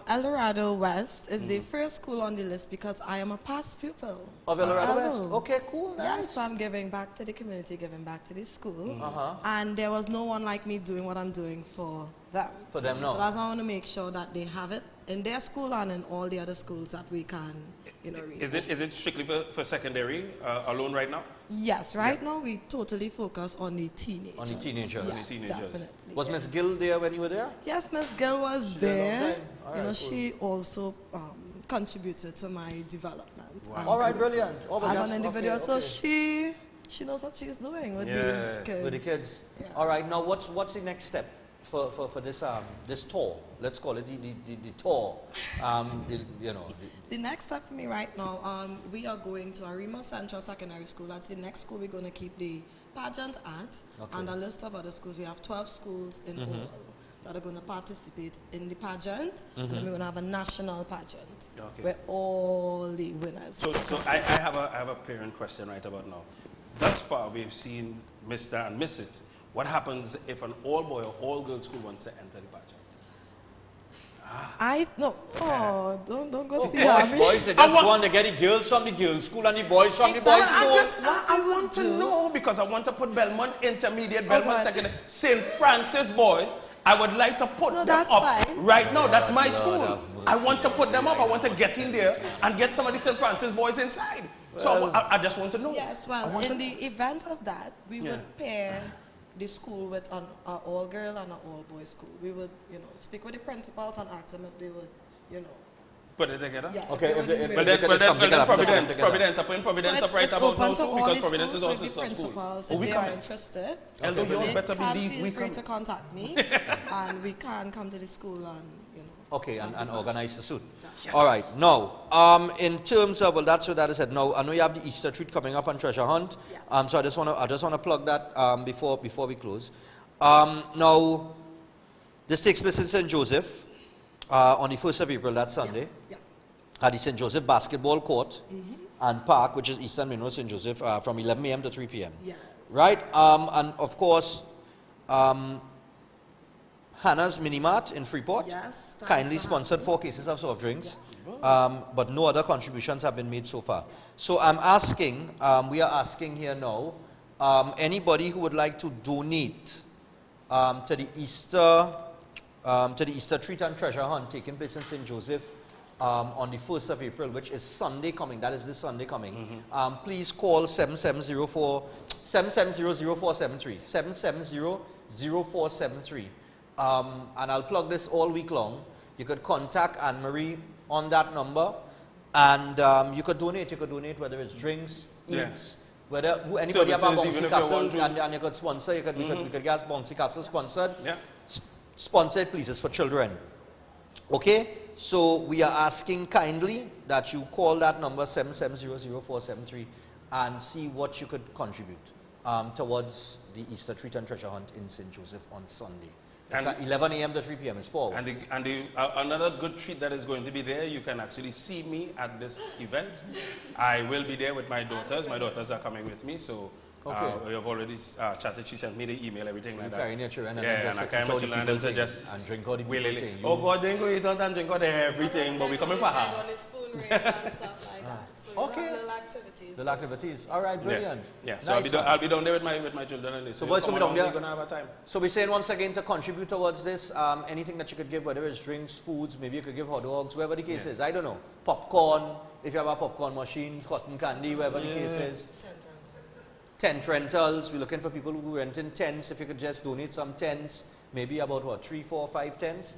El Dorado West is the first school on the list because I am a past pupil of El Dorado West. Okay, cool, nice. Yes, so I'm giving back to the community, giving back to the school. And there was no one like me doing what I'm doing for them. For them, no. So that's why I want to make sure that they have it in their school and in all the other schools that we can, reach. Is it strictly for secondary alone right now? Yes, right now we totally focus on the teenagers. On the teenagers. Yes, definitely. Was Miss Gill there when you were there? Yes, Miss Gill was there. She also contributed to my development. Wow. All right, brilliant. As an individual, so she knows what she's doing with these kids. With the kids. Yeah. All right, now what's the next step for this this tour? Let's call it the tour. The next step for me right now, we are going to Arima Central Secondary School. That's the next school we're going to keep the pageant at. And a list of other schools. We have 12 schools in all that are going to participate in the pageant. And we're going to have a national pageant where all the winners. So I have a parent question right about now. Thus far, we've seen Mr. and Mrs. What happens if an all-boy or all-girl school wants to enter the pageant? Don't go see boys, they just want to get the girls from the girls' school and the boys from the boys' school. I want to know because I want to put Belmont Intermediate, Belmont Secondary, St. Francis boys. I would like to put them up right now. That's my school. I want to put them up. I want to get in there and get some of the St. Francis boys inside. So I just want to know. Yes, well, in the event of that, we would pair the school with an all-girl and an all-boy school. We would, speak with the principals and ask them if they would, put it together? Yeah. Okay, but then Providence, I put Providence up right about now too, because Providence is also a school. If they are interested, feel free to contact me, and we can come to the school and, Okay, and organize the suit. Yes. All right. Now, in terms of that's what that is said. Now, I know you have the Easter treat coming up on Treasure Hunt. Yeah. So I just want to plug that before we close. Now, this takes place in St. Joseph on the 1st of April. That's Sunday. Yeah. At the St. Joseph Basketball Court and Park, which is Eastern Mineral St. Joseph, from 11 a.m. to 3 p.m. Yeah. Right. And of course. Hannah's Mini Mart in Freeport kindly sponsored 4 cases of soft drinks, but no other contributions have been made so far. So I'm asking, we are asking here now, anybody who would like to donate to the Easter treat and treasure hunt taking place in St. Joseph on the 1st of April, which is Sunday coming. That is this Sunday coming. Please call 770-0473. 770-0473. And I'll plug this all week long. You could contact Anne-Marie on that number, and you could donate. You could donate whether it's drinks, eats, whether anybody have a bouncy castle, and you could sponsor. We could get bouncy castle sponsored. Yeah. Sponsored pieces for children. Okay. So we are asking kindly that you call that number 770-0473 and see what you could contribute towards the Easter treat and treasure hunt in St. Joseph on Sunday. It's at 11 a.m. to 3 p.m. It's 4 hours. And another good treat that is going to be there, you can actually see me at this event. I will be there with my daughters. My daughters are coming with me, so we have already chatted. She sent me the email, everything like that. Carrying your children and and I carry my children and to just and drink all the thing. Oh God, they go eat out and drink all the everything, but we coming for her. On the spoon race and stuff like that. So little activities. Little activities. All right, brilliant. Yeah. So nice. I'll be down there with my children and this. So boys, come down there. We're gonna have a time. So we're saying once again to contribute towards this, anything that you could give, whether it's drinks, foods, maybe you could give hot dogs, whatever the case is. I don't know. Popcorn, if you have a popcorn machine, cotton candy, whatever the case is. Tent rentals. We're looking for people who rent in tents. If you could just donate some tents, maybe about what, 3, 4, 5 tents?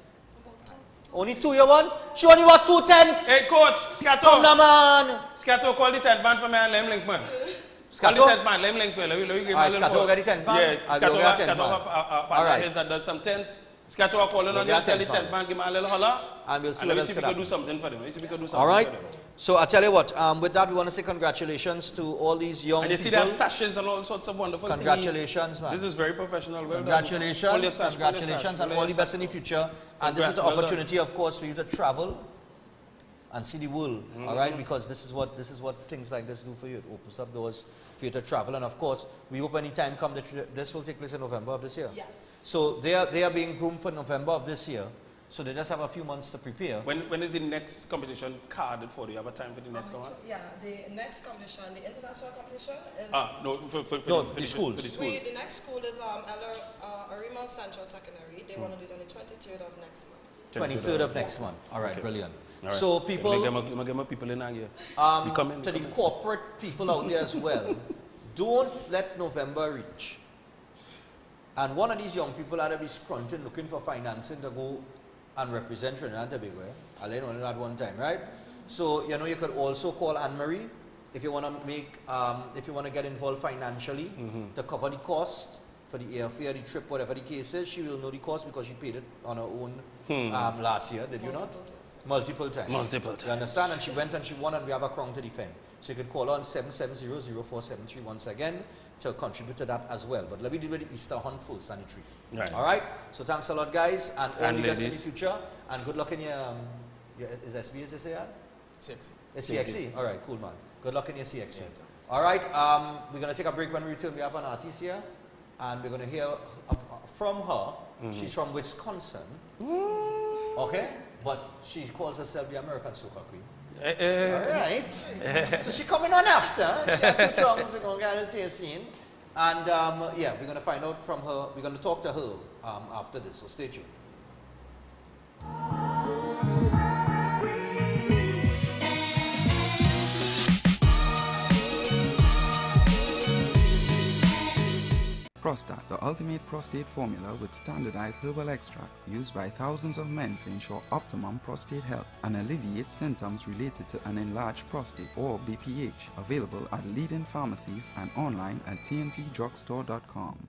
Only 2 you want? She only want 2 tents. Hey coach, Scato. Come now, man. Scato, call the tent man for me and let him link me. Scato? Call the tent man, let him link me. Let me give him a little Scato got the tent man? Yeah, Scato got a partner of his that does some tents. Get to a call on you, tell the 10th man, give me a little holler. And we'll see and what see else if we can can do something for them. See if we can do something all right. for them. So I tell you what, with that we want to say congratulations to all these young and you see people. they have sashes and all sorts of wonderful congratulations, things. man. This is very professional. Well congratulations, done. Congratulations, and all the best in the future. And this is the opportunity, of course, for you to travel and see the world, all right? Because this is what things like this do for you. It opens up doors for you to travel. And of course, we hope any time come that this will take place in November of this year. Yes. So they are being groomed for November of this year. So they just have a few months to prepare. When is the next competition carded for? Do you have a time for the next one? Yeah, the next competition, the international competition is... No, for the schools. The next school is Arima Central Secondary. They want to do it on the 23rd of next month. 23rd of next month. All right, brilliant. All right. So people... Get my people in here. To the corporate people out there as well, don't let November reach. And one of these young people had to be scrunting, looking for financing to go and represent Trinidad and Tobago. I let you know that one time, right? So, you know, you could also call Anne-Marie if you want to make, if you want to get involved financially to cover the cost for the airfare, the trip, whatever the case is. She will know the cost because she paid it on her own last year, did you not? Multiple times. Multiple times. You understand? And she went and she won, and we have a crown to defend. So you could call on 770-0473 once again to contribute to that as well. But let me do the Easter hunt first and the treat. Right. All right? So thanks a lot, guys, and all the best in the ladies. future. And good luck in your is SB, as they say? CXC. It's CXC? All right, cool, man. Good luck in your CXC. All right, we're going to take a break. When we return, we have an artist here, and we're going to hear from her. She's from Wisconsin. Okay? But she calls herself the American Soca Queen. All right. So she's coming on after. She had 2 songs. We're going to get her tasting. And yeah, we're going to find out from her. We're going to talk to her after this. So stay tuned. Prostat, the ultimate prostate formula with standardized herbal extracts used by thousands of men to ensure optimum prostate health and alleviate symptoms related to an enlarged prostate or BPH. Available at leading pharmacies and online at tntdrugstore.com.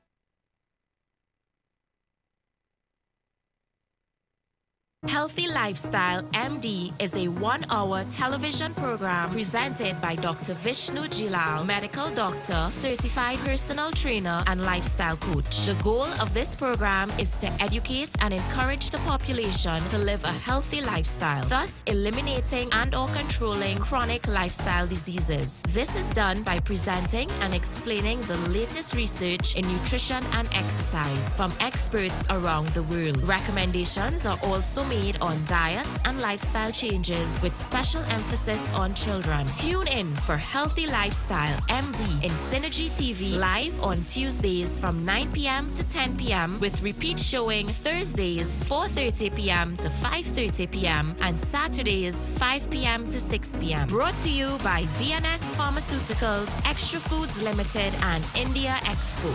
Healthy Lifestyle MD is a 1-hour television program presented by Dr. Vishnu Jilal, medical doctor, certified personal trainer, and lifestyle coach. The goal of this program is to educate and encourage the population to live a healthy lifestyle, thus eliminating and/or controlling chronic lifestyle diseases. This is done by presenting and explaining the latest research in nutrition and exercise from experts around the world. Recommendations are also made on diet and lifestyle changes with special emphasis on children. Tune in for Healthy Lifestyle MD in Synergy TV live on Tuesdays from 9 p.m. to 10 p.m. with repeat showing Thursdays 4:30 p.m. to 5:30 p.m. and Saturdays 5 p.m. to 6 p.m. Brought to you by VNS Pharmaceuticals, Extra Foods Limited, and India Expo.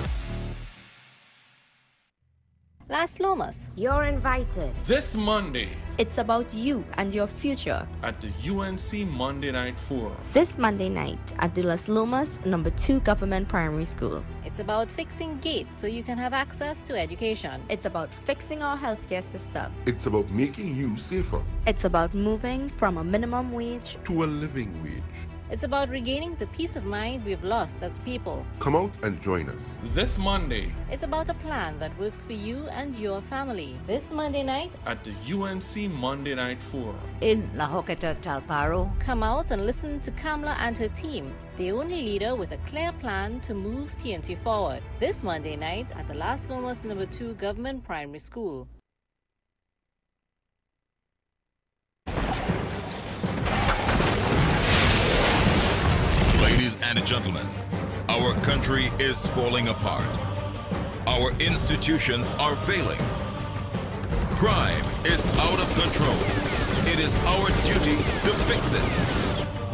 Las Lomas, you're invited. This Monday. It's about you and your future. At the UNC Monday Night Forum. This Monday night at the Las Lomas No. 2 Government Primary School. It's about fixing gates so you can have access to education. It's about fixing our healthcare system. It's about making you safer. It's about moving from a minimum wage to a living wage. It's about regaining the peace of mind we've lost as people. Come out and join us. This Monday. It's about a plan that works for you and your family. This Monday night at the UNC Monday Night Forum. in La Joqueta, Talparo. Come out and listen to Kamla and her team, the only leader with a clear plan to move TNT forward. This Monday night at the Las Lomas No. 2 Government Primary School. Ladies and gentlemen, our country is falling apart. Our institutions are failing. Crime is out of control. It is our duty to fix it.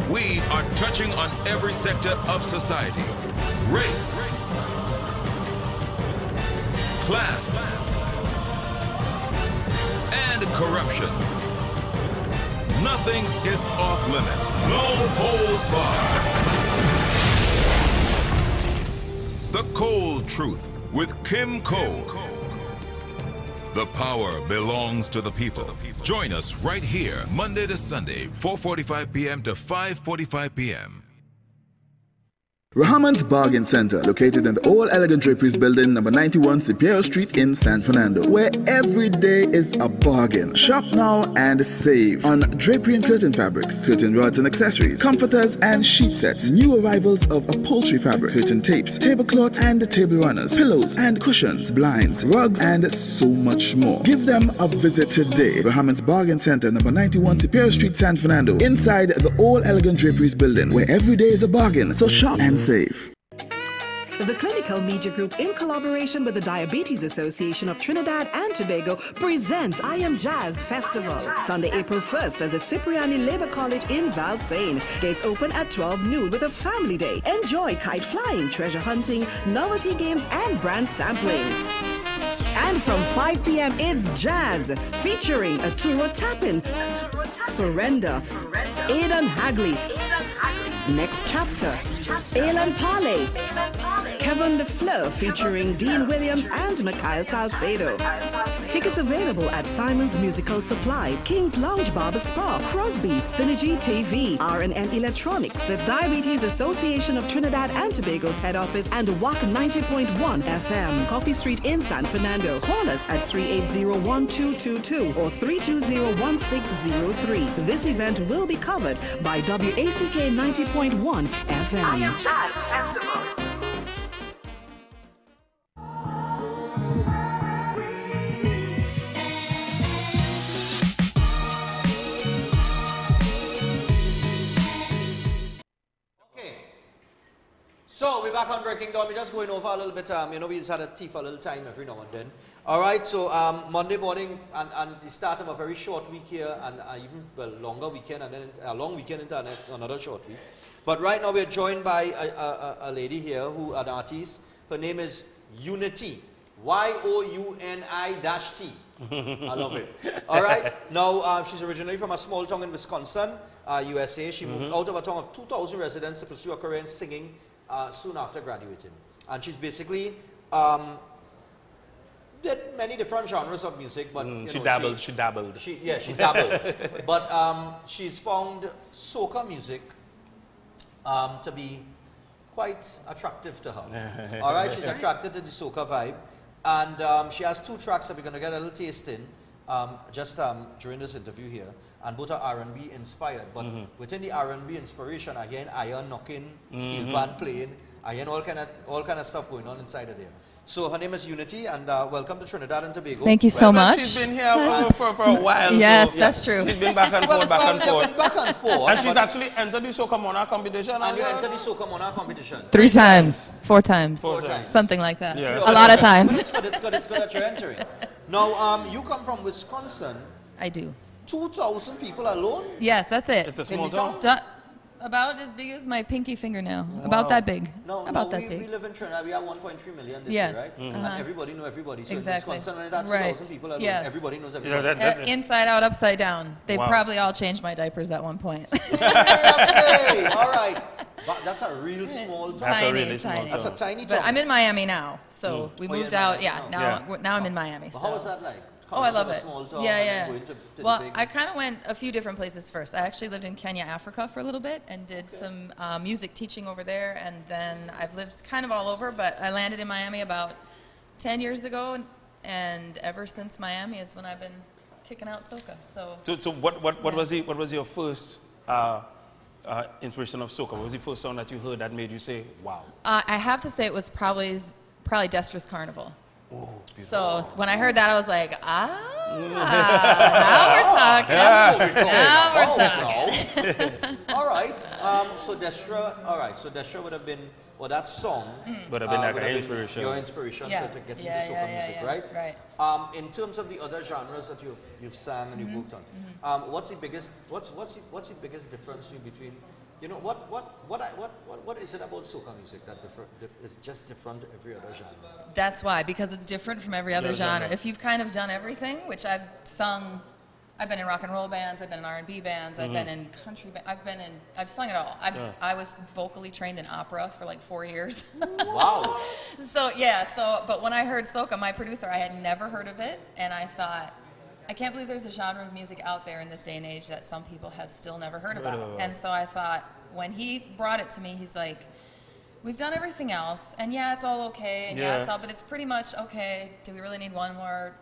We are touching on every sector of society. Race, class, and corruption. Nothing is off limit. No holds barred. The Cold Truth with Kim Cole. The power belongs to the people. Join us right here, Monday to Sunday, 4:45 p.m. to 5:45 p.m. Rahaman's Bargain Center, located in the All Elegant Draperies building, number 91 Superior Street in San Fernando, where every day is a bargain. Shop now and save on drapery and curtain fabrics, curtain rods and accessories, comforters and sheet sets, new arrivals of upholstery fabric, curtain tapes, tablecloths and table runners, pillows and cushions, blinds, rugs, and so much more. Give them a visit today. Rahaman's Bargain Center, number 91 Superior Street, San Fernando, inside the All Elegant Draperies building, where every day is a bargain. So shop and save. The Clinical Media Group, in collaboration with the Diabetes Association of Trinidad and Tobago, presents I Am Jazz Festival, Sunday, April 1st at the Cipriani Labour College in Valsaine. Gates open at 12 noon with a family day. Enjoy kite flying, treasure hunting, novelty games, and brand sampling. And from 5 p.m. it's jazz, featuring Arturo Tapin, Surrender, Aidan Hagley, Next Chapter, Alan Parley, Kevin LeFleur featuring Dean Williams and Mikhail Salcedo. Tickets available at Simon's Musical Supplies, King's Lounge Barber Spa, Crosby's, Synergy TV, R&M Electronics, the Diabetes Association of Trinidad and Tobago's head office, and WAC 90.1 FM, Coffee Street in San Fernando. Call us at 380-1222 or 320-1603. This event will be covered by WACK 90.1 FM. I Am Jazz Festival. So we're back on Breaking Dawn. We're just going over a little bit, we just had a tea for a little time every now and then. All right, so Monday morning and the start of a very short week here, and even longer weekend, and then a long weekend into another short week. But right now we're joined by a lady here who an artist. Her name is Unity, YOUNI-T. I love it. All right, now she's originally from a small town in Wisconsin, USA. She moved out of a town of 2,000 residents to pursue a career in singing soon after graduating. And she's basically did many different genres of music, but she dabbled. She dabbled. But she's found soca music to be quite attractive to her. All right, she's attracted to the soca vibe. And she has 2 tracks that we're going to get a little taste in just during this interview here. And both are R&B inspired. But within the R&B inspiration, I hear iron knocking, steel band playing, I hear all kind of stuff going on inside of there. So her name is Unity, and welcome to Trinidad and Tobago. Thank you so much. She's been here for a while. Yes, so, that's true. She's been back and forth, back and forth. And she's actually entered the Soca Monarch competition. And you entered the Soca Monarch competition. 3 times. 4 times. 4 times. Something like that. Yeah. A lot of times. It's good that you're entering. Now, you come from Wisconsin. I do. 2,000 people alone? Yes, that's it. It's a small town. About as big as my pinky fingernail. Wow. About that big. About that big. We live in Trinidad. We are 1.3 million this year, right? And everybody knows everybody. So exactly. in Wisconsin, when there are 2,000 people alone, everybody knows everybody. Inside out, upside down. They probably all changed my diapers at one point. Seriously? All right. But that's a real small town. That's a really small town. That's a tiny town. But I'm in Miami now. So we moved out. Now I'm in Miami. How was that like? Oh, I love it. Yeah. Well, big... I kind of went a few different places first. I actually lived in Kenya, Africa for a little bit and did some music teaching over there. And then I've lived kind of all over, but I landed in Miami about 10 years ago. And ever since Miami is when I've been kicking out soca. So what was your first inspiration of soca? What was the first song that you heard that made you say, wow? I have to say it was probably Destra's Carnival. Oh, so when I heard that, I was like, now we're talking. All right. So Destra would have been, that song would have been like an inspiration. Your inspiration to get into soca music, right? Right. In terms of the other genres that you've sang and you've worked on, what's the biggest difference between? What is it about soca music that is just different to every other genre? That's why, because it's different from every other genre. If you've kind of done everything, which I've sung I've been in rock and roll bands, I've been in R&B bands, I've been in country bands, I've sung it all. I was vocally trained in opera for like 4 years. Wow. But when I heard soca, my producer, I had never heard of it, and I thought, I can't believe there's a genre of music out there in this day and age that some people have still never heard about. And so I thought, when he brought it to me, he's like, we've done everything else, and yeah, it's all okay, and yeah, it's all, but it's pretty much okay. Do we really need one more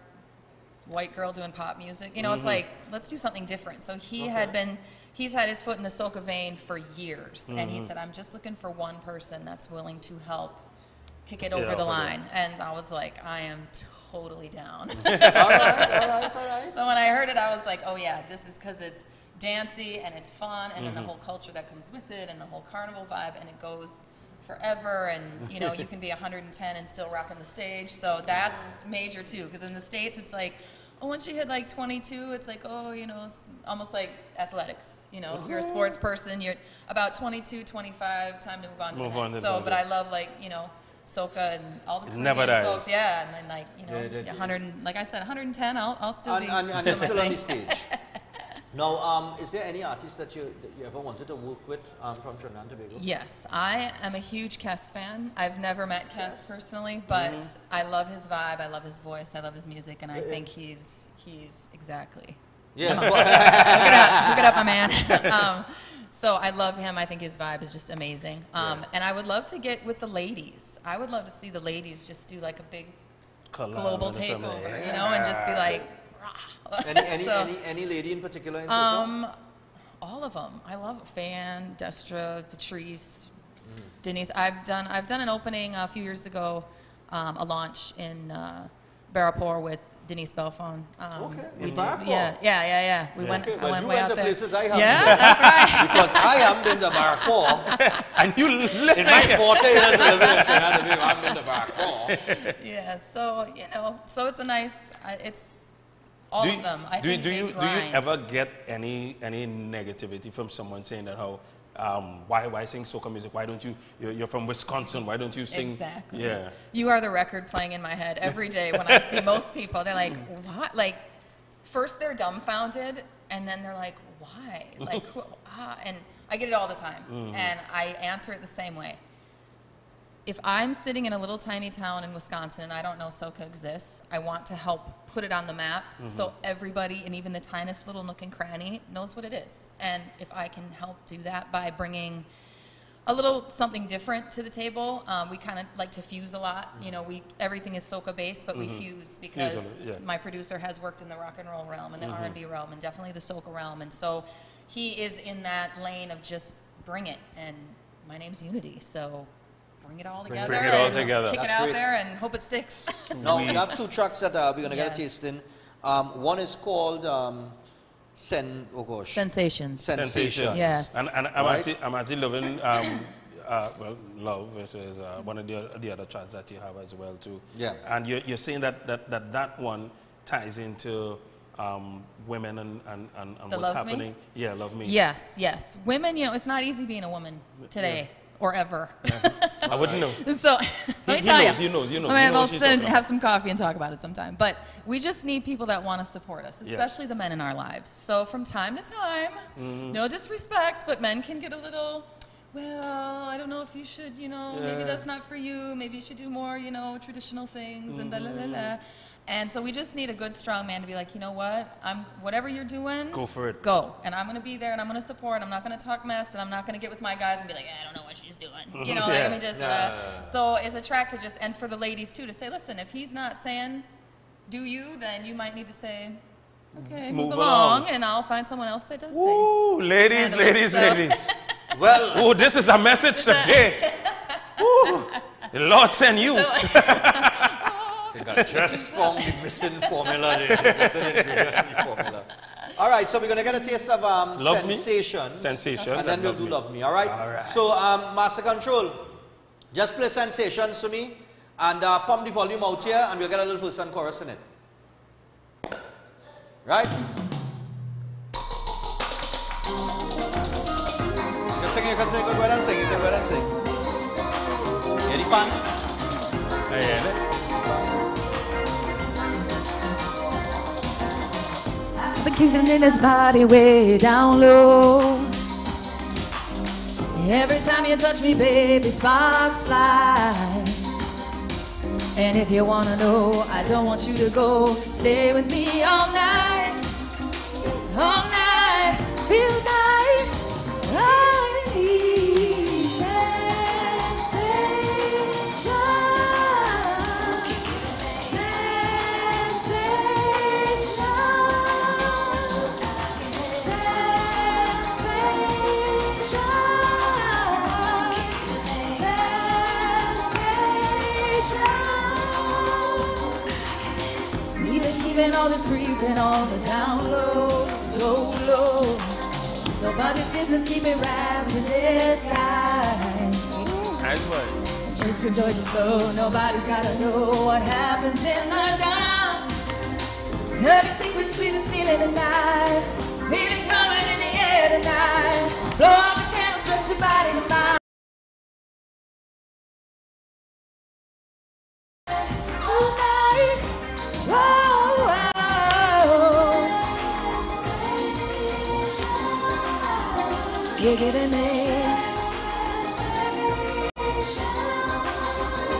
white girl doing pop music? You know, it's like, let's do something different. So he's had his foot in the soca vein for years, and he said, I'm just looking for one person that's willing to help kick it over the line. And I was like, I am totally down. All right. So when I heard it, I was like, oh yeah, this is because it's dancey and it's fun, and then the whole culture that comes with it, and the whole carnival vibe, and it goes forever, and you know, you can be 110 and still rocking the stage. So that's major too, because in the States it's like, oh, once you hit like 22, it's like, oh, you know, it's almost like athletics. You know, if you're a sports person, you're about 22, 25, time to move on to the next. So, but I love, like, you know, soca and all the Caribbean folks. Yeah, and like, you know, 100, like I said, 110, I'll still be and you're still on the stage. Now, is there any artist that you ever wanted to work with from Trinidad and Tobago? Yes, I am a huge Kes fan. I've never met Kes personally, but I love his vibe, I love his voice, I love his music, and I think he's exactly. Yeah. Look it up, my man. So I love him. I think his vibe is just amazing. And I would love to get with the ladies. I would love to see the ladies just do like a big global takeover, you know, and just be like, any lady in particular in soca? All of them. I love Fan, Destra, Patrice, Denise. I've done an opening a few years ago, a launch in Barrapore with Denise Belfon. We did. Yeah. We went. I went way out there. Places I have. Yeah, that's right. Because I am been to Barrapore, and you live in my 40 years of living in Trinidad and Tobago, I've been to Barrapore. Yeah. So you know, so it's a nice. It's. All of them. I think do you ever get any negativity from someone saying that why sing soca music? Why don't you're from Wisconsin? Why don't you sing? Exactly. Yeah. You are the record playing in my head every day when I see most people. They're like, what? Like, first they're dumbfounded, and then they're like, why? Like, and I get it all the time, and I answer it the same way. If I'm sitting in a little tiny town in Wisconsin and I don't know soca exists, I want to help put it on the map so everybody, and even the tiniest little nook and cranny, knows what it is. And if I can help do that by bringing a little something different to the table, we kind of like to fuse a lot. You know, everything is soca based, but we fuse because my producer has worked in the rock and roll realm and the R&B realm and definitely the soca realm. And so he is in that lane of just bring it. And my name's Unity, so bring it all together. Bring it all together. Kick it out there and hope it sticks. Now, we have two tracks that we're going to get a taste in. One is called Sensations. Yes. And I'm actually loving, Love, which is one of the other tracks that you have as well, too. Yeah. And you're saying that one ties into women and what's happening. Me? Yeah, Love Me. Yes. Women, you know, it's not easy being a woman today. Or ever. I wouldn't know. So, let me tell you. You know. I mean, we'll sit and have some coffee and talk about it sometime. But we just need people that want to support us, especially the men in our lives. So from time to time, no disrespect, but men can get a little, well, I don't know if you should, you know, maybe that's not for you. Maybe you should do more, you know, traditional things and da-la-la-la. And so we just need a good, strong man to be like, you know what, whatever you're doing, go for it. Go. And I'm going to be there and I'm going to support. I'm not going to talk mess and I'm not going to get with my guys and be like, I don't know what she's doing. You know, like, I mean, just, so it's a track to just, and for the ladies too, to say, listen, if he's not saying, do you, then you might need to say, okay, move along and I'll find someone else that does Ooh, ladies. Well, this is a message today. The Lord sent you. Just from the missing formula. All right, so we're going to get a taste of Sensations. And then we'll do Love Me, all right? So, Master Control, just play Sensations for me. And pump the volume out here, and we'll get a little verse and chorus in it. Right? You can sing, go ahead and sing. You can go ahead and sing. Hear the punch? I hear it. The keeping in his body way down low. Every time you touch me, baby, sparks fly. And if you wanna know, I don't want you to go. Stay with me all night, feel night. I need sensation, keeping all this creeping on the down low, low, low. Nobody's business, keep it wrapped in this guy. Nice one. Just enjoy the flow. Nobody's gotta know what happens in the dark. Dirty secret, sweetest feeling in life. Feeling coming in the air tonight. Blow out the candles, stretch your body to mine. Tonight, whoa, whoa. You're giving me.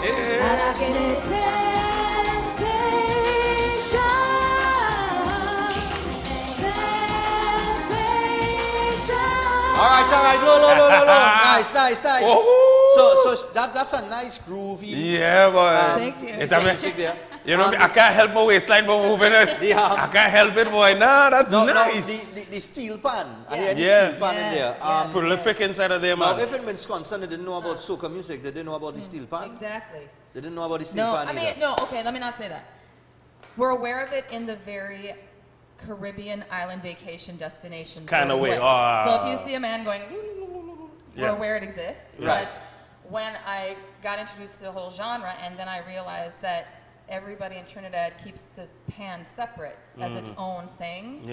I like it, All right, low. Nice. So that's a nice groovy. Yeah, boy. Thank you. It's you know, I can't help my waistline but moving it. I can't help it, boy. Nah, that's nice. The steel pan. Yeah. Steel pan in there. Prolific inside of there, man. Now, if in Wisconsin they didn't know about soca music, they didn't know about the steel pan. Exactly. They didn't know about the steel pan either. Okay, let me not say that. We're aware of it in the very Caribbean island vacation destination kind of way. So if you see a man going, we're Yeah. aware it exists. Right. But when I got introduced to the whole genre, and then I realized that everybody in Trinidad keeps the pan separate as its own thing,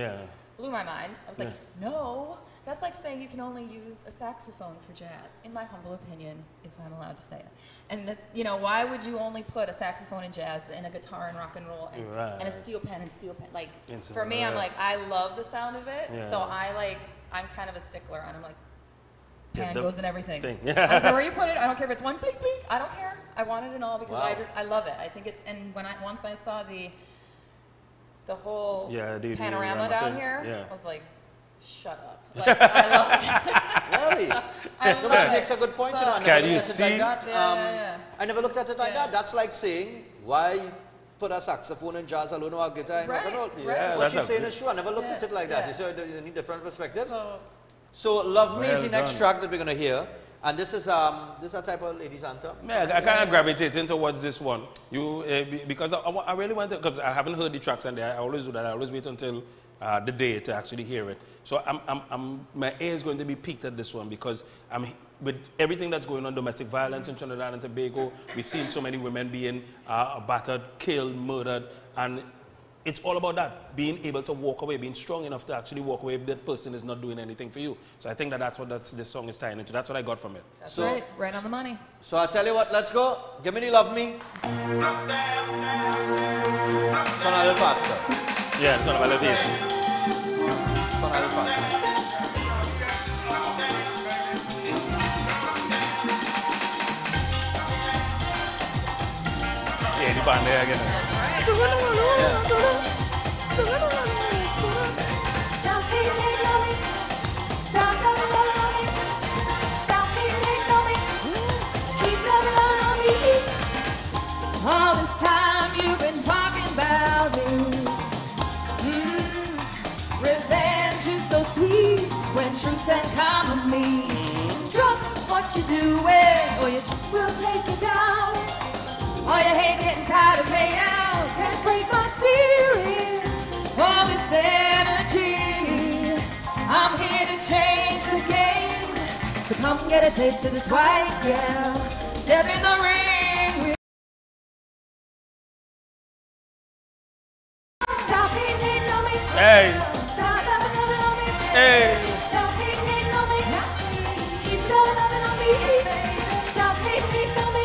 blew my mind. I was like, no, that's like saying you can only use a saxophone for jazz, in my humble opinion, if I'm allowed to say it. And it's, you know, why would you only put a saxophone in jazz and a guitar in rock and roll and a steel pan and steel pan? Like, for me, I'm like, I love the sound of it, so I'm kind of a stickler, and I'm like, pan goes in everything. I don't care where you put it, I don't care if it's one blink blink, I don't care. I want it in all because I love it. I think it's, and when once I saw the whole panorama down here, I was like, shut up. Like, I love it. Really? She makes a good point. Can you see? I never looked at it like that. That's like saying, why put a saxophone and jazz alone or a guitar and rock and roll? What she's saying is true. I never looked at it like that. You see, you need different perspectives. So Love Me is the next track that we're going to hear. And this is a type of ladies anthem. Yeah, I kind of gravitating towards this one. Because I really want to, because I haven't heard the tracks and I always do that. I always wait until the day to actually hear it. So my ear is going to be piqued at this one because with everything that's going on, domestic violence in Trinidad and Tobago, we've seen so many women being battered, killed, murdered, and it's all about that, being able to walk away, being strong enough to actually walk away if that person is not doing anything for you. So I think that's what this song is tying into. That's what I got from it. That's right on the money. So I'll tell you what, let's go. Give me the Love Me. It's on a little faster. Yeah, it's on a little faster. It's on a little faster. Yeah, the band there again. Stop hating on me. Stop loving on me. Stop hating on me. Keep loving on me. All this time you've been talking about me. Revenge is so sweet when truth and common meet. Drop what you're doing, or you will take it down. All you hate getting tired of playing out can't break my spirit. All this energy, I'm here to change the game. So come get a taste of this white girl. Step in the ring with stop hating on me. Hey. Stop loving on me. Hey. Stop hating on me. Keep loving on me. Stop hating on me.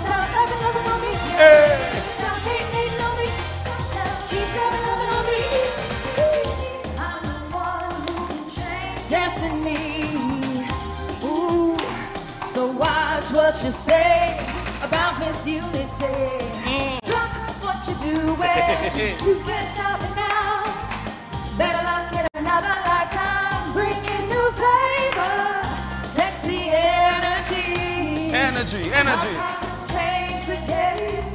Stop loving on me. Stop hating on me. Keep loving on me. destiny. Ooh, so watch what you say about Miss Unity. Drop what you're doing, you can't stop it now. Better luck in another lifetime, bringing new flavor, sexy energy. Energy. Change the game,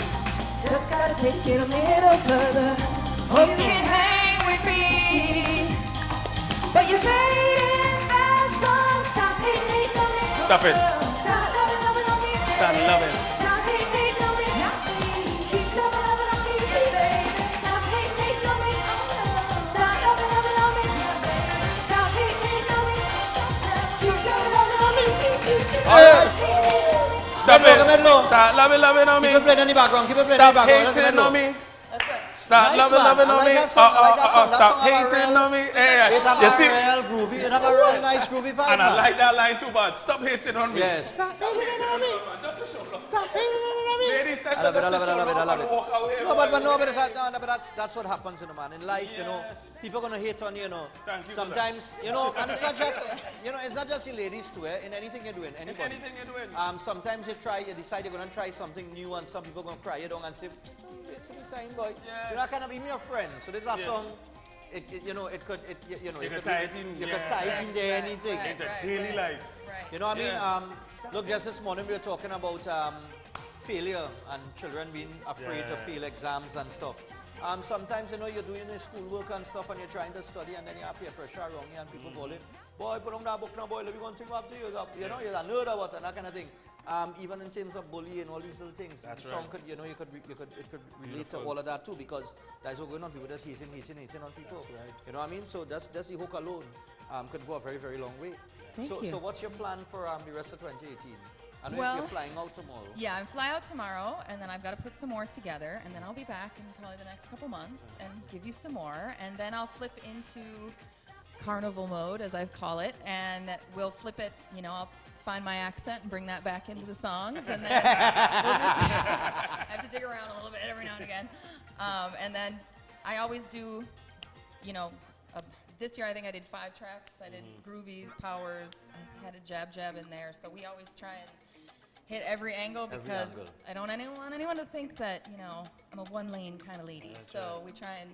just gotta take it a little further. Hope you can hang with me, but you're fading fast, son. Stop hating on me. Stop it. Stop loving on me. Start loving. Stop hating on me. Keep loving on me, baby. Stop hating on me. Stop loving on me. Stop hating on me. Keep loving on me. Stop it. Medlo. Start loving on me. Keep it playing in the background. Keep it playing in Stop the background. hating on me. Start Nice, loving man. on me. I like that song. I like that song. That Stop song have a hating real- on me. It have You a see? real groovy. It have a real nice groovy vibe. And I man. like that line too, but stop hating on me. Yes. Stop hating on me. Stop hating on me. Ladies, I love it. I love it. I love it. I love it. Walk away. No, but that's what happens, you know, man. In life, you know, people gonna hate on you, you know. Thank you. Sometimes, you know, and it's not just, you know, it's not just the ladies too. In anything you're doing, anybody. Anything you're doing. Sometimes you decide you're gonna try something new, and some people gonna cry you down and say, it's in the time, boy. Yes. You're not gonna be my friend. So this is a song. You know, it could, you know, You it could could tie it in. You could tie it in there, anything. Into daily life. You know what I mean? Look, just this morning we were talking about failure and children being afraid to fail exams and stuff. Sometimes, you know, you're doing your schoolwork and stuff and you're trying to study and then you have peer pressure around you and people calling, boy, put on that book now, boy, let me go and think up to you. You know, you're a nerd about it and that kind of thing. Even in terms of bullying, all these little things, That's the song right. could, you know, it could relate to all of that too, because that's what's going on. People just hating on people. That's right. You know what I mean? So that's the hook alone could go a very, very long way. Thank you. So what's your plan for the rest of 2018? I know Well, you're flying out tomorrow. Yeah, I fly out tomorrow, and then I've got to put some more together, and then I'll be back in probably the next couple months and give you some more, and then I'll flip into carnival mode, as I call it, and we'll flip it, you know, I'll find my accent and bring that back into the songs, and then we'll just I have to dig around a little bit every now and again. And then I always do, you know, this year I think I did 5 tracks. I did groovies, powers, I had a jab in there, so we always try and hit every angle because I don't want anyone to think that, you know, I'm a one-lane kind of lady. That's so we try and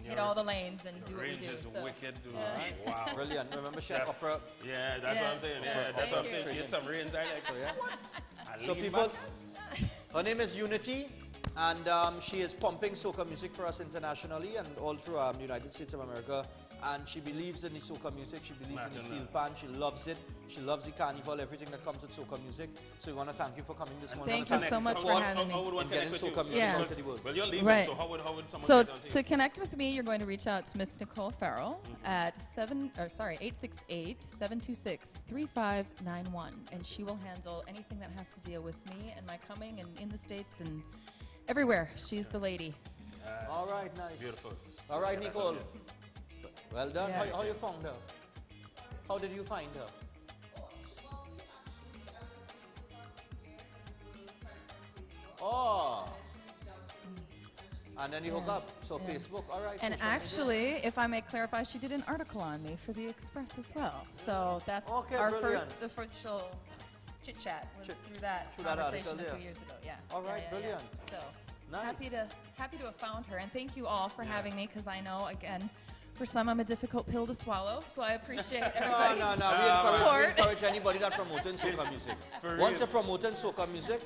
hit all the lanes and do what we do. Range is So. wicked, dude. Yeah. Wow. Brilliant. Remember she had opera? Yeah, that's what I'm saying. Yeah, that's what I'm saying. She hit some range. I like. So, yeah. I So lean people, back. her name is Unity, and she is pumping soca music for us internationally and all through the United States of America. And she believes in the soca music. She believes in the steel pan. She loves it. She loves the carnival, everything that comes with soca music. So we want to thank you for coming this morning. Thank you so much for having me. How would one and getting connect with soca you? music Yeah. out to the world. Well, you're leaving, Right. so how would someone So get on to connect with me, you're going to reach out to Miss Nicole Farrell at 868-726-3591, and she will handle anything that has to deal with me and my coming and in the States and everywhere. She's the lady. All right, nice. Beautiful. All right, Nicole. Well done. Yes. How you found her? How did you find her? Oh. And then you hook up. So Facebook, all right. And social media. actually, if I may clarify, she did an article on me for the Express as well. So that's Okay, our brilliant. first official chit-chat was through that through that conversation article, a few yeah. years ago. Yeah. All right, Yeah. brilliant. So Nice. happy to have found her, and thank you all for having me, because I know, again, for some I'm a difficult pill to swallow, so I appreciate everybody's No. support. We encourage anybody that promoting soca music. For Once real. you're promoting soca music,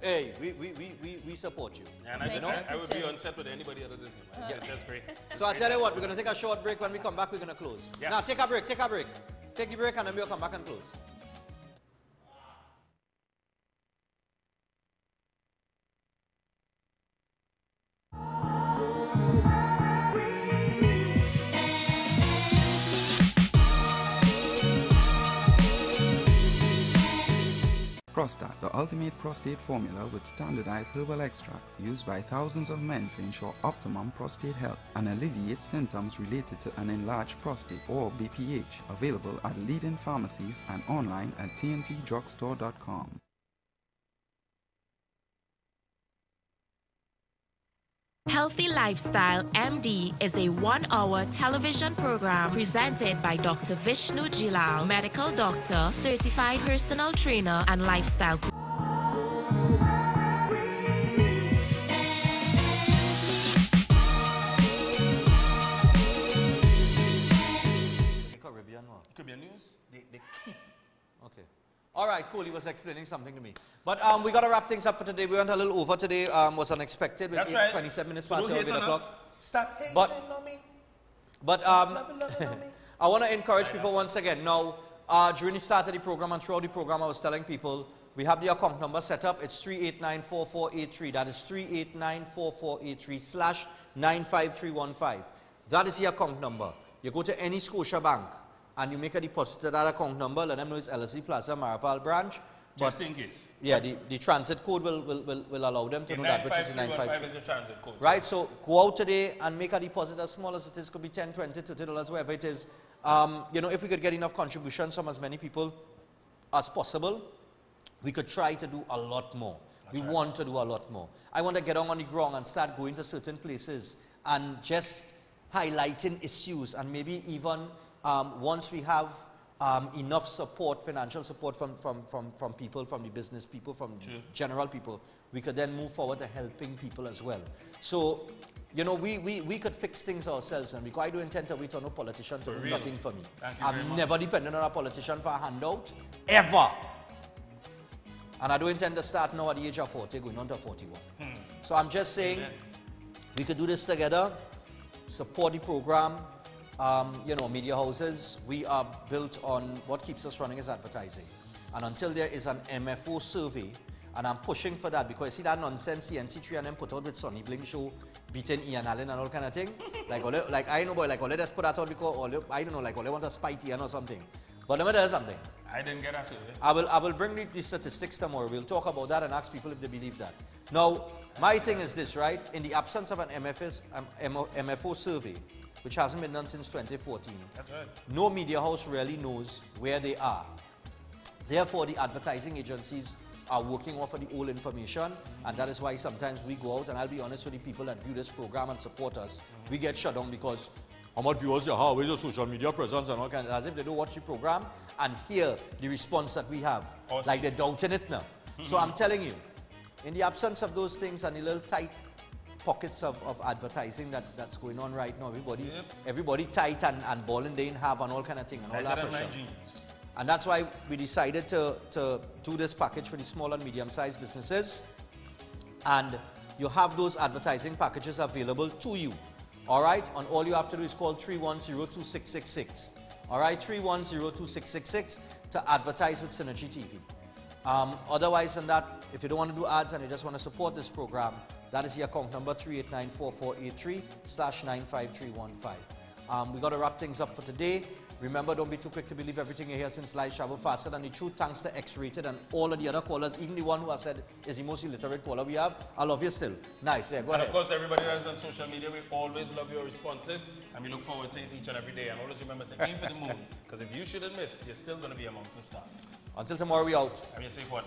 hey, we support you. And you know? I would be on set with anybody other than him. That's great. So I tell you what, we're going to take a short break. When we come back, we're going to close. Yeah. Now, take a break. Take the break, and then we'll come back and close. Prostat, the ultimate prostate formula with standardized herbal extracts used by thousands of men to ensure optimum prostate health and alleviate symptoms related to an enlarged prostate or BPH. Available at leading pharmacies and online at tntdrugstore.com. Healthy Lifestyle MD is a 1-hour television program presented by Dr. Vishnu Jilal, medical doctor, certified personal trainer, and lifestyle coach. Caribbean news? They keep. Okay. All right, cool. He was explaining something to me. But we got to wrap things up for today. We went a little over today. Was unexpected. With That's right. 27 minutes So past don't 8 hate on o'clock. us. Stop hating on me. But Stop loving on me. I want to encourage people once again. Now, during the start of the program and throughout the program, I was telling people we have the account number set up. It's 3894483. That is 3894483/95315. That is the account number. You go to any Scotia bank and you make a deposit to that account number. Let them know it's LSE Plaza Maraval branch. Just in case. Yeah, the transit code will allow them to know that, which is the 95315 is your transit code. Right, so go out today and make a deposit as small as it is. Could be $10, $20, $30, whatever it is. You know, if we could get enough contributions from as many people as possible, we could try to do a lot more. We want to do a lot more. I want to get on the ground and start going to certain places and just highlighting issues, and maybe even once we have enough support, financial support from people, from the business people, from general people, we could then move forward to helping people as well. So, you know, we could fix things ourselves, and I don't intend to wait on no politician to do nothing for me. I'm never dependent on a politician for a handout, ever. And I don't intend to start now at the age of 40, going on to 41. So I'm just saying, we could do this together, support the program. You know, media houses, we are built on what keeps us running is advertising. And until there is an MFO survey, and I'm pushing for that, because see that nonsense CNC3 and them put out with Sonny Bling show, beating Ian Allen and all kind of thing? like I know, boy, like all let's put that out because I don't know, like all they want to spite Ian or something. But let me tell you something. I didn't get that survey. I will bring the statistics tomorrow. We'll talk about that and ask people if they believe that. Now, my thing is this, right? In the absence of an MFO survey, which hasn't been done since 2014. That's right. No media house really knows where they are. Therefore, the advertising agencies are working off of the old information, and that is why sometimes we go out, and I'll be honest with the people that view this program and support us, we get shut down because how much viewers you have, where's your social media presence and all kinds of, as if they don't watch the program and hear the response that we have. Awesome. Like they're doubting it now. So I'm telling you, in the absence of those things and the little tight pockets of advertising that's going on right now. Everybody tight and balling they didn't have and all kind of thing and all that pressure. And that's why we decided to do this package for the small and medium-sized businesses. And you have those advertising packages available to you. All right? And all you have to do is call 310-2666. All right? 310-2666 to advertise with Synergy TV. Otherwise than that, if you don't want to do ads and you just want to support this program, that is the account number 3894483/95315. We got to wrap things up for today. Remember, don't be too quick to believe everything you hear, since lies travel faster than the truth. Thanks to X-Rated and all of the other callers, even the one who has said is the most illiterate caller we have. I love you still. Nice. Yeah, go ahead. And of course, everybody that is on social media, we always love your responses, and we look forward to it each and every day. And always remember to aim for the moon, because if you shouldn't miss, you're still going to be amongst the stars. Until tomorrow, we out. Have a safe one.